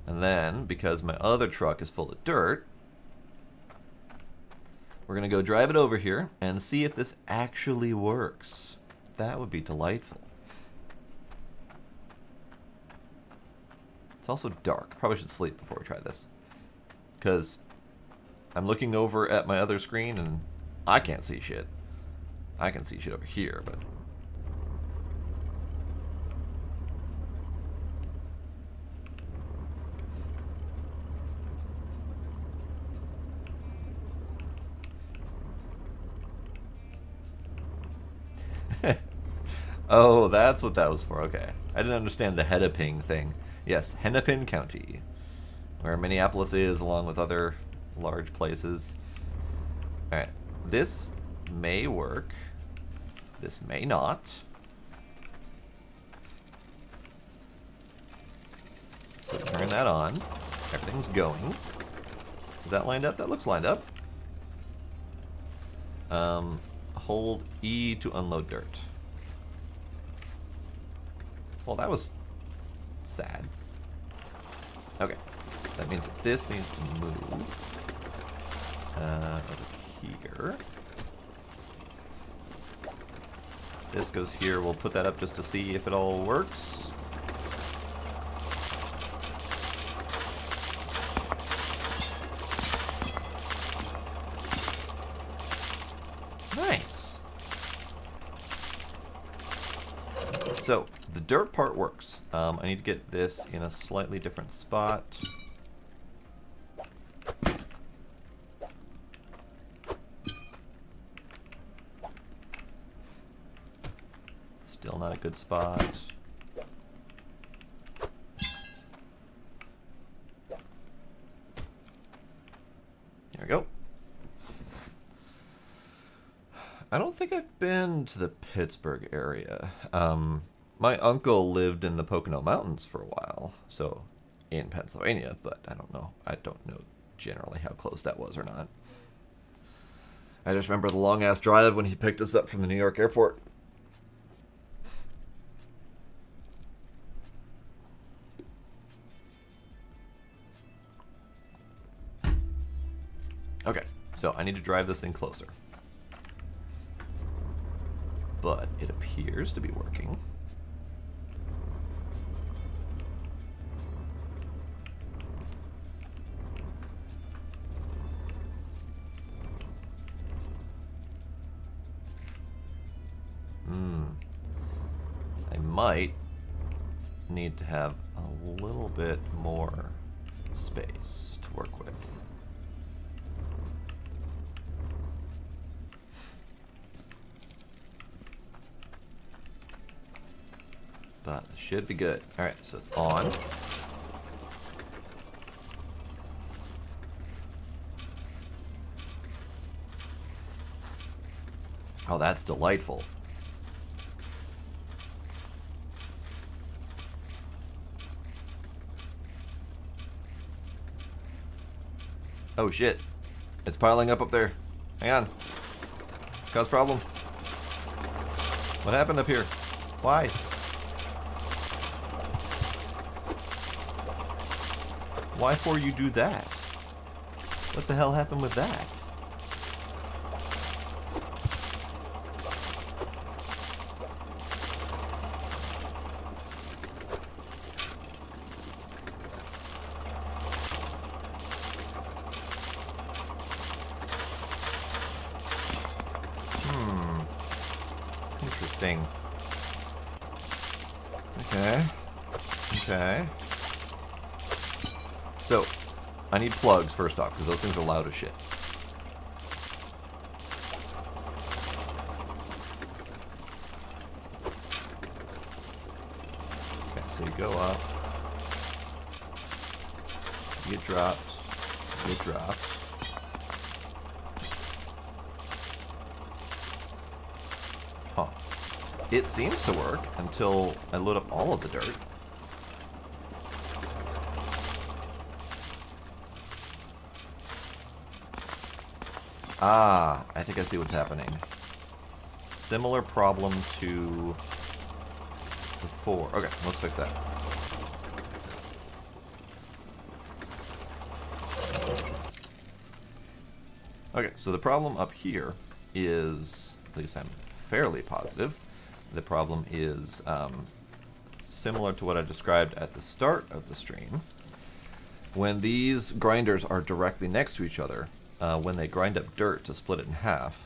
And then, because my other truck is full of dirt, we're going to go drive it over here and see if this actually works. That would be delightful. It's also dark. Probably should sleep before we try this. Because I'm looking over at my other screen and I can't see shit. I can see shit over here, but... Oh, that's what that was for. Okay. I didn't understand the Hennepin thing. Yes, Hennepin County, where Minneapolis is, along with other large places. Alright. This may work. This may not. So we turn that on. Everything's going. Is that lined up? That looks lined up. Hold E to unload dirt. Well, that was sad. Okay. That means that this needs to move over here. This goes here. We'll put that up just to see if it all works. Nice. So, the dirt part works. I need to get this in a slightly different spot. Still not a good spot. There we go. I don't think I've been to the Pittsburgh area. My uncle lived in the Pocono Mountains for a while, so in Pennsylvania, but I don't know. I don't know generally how close that was or not. I just remember the long-ass drive when he picked us up from the New York airport. Okay, so I need to drive this thing closer. But it appears to be working. I might need to have a little bit more space to work with. But it should be good. Alright, so it's on. Oh, that's delightful. Oh shit. It's piling up there. Hang on. Cause problems. What happened up here? Why? Why for you do that? What the hell happened with that? Interesting. Okay. Okay. So, I need plugs first off, because those things are loud as shit. Okay, so you go up. You get dropped. You get dropped. Huh. It seems to work until I load up all of the dirt. Ah, I think I see what's happening. Similar problem to before. Okay, let's fix that. Okay, so the problem up here is, at least I'm fairly positive, the problem is similar to what I described at the start of the stream. When these grinders are directly next to each other, when they grind up dirt to split it in half,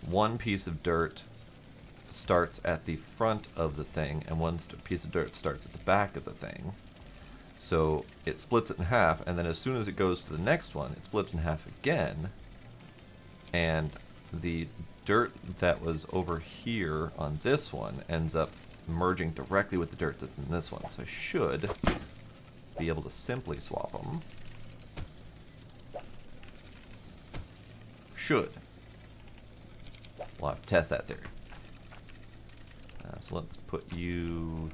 one piece of dirt starts at the front of the thing, and one piece of dirt starts at the back of the thing. So it splits it in half, and then as soon as it goes to the next one, it splits in half again, and the dirt that was over here on this one ends up merging directly with the dirt that's in this one. So I should be able to simply swap them. Should. We'll have to test that theory. So let's put you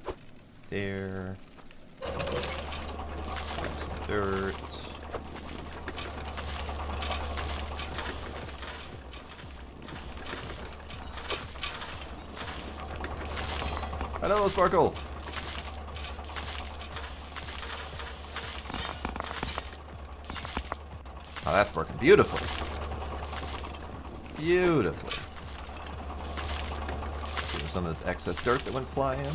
there. Grab some dirt. Hello, Sparkle. Oh, that's working beautifully. Beautifully. Here's some of this excess dirt that went flying.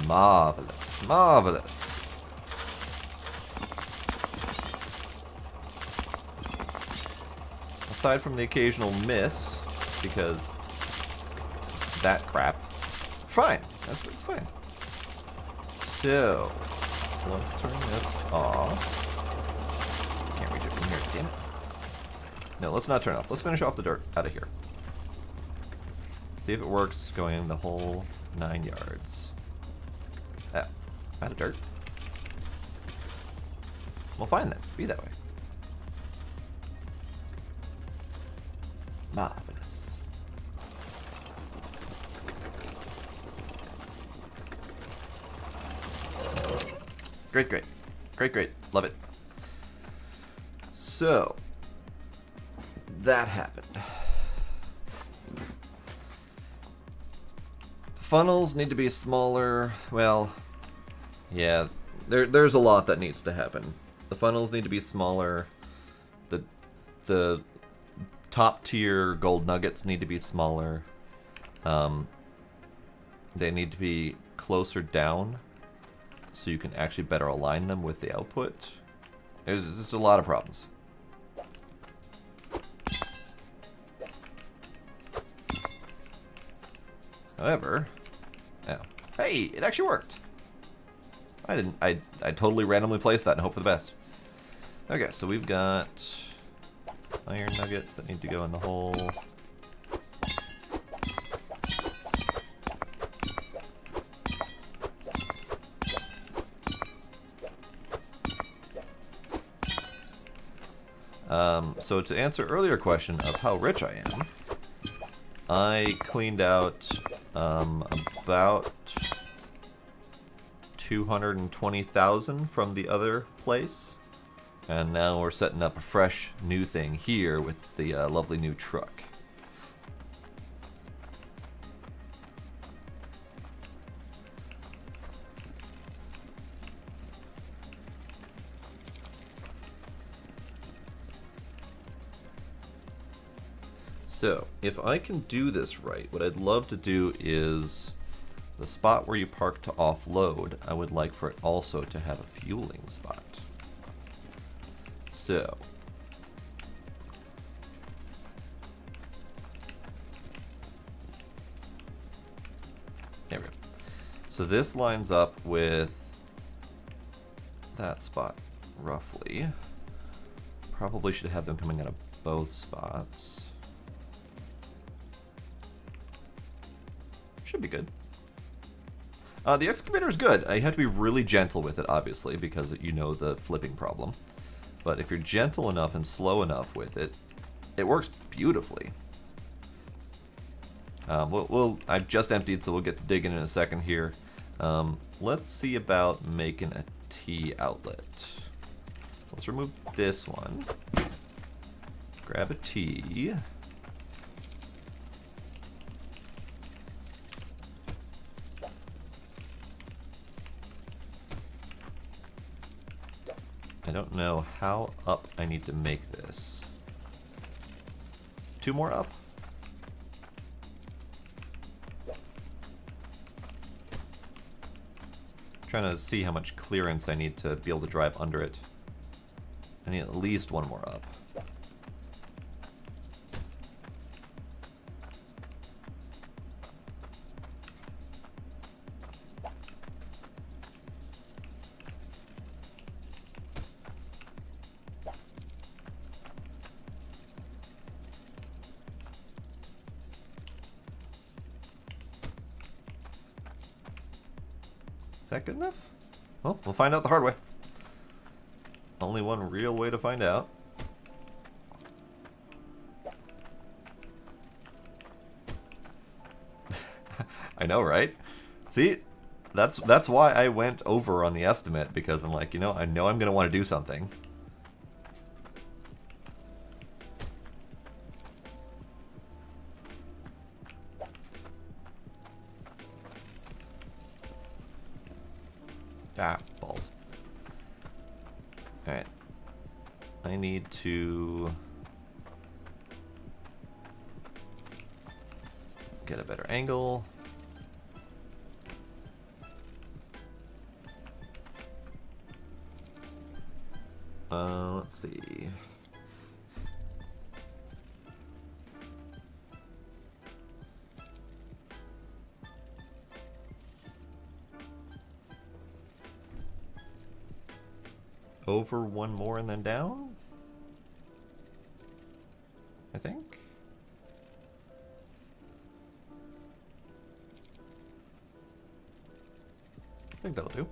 Marvelous. Marvelous. Aside from the occasional miss, because that crap, fine. It's fine. So, let's turn this off. Can't reach it from here, damn it. No, let's not turn it off. Let's finish off the dirt out of here. See if it works going the whole 9 yards. Ah, out of dirt. Well, fine then. Be that way. Marvelous. Great, great. Great, great. Love it. So, that happened. Funnels need to be smaller. Well, yeah, there's a lot that needs to happen. The funnels need to be smaller. The top tier gold nuggets need to be smaller. They need to be closer down so you can actually better align them with the output. There's just a lot of problems. However, oh, hey, it actually worked. I totally randomly placed that and hope for the best. Okay, so we've got iron nuggets that need to go in the hole. So to answer earlier question of how rich I am, I cleaned out about 220,000 from the other place, and now we're setting up a fresh new thing here with the lovely new truck. So, if I can do this right, what I'd love to do is the spot where you park to offload, I would like for it also to have a fueling spot. So, there we go. So this lines up with that spot, roughly. Probably should have them coming out of both spots. Should be good. The excavator is good. You have to be really gentle with it, obviously, because you know the flipping problem. But if you're gentle enough and slow enough with it, it works beautifully. I've just emptied, so we'll get to digging in a second here. Let's see about making a T outlet. Let's remove this one. Grab a T. I don't know how up I need to make this. 2 more up? Trying to see how much clearance I need to be able to drive under it. I need at least 1 more up. Is that good enough? Well, we'll find out the hard way. Only one real way to find out. I know, right? See, that's why I went over on the estimate, because I'm like, you know I'm going to want to do something. Ah, balls. Alright. I need to get a better angle. Let's see. Over one more and then down? I think. I think that'll do.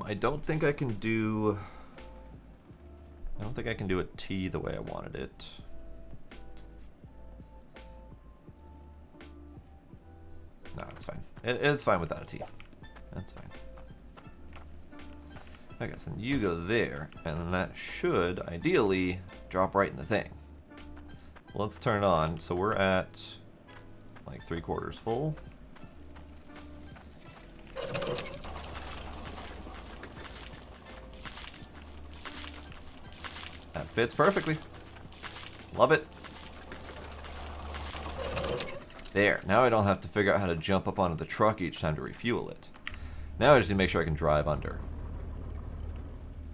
I don't think I can do a T the way I wanted it. No, it's fine. It's fine without a T. That's fine. Okay, so then you go there, and then that should, ideally, drop right in the thing. So let's turn it on. So we're at, like, 3/4 full. That fits perfectly. Love it. There, now I don't have to figure out how to jump up onto the truck each time to refuel it. Now I just need to make sure I can drive under.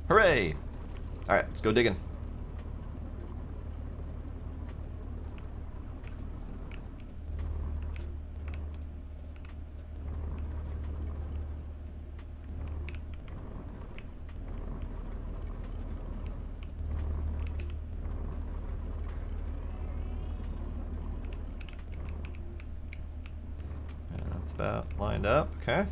Hooray! Alright, let's go digging. That's about lined up, okay.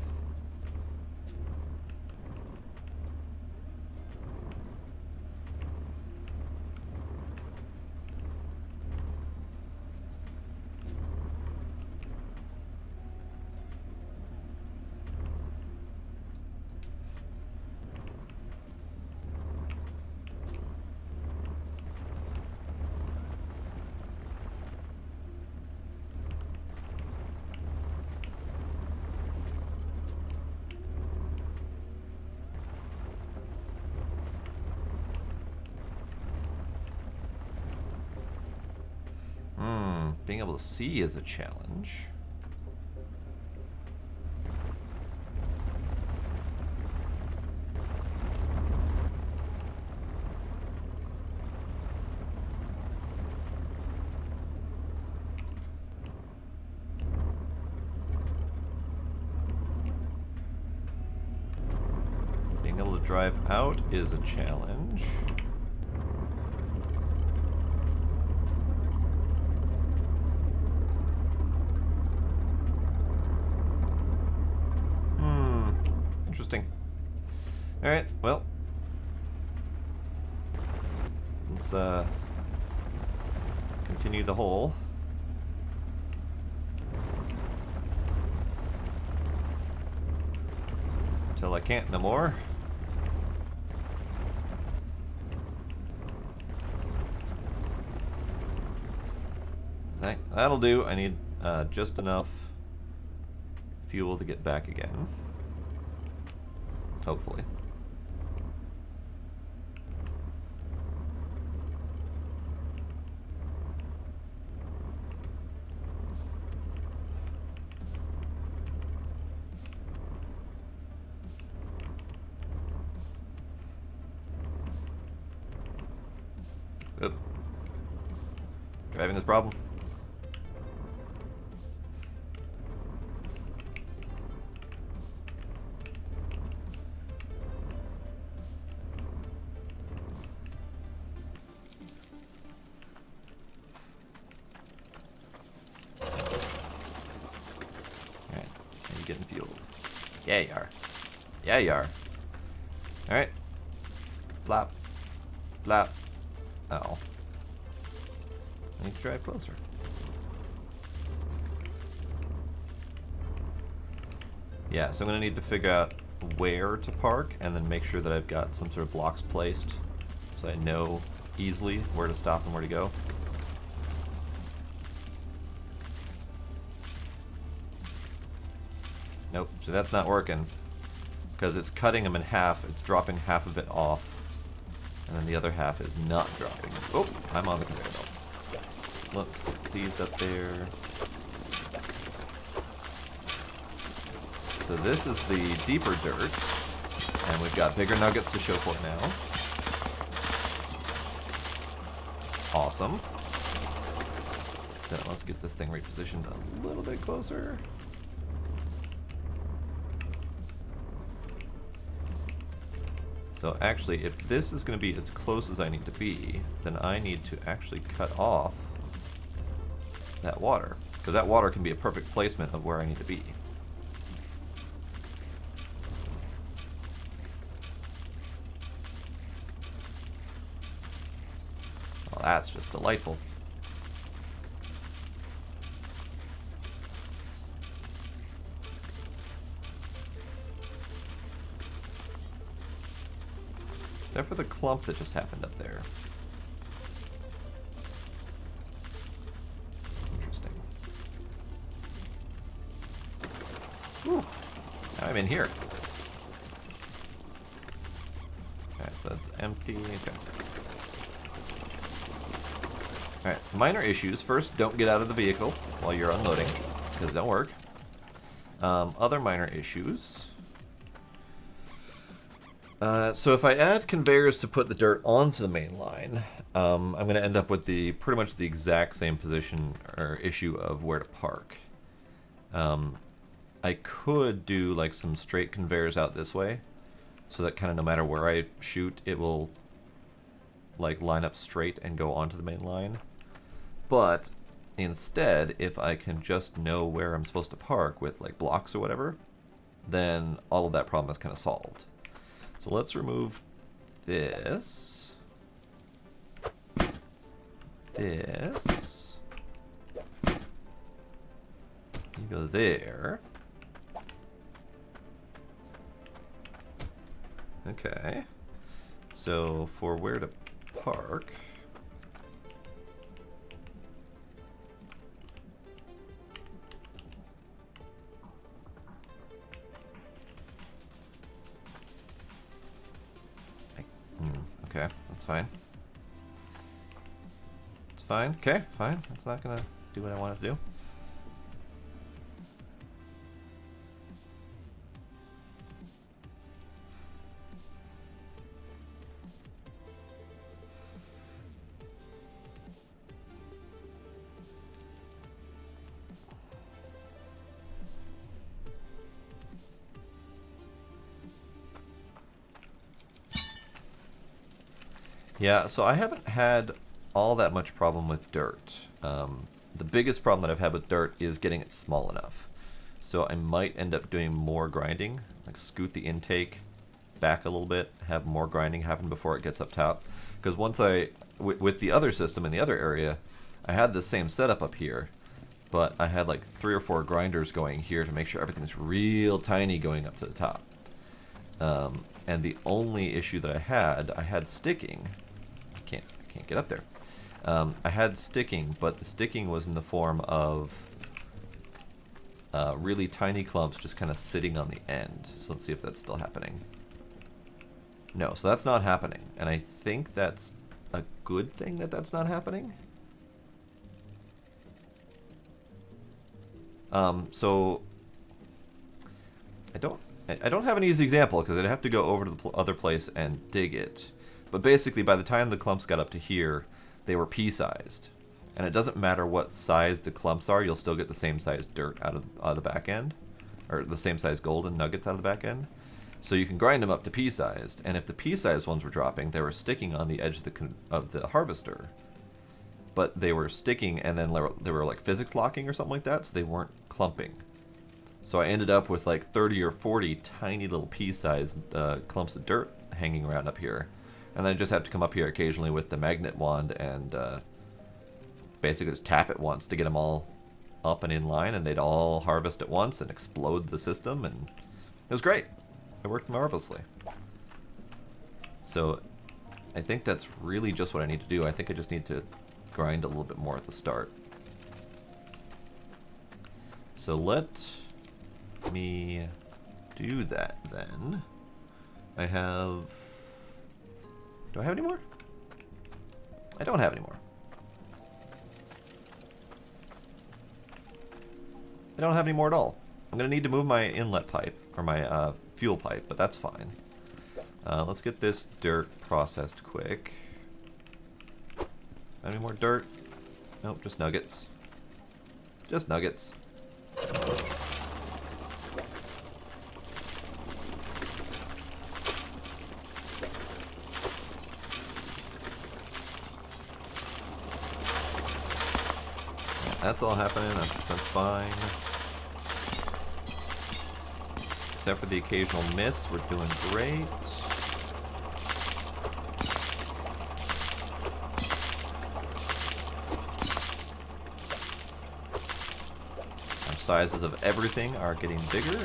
Being able to see is a challenge. Being able to drive out is a challenge. Alright, well. Let's continue the hole. Until I can't no more. That'll do. I need just enough fuel to get back again. Hopefully. Oop. Driving this problem. Alright, are you getting fueled? Yeah, you are. Yeah, you are. Alright. Plop. Plop. Uh-oh. I need to drive closer. Yeah, so I'm going to need to figure out where to park and then make sure that I've got some sort of blocks placed so I know easily where to stop and where to go. Nope, so that's not working. Because it's cutting them in half, it's dropping half of it off. And then the other half is not dropping. Oh, I'm on the conveyor belt. Let's get these up there. So this is the deeper dirt. And we've got bigger nuggets to show for it now. Awesome. So let's get this thing repositioned a little bit closer. So actually, if this is going to be as close as I need to be, then I need to actually cut off that water. Because that water can be a perfect placement of where I need to be. Well, that's just delightful. Except for the clump that just happened up there. Interesting. Ooh, now I'm in here. Okay, so it's empty. Okay. Alright, minor issues. First, don't get out of the vehicle while you're unloading, because it don't work. Other minor issues. So if I add conveyors to put the dirt onto the main line, I'm going to end up with pretty much the exact same position or issue of where to park. I could do like some straight conveyors out this way, so that kind of no matter where I shoot, it will like line up straight and go onto the main line. But instead, if I can just know where I'm supposed to park with like blocks or whatever, then all of that problem is kind of solved. So let's remove this, this, you go there, okay, so for where to park, okay, that's fine. It's fine. Okay, fine. It's not gonna do what I want it to do. Yeah, so I haven't had all that much problem with dirt. The biggest problem that I've had with dirt is getting it small enough. So I might end up doing more grinding, like scoot the intake back a little bit, have more grinding happen before it gets up top. Because once with the other system in the other area, I had the same setup up here, but I had like 3 or 4 grinders going here to make sure everything's real tiny going up to the top. And the only issue that I had sticking. I can't get up there. I had sticking, but the sticking was in the form of really tiny clumps just kind of sitting on the end. So let's see if that's still happening. No, so that's not happening. And I think that's a good thing that that's not happening. So I don't have an easy example because I'd have to go over to the other place and dig it. But basically, by the time the clumps got up to here, they were pea-sized. And it doesn't matter what size the clumps are, you'll still get the same size dirt out of the back end. Or the same size golden nuggets out of the back end. So you can grind them up to pea-sized. And if the pea-sized ones were dropping, they were sticking on the edge of the harvester. But they were sticking and then they were like physics locking or something like that, so they weren't clumping. So I ended up with like 30 or 40 tiny little pea-sized clumps of dirt hanging around up here. And then I just have to come up here occasionally with the magnet wand and basically just tap it once to get them all up and in line, and they'd all harvest at once and explode the system, and it was great. It worked marvelously. So I think that's really just what I need to do. I think I just need to grind a little bit more at the start. So let's let me do that then. I have... Do I have any more? I don't have any more. I don't have any more at all. I'm going to need to move my inlet pipe, or my fuel pipe, but that's fine. Let's get this dirt processed quick. Any more dirt? Nope, just nuggets. Just nuggets. That's all happening, that's fine. Except for the occasional miss, we're doing great. Our sizes of everything are getting bigger.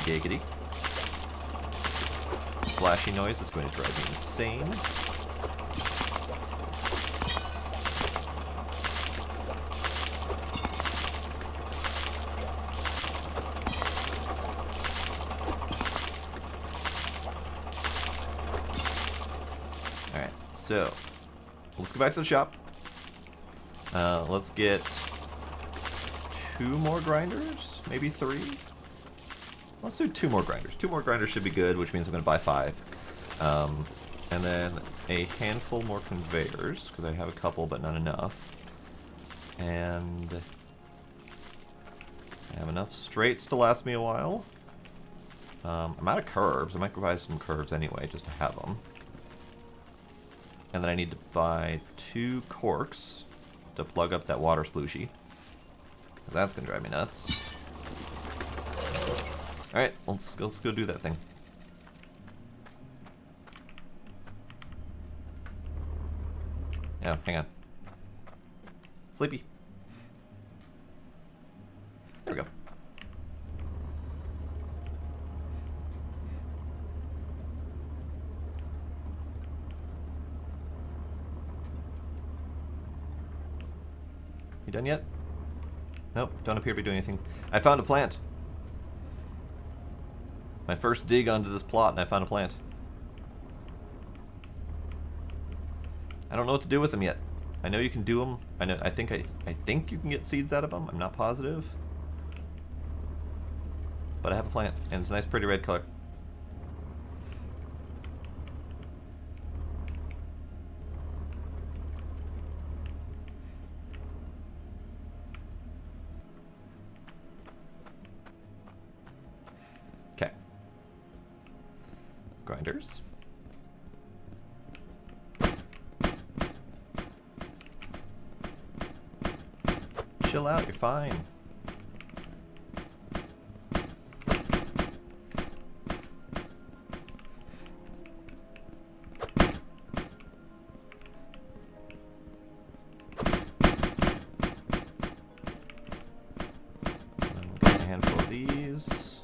Giggity. Splashy noise is going to drive me insane. So, let's go back to the shop. Let's get 2 more grinders, maybe 3. Let's do 2 more grinders. 2 more grinders should be good, which means I'm going to buy 5. And then a handful more conveyors, because I have a couple but not enough. And I have enough straights to last me a while. I'm out of curves. I might buy some curves anyway, just to have them. And then I need to buy 2 corks to plug up that water splooshy. That's gonna drive me nuts. Alright, let's go do that thing. Yeah, hang on. Sleepy. There we go. You done yet? Nope, don't appear to be doing anything. I found a plant. My first dig onto this plot, and I found a plant. I don't know what to do with them yet. I know you can do them. I think you can get seeds out of them. I'm not positive. But I have a plant, and it's a nice pretty red color. Okay. Grinders. Chill out, you're fine. Get a handful of these.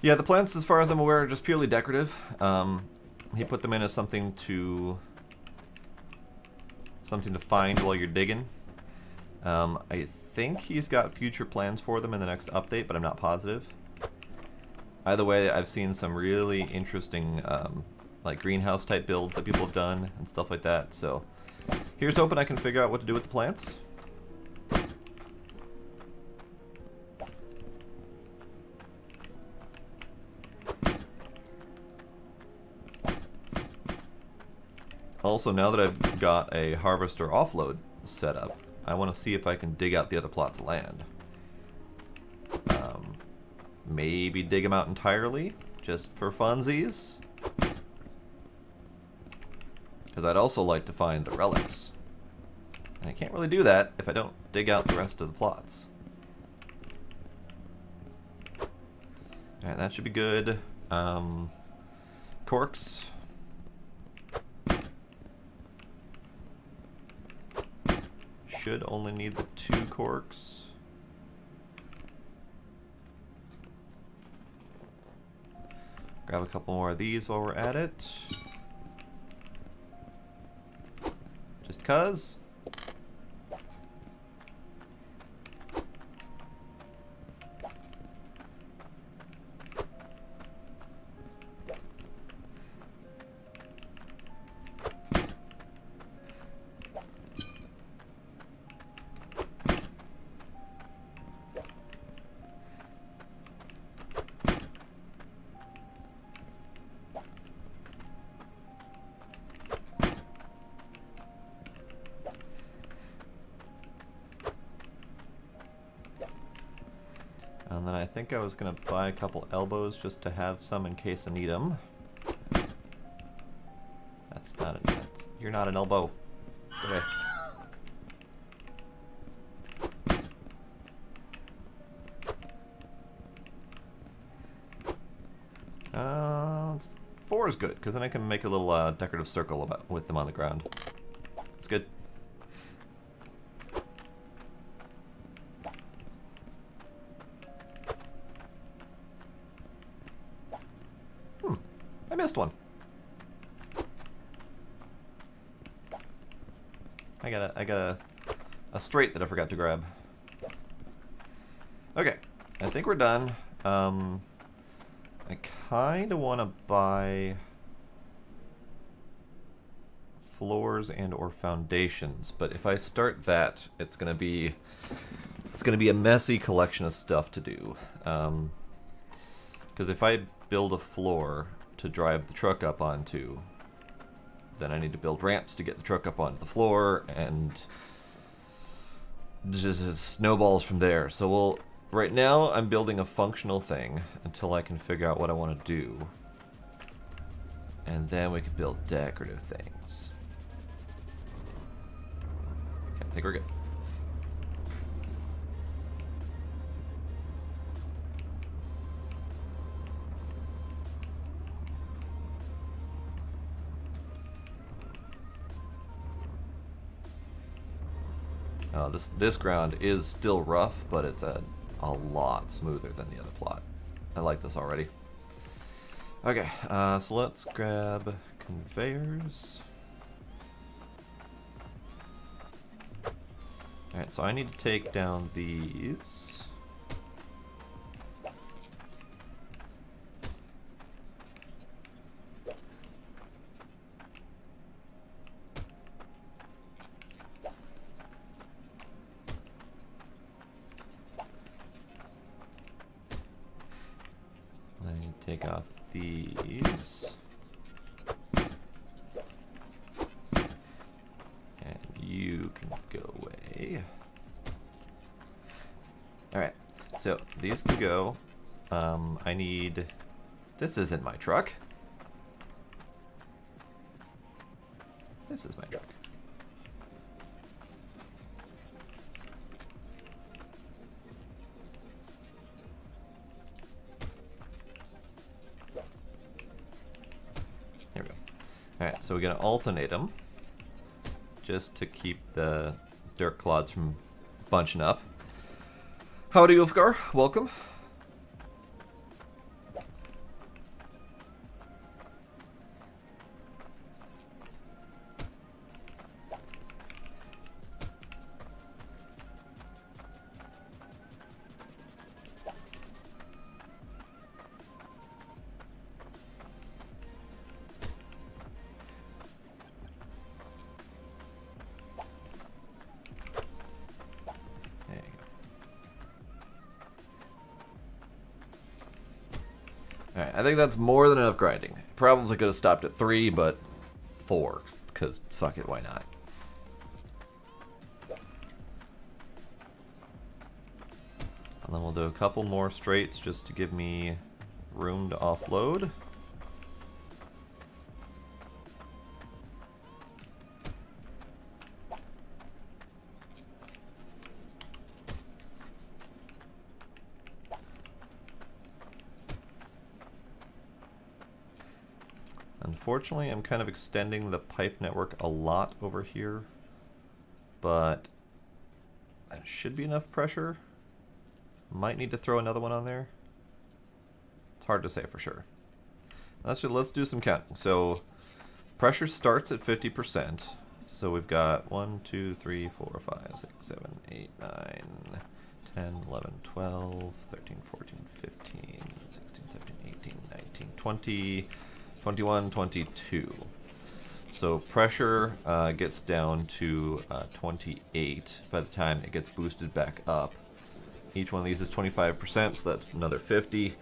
Yeah, the plants, as far as I'm aware, are just purely decorative. He put them in as something to find while you're digging. I think he's got future plans for them in the next update, but I'm not positive. Either way, I've seen some really interesting like greenhouse type builds that people have done and stuff like that. So here's hoping I can figure out what to do with the plants. Also, now that I've got a harvester offload set up, I want to see if I can dig out the other plots of land. Maybe dig them out entirely, just for funsies. Because I'd also like to find the relics. And I can't really do that if I don't dig out the rest of the plots. Alright, that should be good. Corks. Should only need the 2 corks. Grab a couple more of these while we're at it. Just 'cause. And then I think I was going to buy a couple elbows just to have some in case I need them. That's not you're not an elbow. Go away. Four is good, because then I can make a little decorative circle with them on the ground. It's good. I missed one. I got a straight that I forgot to grab. Okay, I think we're done. I kind of want to buy floors and or foundations, but if I start that, it's gonna be a messy collection of stuff to do. Because if I build a floor to drive the truck up onto, then I need to build ramps to get the truck up onto the floor, and just it snowballs from there. So right now I'm building a functional thing until I can figure out what I want to do, and then we can build decorative things. Okay, I think we're good. This ground is still rough, but it's a lot smoother than the other plot. I like this already. Okay, so let's grab conveyors. Alright, so I need to take down these. Take off these. And you can go away. Alright, so these can go. I need... This isn't my truck. This is my truck. Alright, so we're going to alternate them just to keep the dirt clods from bunching up. Howdy, Ulfgar. Welcome. Alright, I think that's more than enough grinding. Probably could have stopped at 3, but 4, because fuck it, why not? And then we'll do a couple more straights just to give me room to offload. Unfortunately, I'm kind of extending the pipe network a lot over here, but that should be enough pressure. Might need to throw another one on there. It's hard to say for sure. let's do some counting. So pressure starts at 50%. So we've got 1, 2, 3, 4, 5, 6, 7, 8, 9, 10, 11, 12, 13, 14, 15, 16, 17, 18, 19, 20, 21, 22. So pressure gets down to 28 by the time it gets boosted back up. Each one of these is 25%, so that's another 50.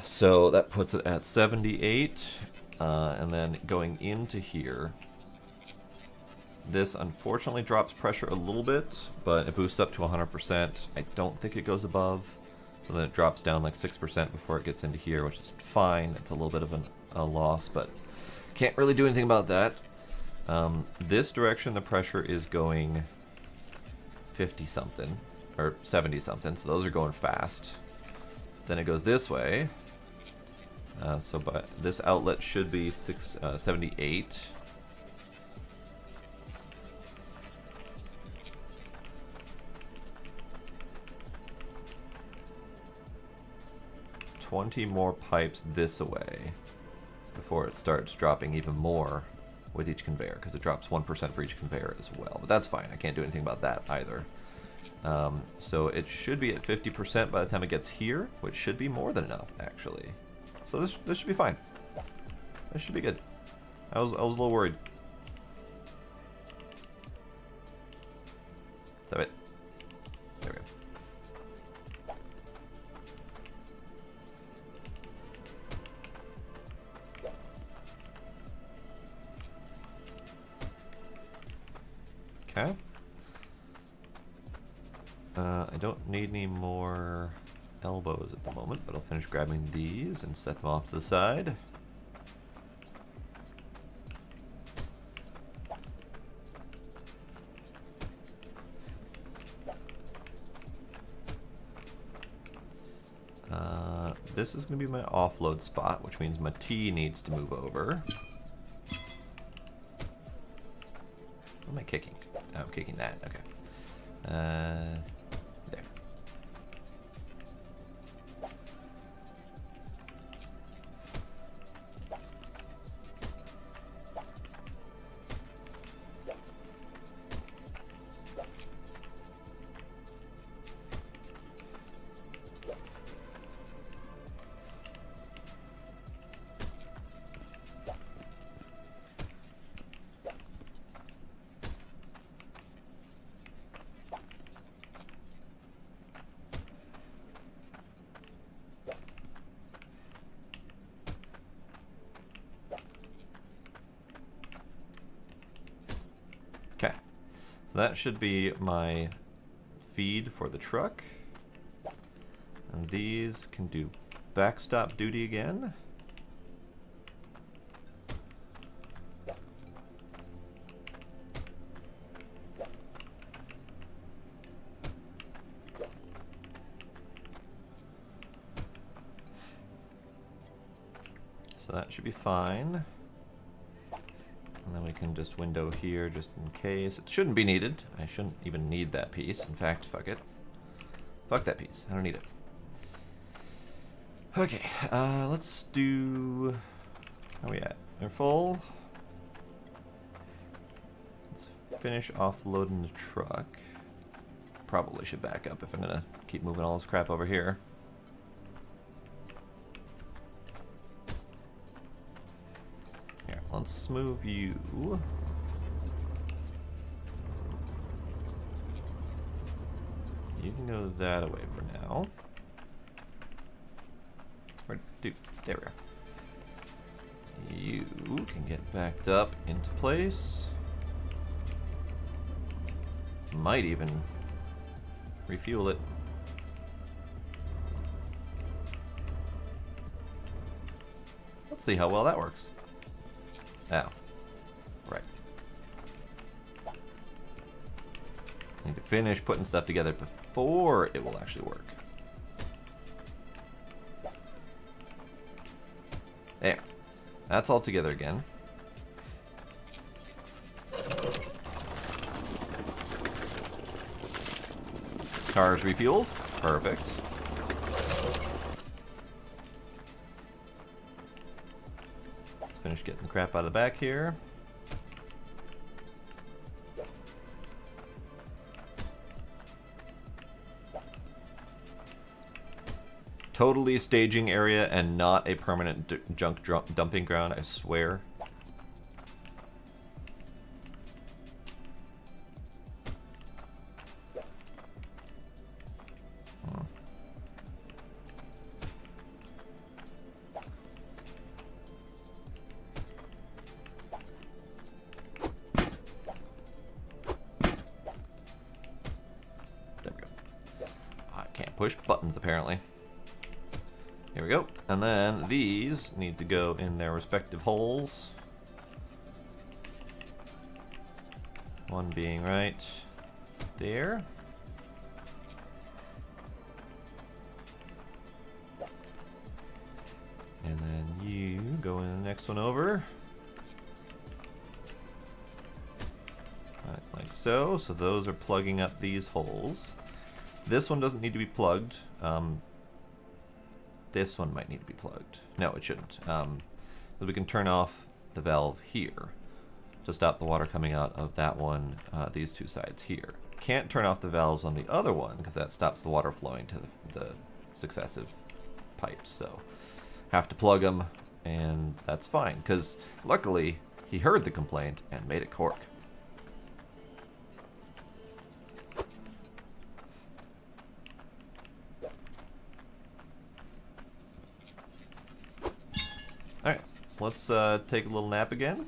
So that puts it at 78. And then going into here, this unfortunately drops pressure a little bit, but it boosts up to 100%. I don't think it goes above, so then it drops down like 6% before it gets into here, which is fine. It's a little bit of a loss, but can't really do anything about that. This direction, the pressure is going 50-something, or 70-something, so those are going fast. Then it goes this way, so this outlet should be 78. $20 more pipes this way before it starts dropping even more with each conveyor, because it drops 1% for each conveyor as well. But that's fine. I can't do anything about that either. So it should be at 50% by the time it gets here, which should be more than enough, actually. So this should be fine. This should be good. I was a little worried. Is that it? There we go. Okay. I don't need any more elbows at the moment, but I'll finish grabbing these and set them off to the side. This is going to be my offload spot, which means my T needs to move over. What am I kicking? Oh, I'm kicking that. Okay. There. Okay, so that should be my feed for the truck. And these can do backstop duty again. So that should be fine. And then we can just window here just in case. It shouldn't be needed. I shouldn't even need that piece. In fact, fuck it. Fuck that piece. I don't need it. Okay, let's do... Where are we at? They're full. Let's finish offloading the truck. Probably should back up if I'm gonna keep moving all this crap over here. Here, let's move you. You can go that away for now. Or, dude, there we are. You can get backed up into place. Might even refuel it. Let's see how well that works. Oh, right. Need to finish putting stuff together before it will actually work. There. That's all together again. Cars refueled. Perfect. crap out of the back here. Totally staging area and not a permanent junk dumping ground, I swear. There we go. I can't push buttons apparently. Here we go. And then these need to go in their respective holes. One being right there. And then you go in the next one over. Right, like so. So those are plugging up these holes. This one doesn't need to be plugged. This one might need to be plugged. No, it shouldn't. So we can turn off the valve here to stop the water coming out of that one, these two sides here. Can't turn off the valves on the other one because that stops the water flowing to the successive pipes. So have to plug them, and that's fine because luckily he heard the complaint and made it cork. Alright, let's take a little nap again,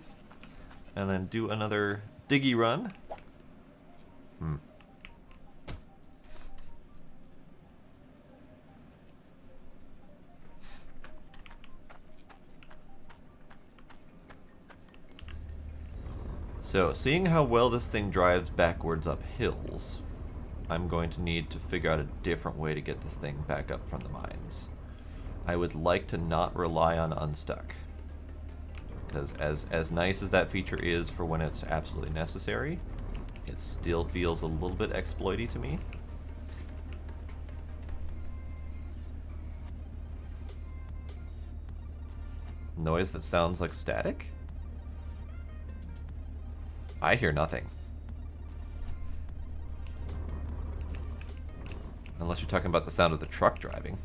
and then do another diggy run. So, seeing how well this thing drives backwards up hills, I'm going to need to figure out a different way to get this thing back up from the mines. I would like to not rely on unstuck, because as nice as that feature is for when it's absolutely necessary, it still feels a little bit exploity to me. Noise that sounds like static? I hear nothing. Unless you're talking about the sound of the truck driving.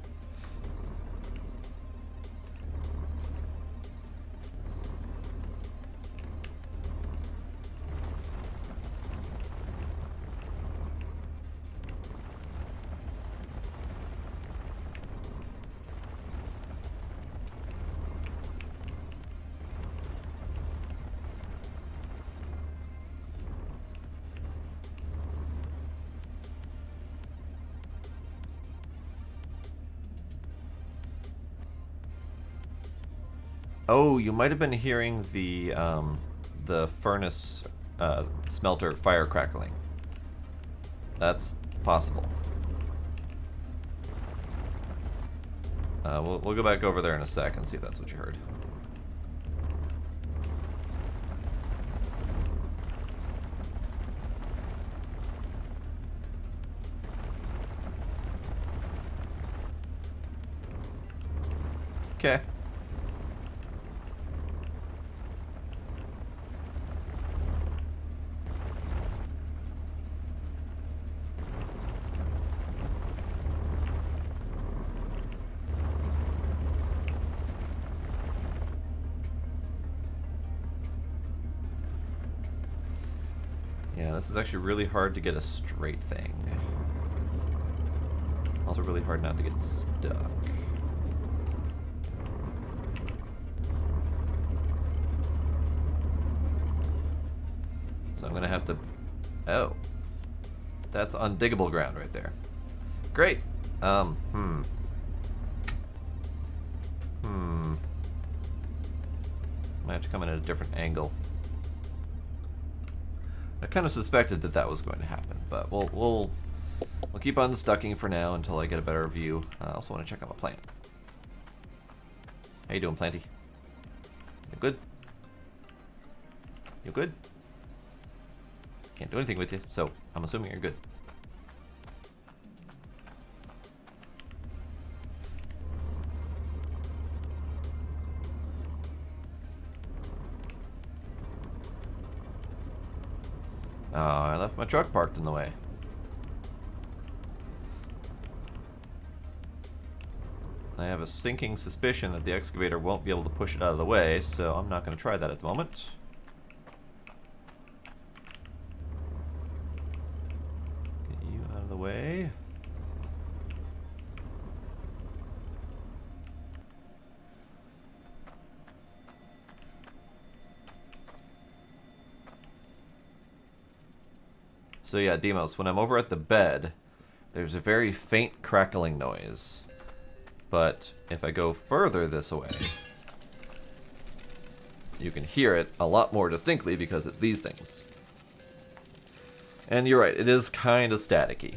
Oh, you might have been hearing the furnace smelter fire crackling. That's possible. We'll go back over there in a sec and see if that's what you heard. Okay. Yeah, this is actually really hard to get a straight thing. Also really hard not to get stuck. So I'm gonna have to... Oh. That's undiggable ground right there. Great! Might have to come in at a different angle. I kind of suspected that that was going to happen, but we'll keep on stucking for now until I get a better view. I also want to check out my plant. How you doing, Planty? You good? You good? Can't do anything with you, so I'm assuming you're good. Oh, I left my truck parked in the way. I have a sinking suspicion that the excavator won't be able to push it out of the way, so I'm not going to try that at the moment. Get you out of the way. So yeah, Demos, when I'm over at the bed, there's a very faint crackling noise. But if I go further this way, you can hear it a lot more distinctly because it's these things. And you're right, it is kind of staticky.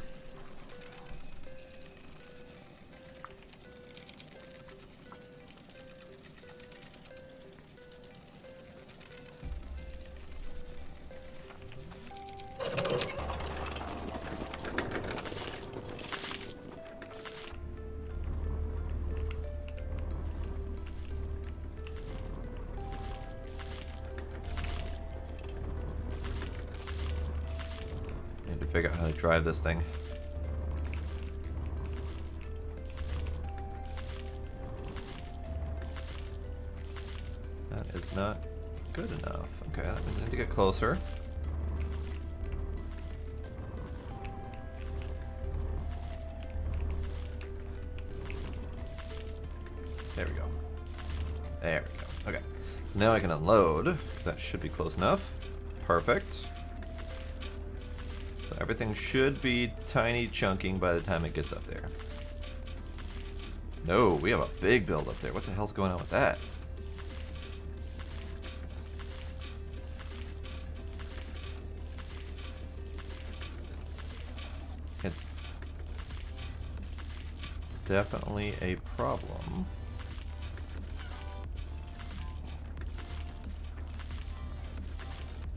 Figure out how to drive this thing. That is not good enough. Okay, that means I need to get closer. There we go. There we go. Okay. So now I can unload. That should be close enough. Perfect. So everything should be tiny chunking by the time it gets up there. No, we have a big build up there. What the hell's going on with that? It's definitely a problem.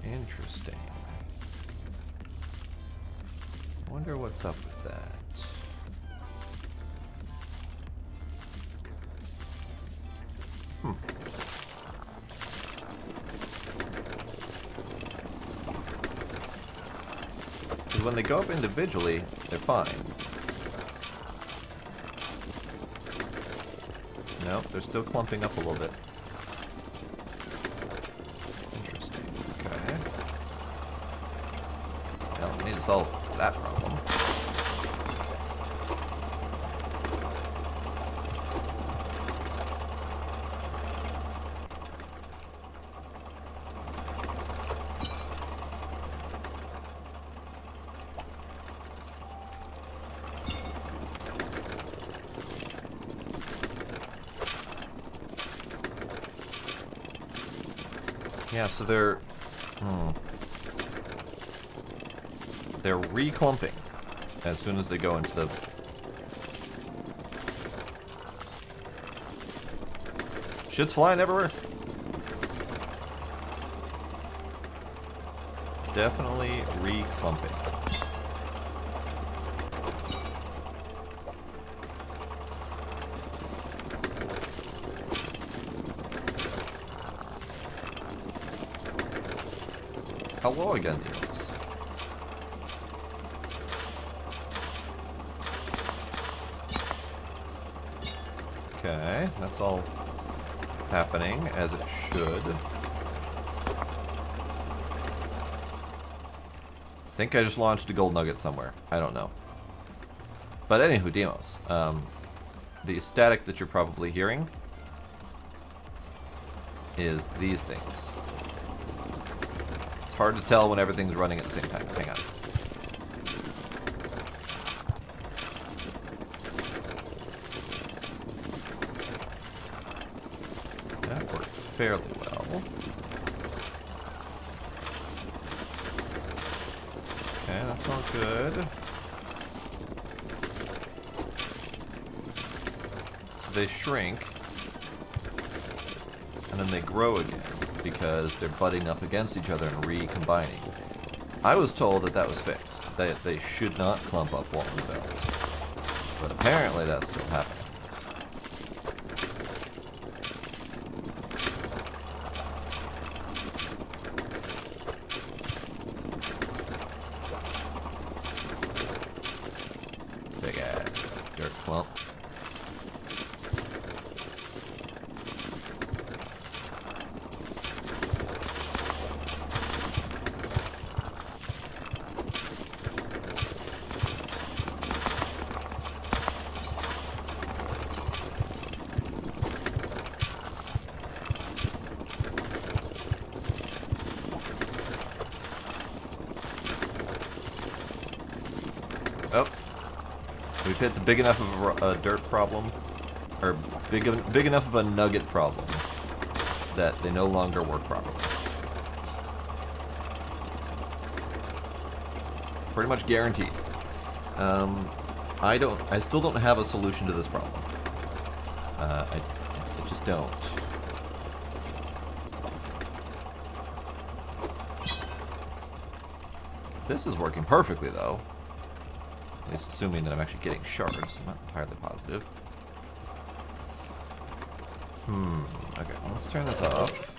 Interesting. I wonder what's up with that. Because when they go up individually, they're fine. Nope, they're still clumping up a little bit. Interesting. Okay. Well, we need to solve that problem. Yeah, so they're reclumping as soon as they go into the shit's flying everywhere. Definitely reclumping. Hello again, Eagles. Okay, that's all happening as it should. I think I just launched a gold nugget somewhere. I don't know. But anywho, Demos, the static that you're probably hearing is these things. It's hard to tell when everything's running at the same time. Hang on. That worked fairly well. Okay, that's all good. So they shrink, and then they grow again, because they're butting up against each other and recombining. I was told that that was fixed, that they should not clump up along the belts. But apparently that's still happening. Oh. We've hit the big enough of a dirt problem, or big enough of a nugget problem, that they no longer work properly. Pretty much guaranteed. I still don't have a solution to this problem. I just don't. This is working perfectly, though. At least assuming that I'm actually getting shards. I'm not entirely positive. Okay, let's turn this off.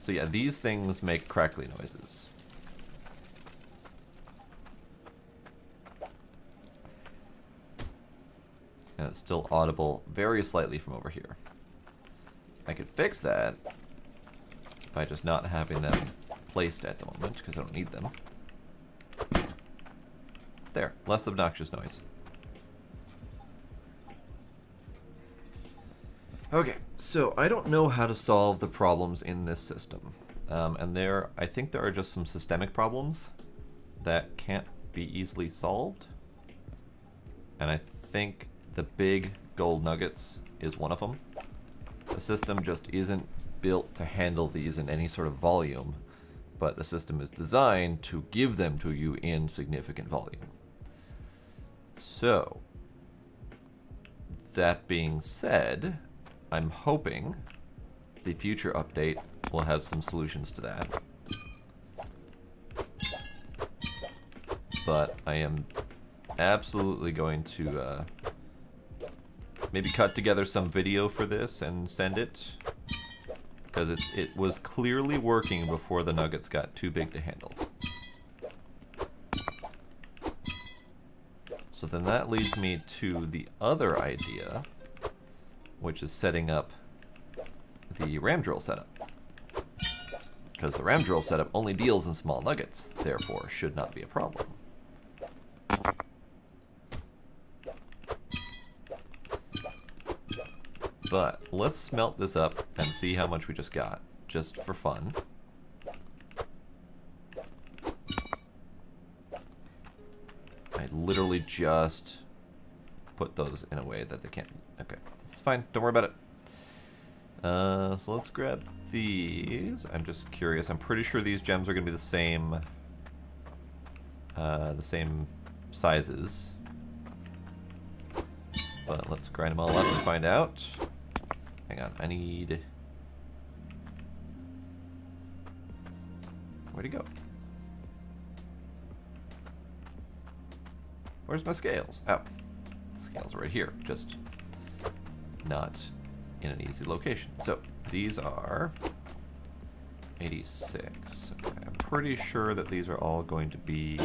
So yeah, these things make crackly noises. And it's still audible very slightly from over here. I could fix that by just not having them placed at the moment, because I don't need them. There, less obnoxious noise. Okay, so I don't know how to solve the problems in this system. And I think there are just some systemic problems that can't be easily solved. And I think the big gold nuggets is one of them. The system just isn't built to handle these in any sort of volume, but the system is designed to give them to you in significant volume. So, that being said, I'm hoping the future update will have some solutions to that. But I am absolutely going to maybe cut together some video for this and send it, because it was clearly working before the nuggets got too big to handle. So then that leads me to the other idea, which is setting up the ram drill setup. Because the ram drill setup only deals in small nuggets, therefore should not be a problem. But let's smelt this up and see how much we just got, just for fun. I literally just put those in a way that they can't. Okay, it's fine. Don't worry about it. So let's grab these. I'm just curious. I'm pretty sure these gems are going to be the same sizes. But let's grind them all up and find out. Hang on, I need... Where'd he go? Where's my scales? Oh, the scales are right here, just not in an easy location. So, these are 86. Okay, I'm pretty sure that these are all going to be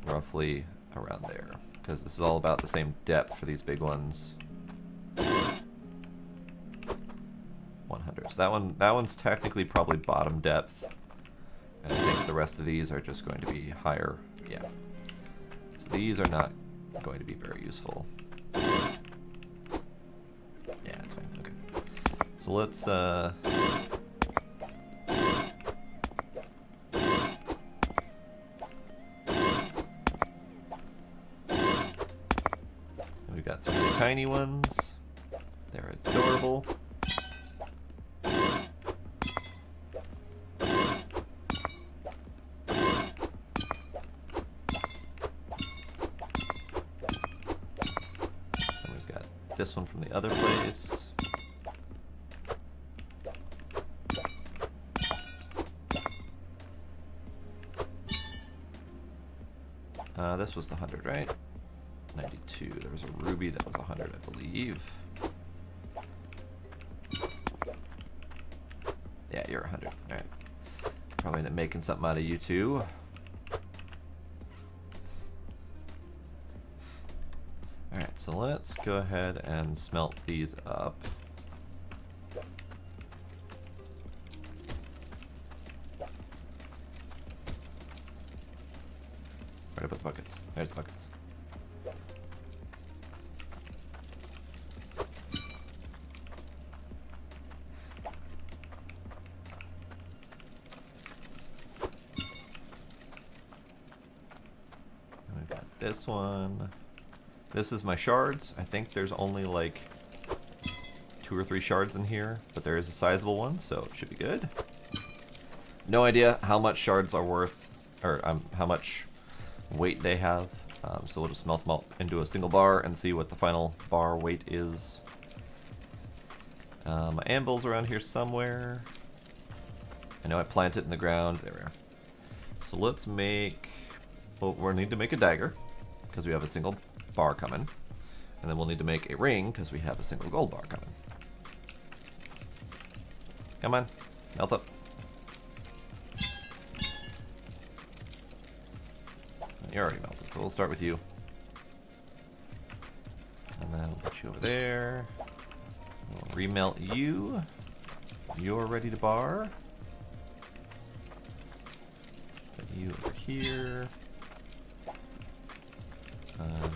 roughly around there, because this is all about the same depth for these big ones. 100. So that one's technically probably bottom depth, and I think the rest of these are just going to be higher. Yeah. So these are not going to be very useful. Yeah, it's fine. Okay. So let's we've got some really tiny ones. They're adorable. This one from the other place. This was the 100, right? 92. There was a ruby that was 100, I believe. Yeah, you're 100. All right. Probably end up making something out of you too. Alright, so let's go ahead and smelt these up. Where did I put the buckets? There's the buckets. this one. This is my shards. I think there's only like 2 or 3 shards in here, but there is a sizable one, so it should be good. No idea how much shards are worth, or how much weight they have. So we'll just melt them up into a single bar and see what the final bar weight is. My anvil's around here somewhere. I know I planted it in the ground. There we are. So let's make... Well, we'll need to make a dagger, because we have a single bar coming. And then we'll need to make a ring, because we have a single gold bar coming. Come on, melt up. You're already melted, so we'll start with you. And then we'll put you over there. We'll remelt you. You're ready to bar. Put you over here.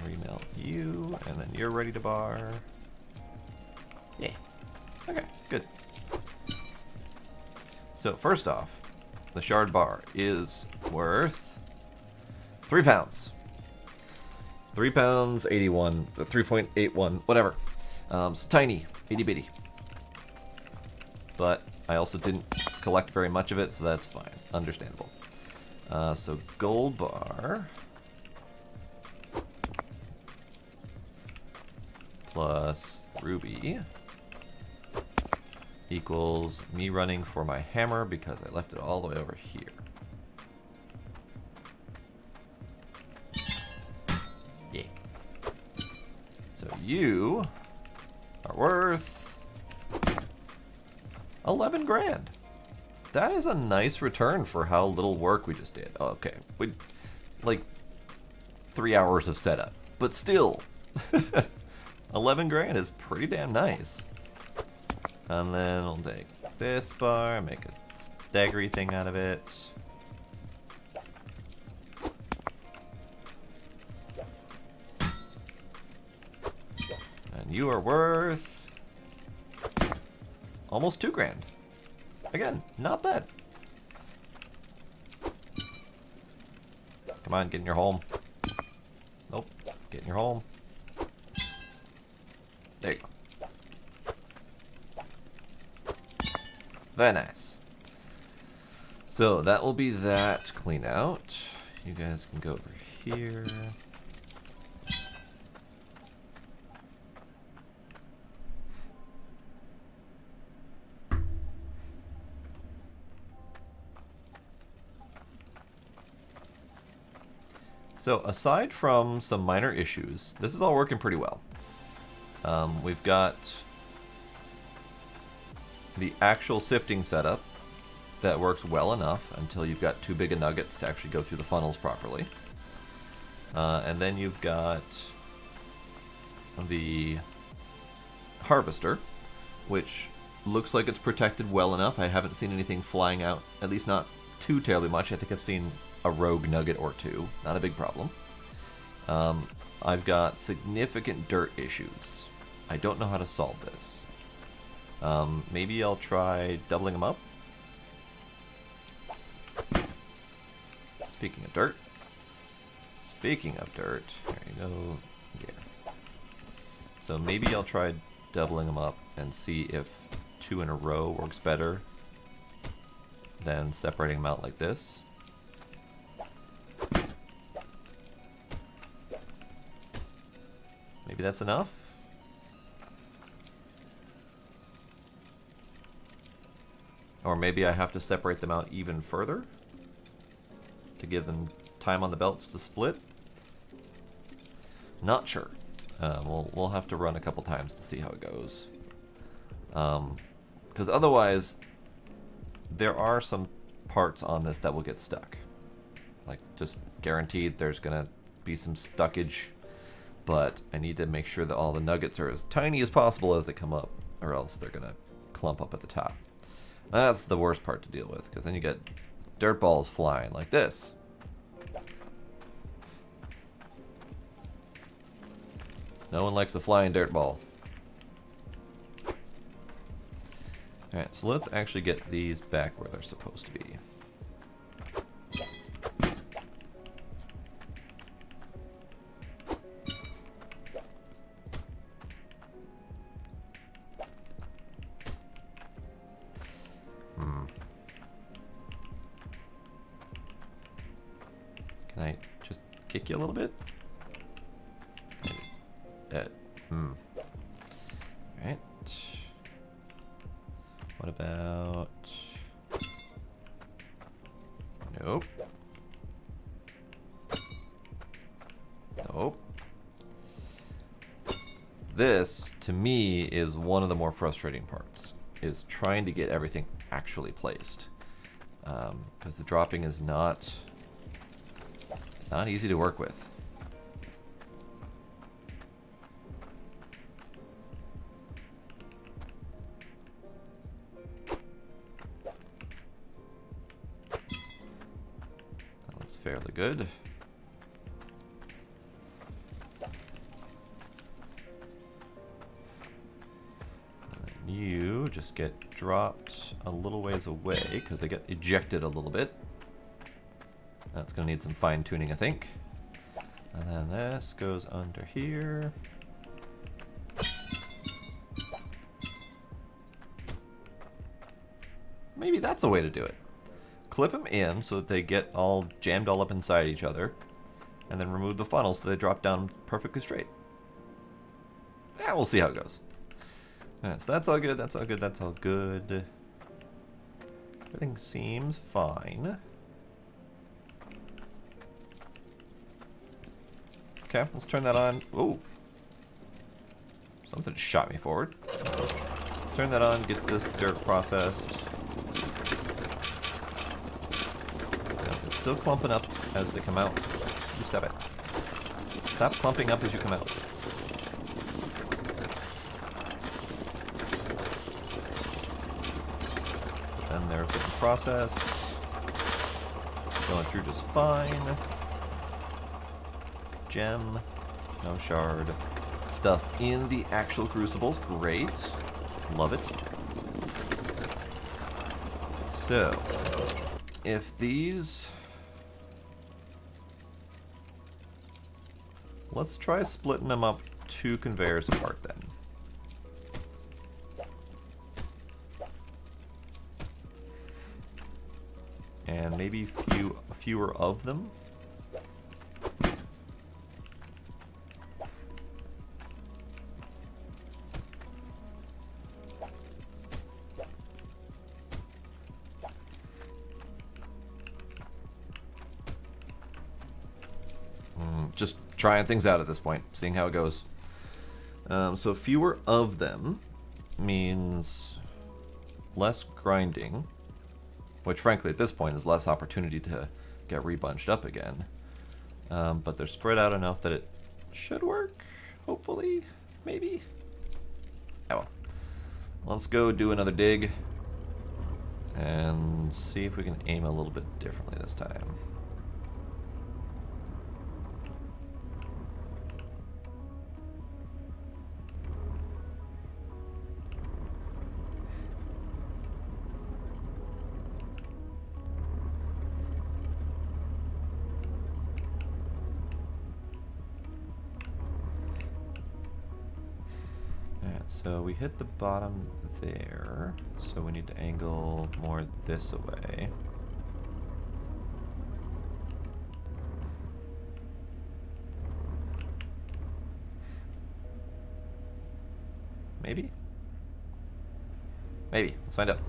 Remelt you, and then you're ready to bar. Yeah. Okay, good. So first off, the shard bar is worth 3 pounds. 3 pounds, 81, 3.81, whatever. So tiny, itty bitty. But I also didn't collect very much of it, so that's fine. Understandable. So gold bar plus ruby equals me running for my hammer because I left it all the way over here. Yeah. So you are worth 11 grand. That is a nice return for how little work we just did. Okay, we like 3 hours of setup, but still 11 grand is pretty damn nice. And then we'll take this bar, make a staggery thing out of it. And you are worth almost 2 grand. Again, not bad. Come on, get in your home. Nope, get in your home. There you go. Very nice. So that will be that clean out. You guys can go over here. So aside from some minor issues, this is all working pretty well. We've got the actual sifting setup that works well enough until you've got too big of nuggets to actually go through the funnels properly. And then you've got the harvester, which looks like it's protected well enough. I haven't seen anything flying out, at least not too terribly much. I think I've seen a rogue nugget or two. Not a big problem. I've got significant dirt issues. I don't know how to solve this. Maybe I'll try doubling them up. Speaking of dirt. There you go. Yeah. So maybe I'll try doubling them up and see if 2 in a row works better than separating them out like this. Maybe that's enough. Or maybe I have to separate them out even further to give them time on the belts to split. Not sure. We'll have to run a couple times to see how it goes. Because otherwise, there are some parts on this that will get stuck. Like, just guaranteed there's going to be some stuckage. But I need to make sure that all the nuggets are as tiny as possible as they come up, or else they're going to clump up at the top. That's the worst part to deal with, because then you get dirt balls flying like this. No one likes a flying dirt ball. Alright, so let's actually get these back where they're supposed to be. Can I just kick you a little bit? Alright. What about... Nope. Nope. This, to me, is one of the more frustrating parts, is trying to get everything actually placed. Because the dropping is not easy to work with. That looks fairly good. You just get dropped a little ways away because they get ejected a little bit. That's going to need some fine tuning, I think. And then this goes under here. Maybe that's a way to do it. Clip them in so that they get all jammed all up inside each other. And then remove the funnel so they drop down perfectly straight. Yeah, we'll see how it goes. Alright, so that's all good, that's all good, that's all good. Everything seems fine. Okay, let's turn that on. Ooh. Something shot me forward. Turn that on, get this dirt processed. If it's still clumping up as they come out, you stop it. Stop clumping up as you come out. And they're getting processed. Going through just fine. Gem. No shard. Stuff in the actual crucibles. Great. Love it. So, if these... Let's try splitting them up 2 conveyors apart then. And maybe fewer of them. Just trying things out at this point, seeing how it goes. So fewer of them means less grinding. Which, frankly, at this point is less opportunity to get rebunched up again. But they're spread out enough that it should work, hopefully, maybe. Oh well. Let's go do another dig and see if we can aim a little bit differently this time. So we hit the bottom there, so we need to angle more this way. Maybe? Maybe. Let's find out.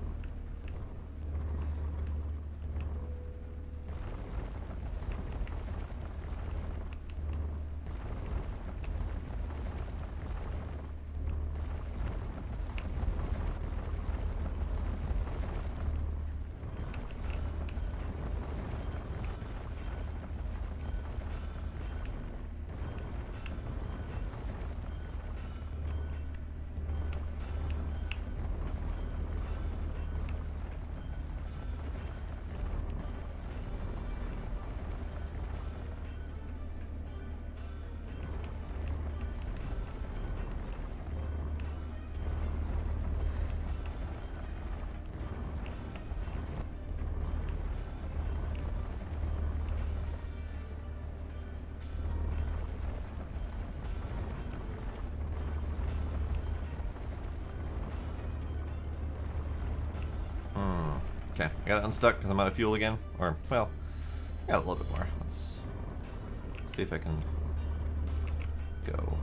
Okay, I got it unstuck because I'm out of fuel again. Or, well, I got a little bit more. Let's See if I can go.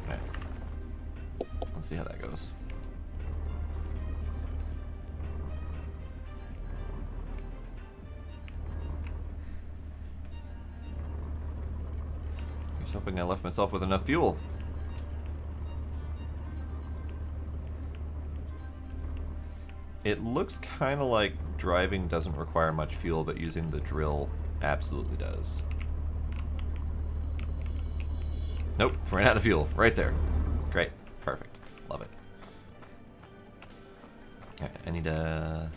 Okay. Let's see how that goes. Hoping I left myself with enough fuel. It looks kind of like driving doesn't require much fuel, but using the drill absolutely does. Nope, ran out of fuel right there. Great, perfect, love it. Alright, I need a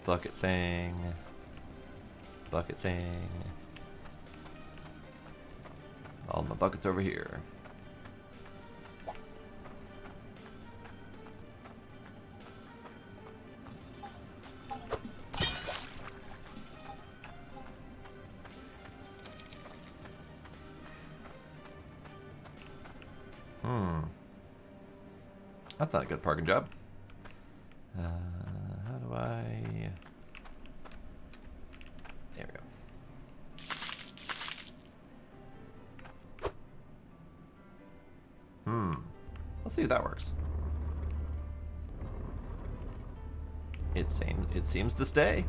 bucket thing. Bucket thing. All my buckets over here. That's not a good parking job. How do I... There we go. Let's see if that works. It seems to stay.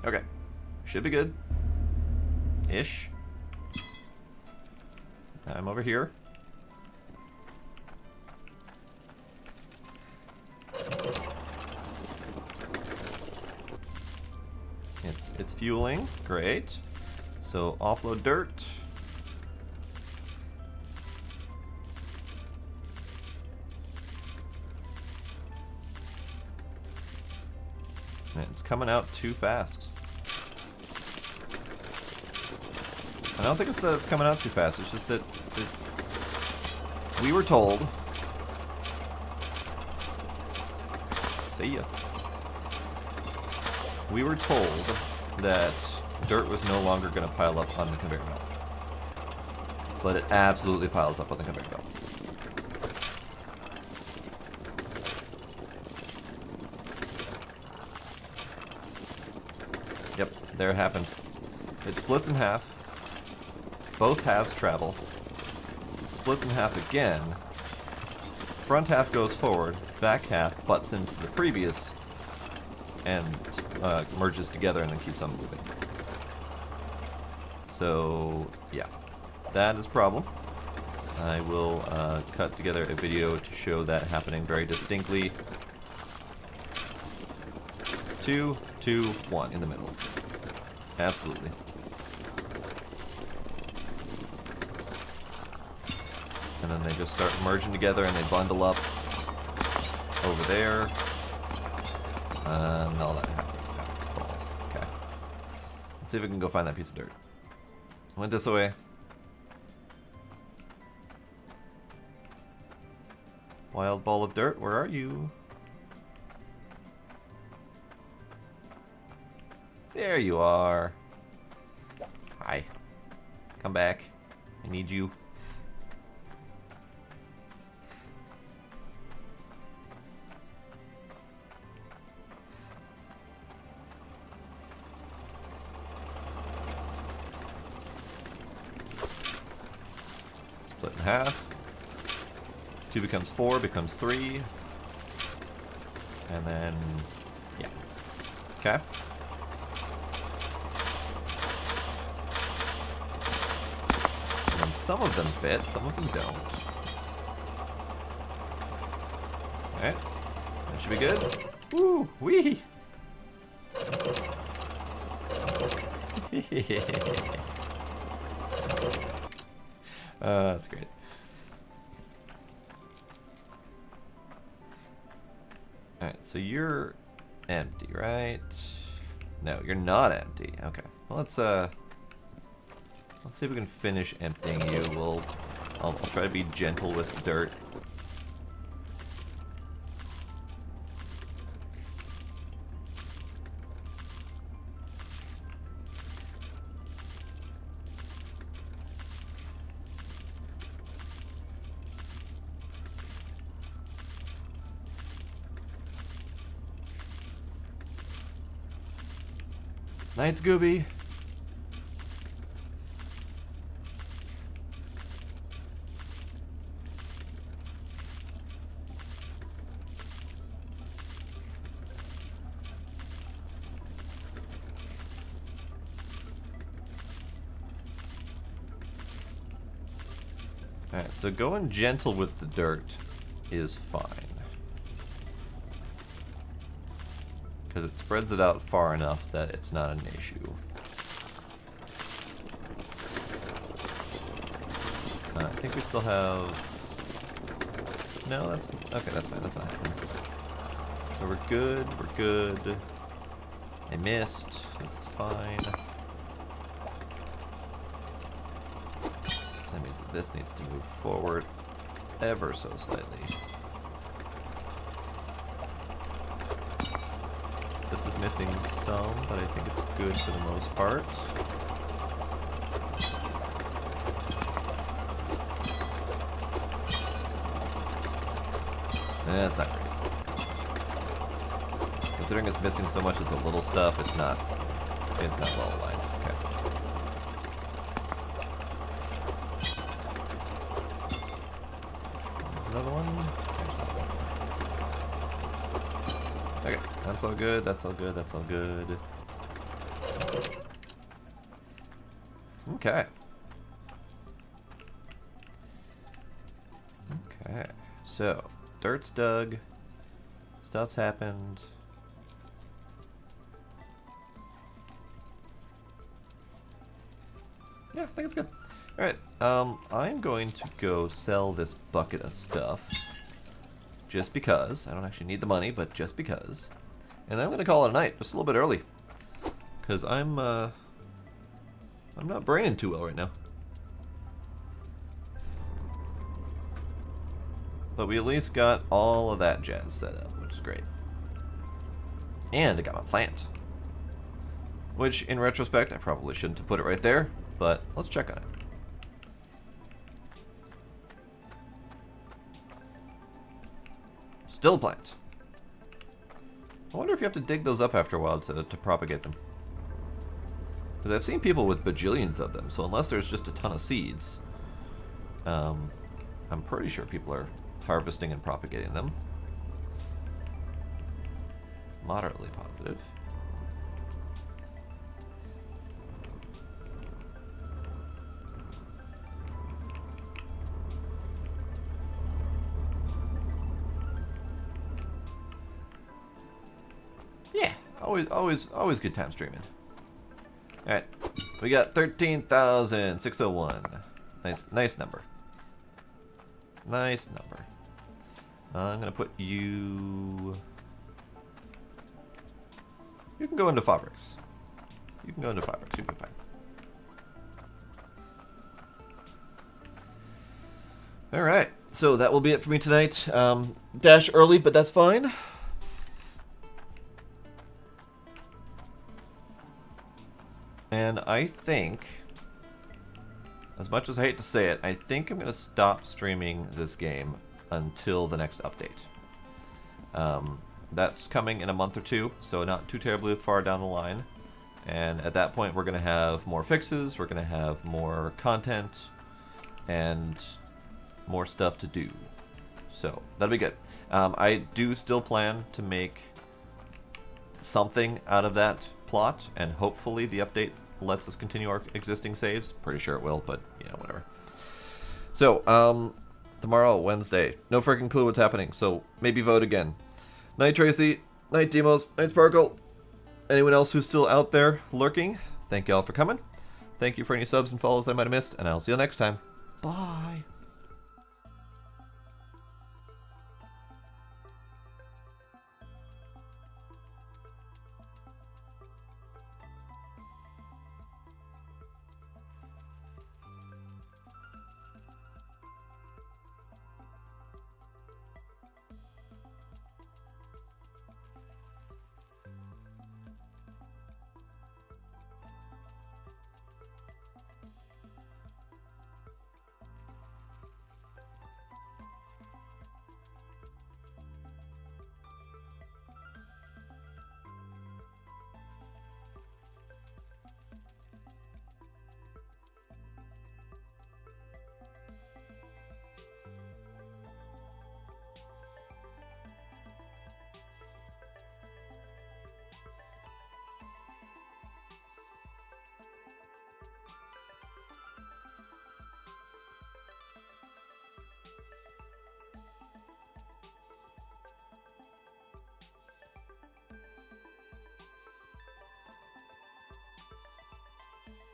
Okay. Should be good. Ish. I'm over here. It's fueling. Great. So offload dirt. And it's coming out too fast. I don't think it's that it's coming out too fast, it's just that we were told. See ya. We were told that dirt was no longer going to pile up on the conveyor belt. But it absolutely piles up on the conveyor belt. Yep, there it happened. It splits in half. Both halves travel. Splits in half again. Front half goes forward. Back half butts into the previous and merges together and then keeps on moving. So, yeah. That is a problem. I will cut together a video to show that happening very distinctly. 2, 2, 1 in the middle. Absolutely. And then they just start merging together and they bundle up over there. And all that happens. Balls. Okay. Let's see if we can go find that piece of dirt. Went this way. Wild ball of dirt, where are you? There you are. Hi. Come back. I need you. Split in half. 2 becomes 4, becomes 3. And then, yeah. Okay. And then some of them fit, some of them don't. Alright. That should be good. Woo! Wee! That's great. so you're empty, right? No, you're not empty. Okay. Well, let's see if we can finish emptying you. I'll try to be gentle with dirt. Night, Scooby. Alright, so going gentle with the dirt is fine. Because it spreads it out far enough that it's not an issue. I think we still have... No, that's... Okay, that's fine, that's not happening. So we're good, we're good. I missed. This is fine. That means that this needs to move forward ever so slightly. This is missing some, but I think it's good for the most part. That's not great. Considering it's missing so much of the little stuff, it's not well aligned. Okay. There's another one. Okay, that's all good, that's all good, that's all good. Okay. Okay, so, dirt's dug, stuff's happened. Yeah, I think it's good. Alright, I'm going to go sell this bucket of stuff. Just because. I don't actually need the money, but just because. And then I'm going to call it a night, just a little bit early. Because I'm not braining too well right now. But we at least got all of that jazz set up, which is great. And I got my plant. Which, in retrospect, I probably shouldn't have put it right there, but let's check on it. Still a plant. I wonder if you have to dig those up after a while to propagate them. Because I've seen people with bajillions of them, so unless there's just a ton of seeds, I'm pretty sure people are harvesting and propagating them. Moderately positive. Yeah, always good time streaming. Alright, we got 13,601. Nice number. Nice number. I'm gonna put you... You can go into fabrics. You can go into fabrics, you'll be fine. Alright, so that will be it for me tonight. Dash early, but that's fine. And I think, as much as I hate to say it, I think I'm going to stop streaming this game until the next update. That's coming in a month or two, so not too terribly far down the line. And at that point, we're going to have more fixes, we're going to have more content, and more stuff to do. So, that'll be good. I do still plan to make something out of that plot, and hopefully the update lets us continue our existing saves. Pretty sure it will, but yeah, whatever. So, tomorrow, Wednesday, no freaking clue what's happening, so maybe vote again. Night Tracy, night Demos, night Sparkle. Anyone else who's still out there lurking, thank y'all for coming. Thank you for any subs and follows that I might have missed, and I'll see you next time. Bye.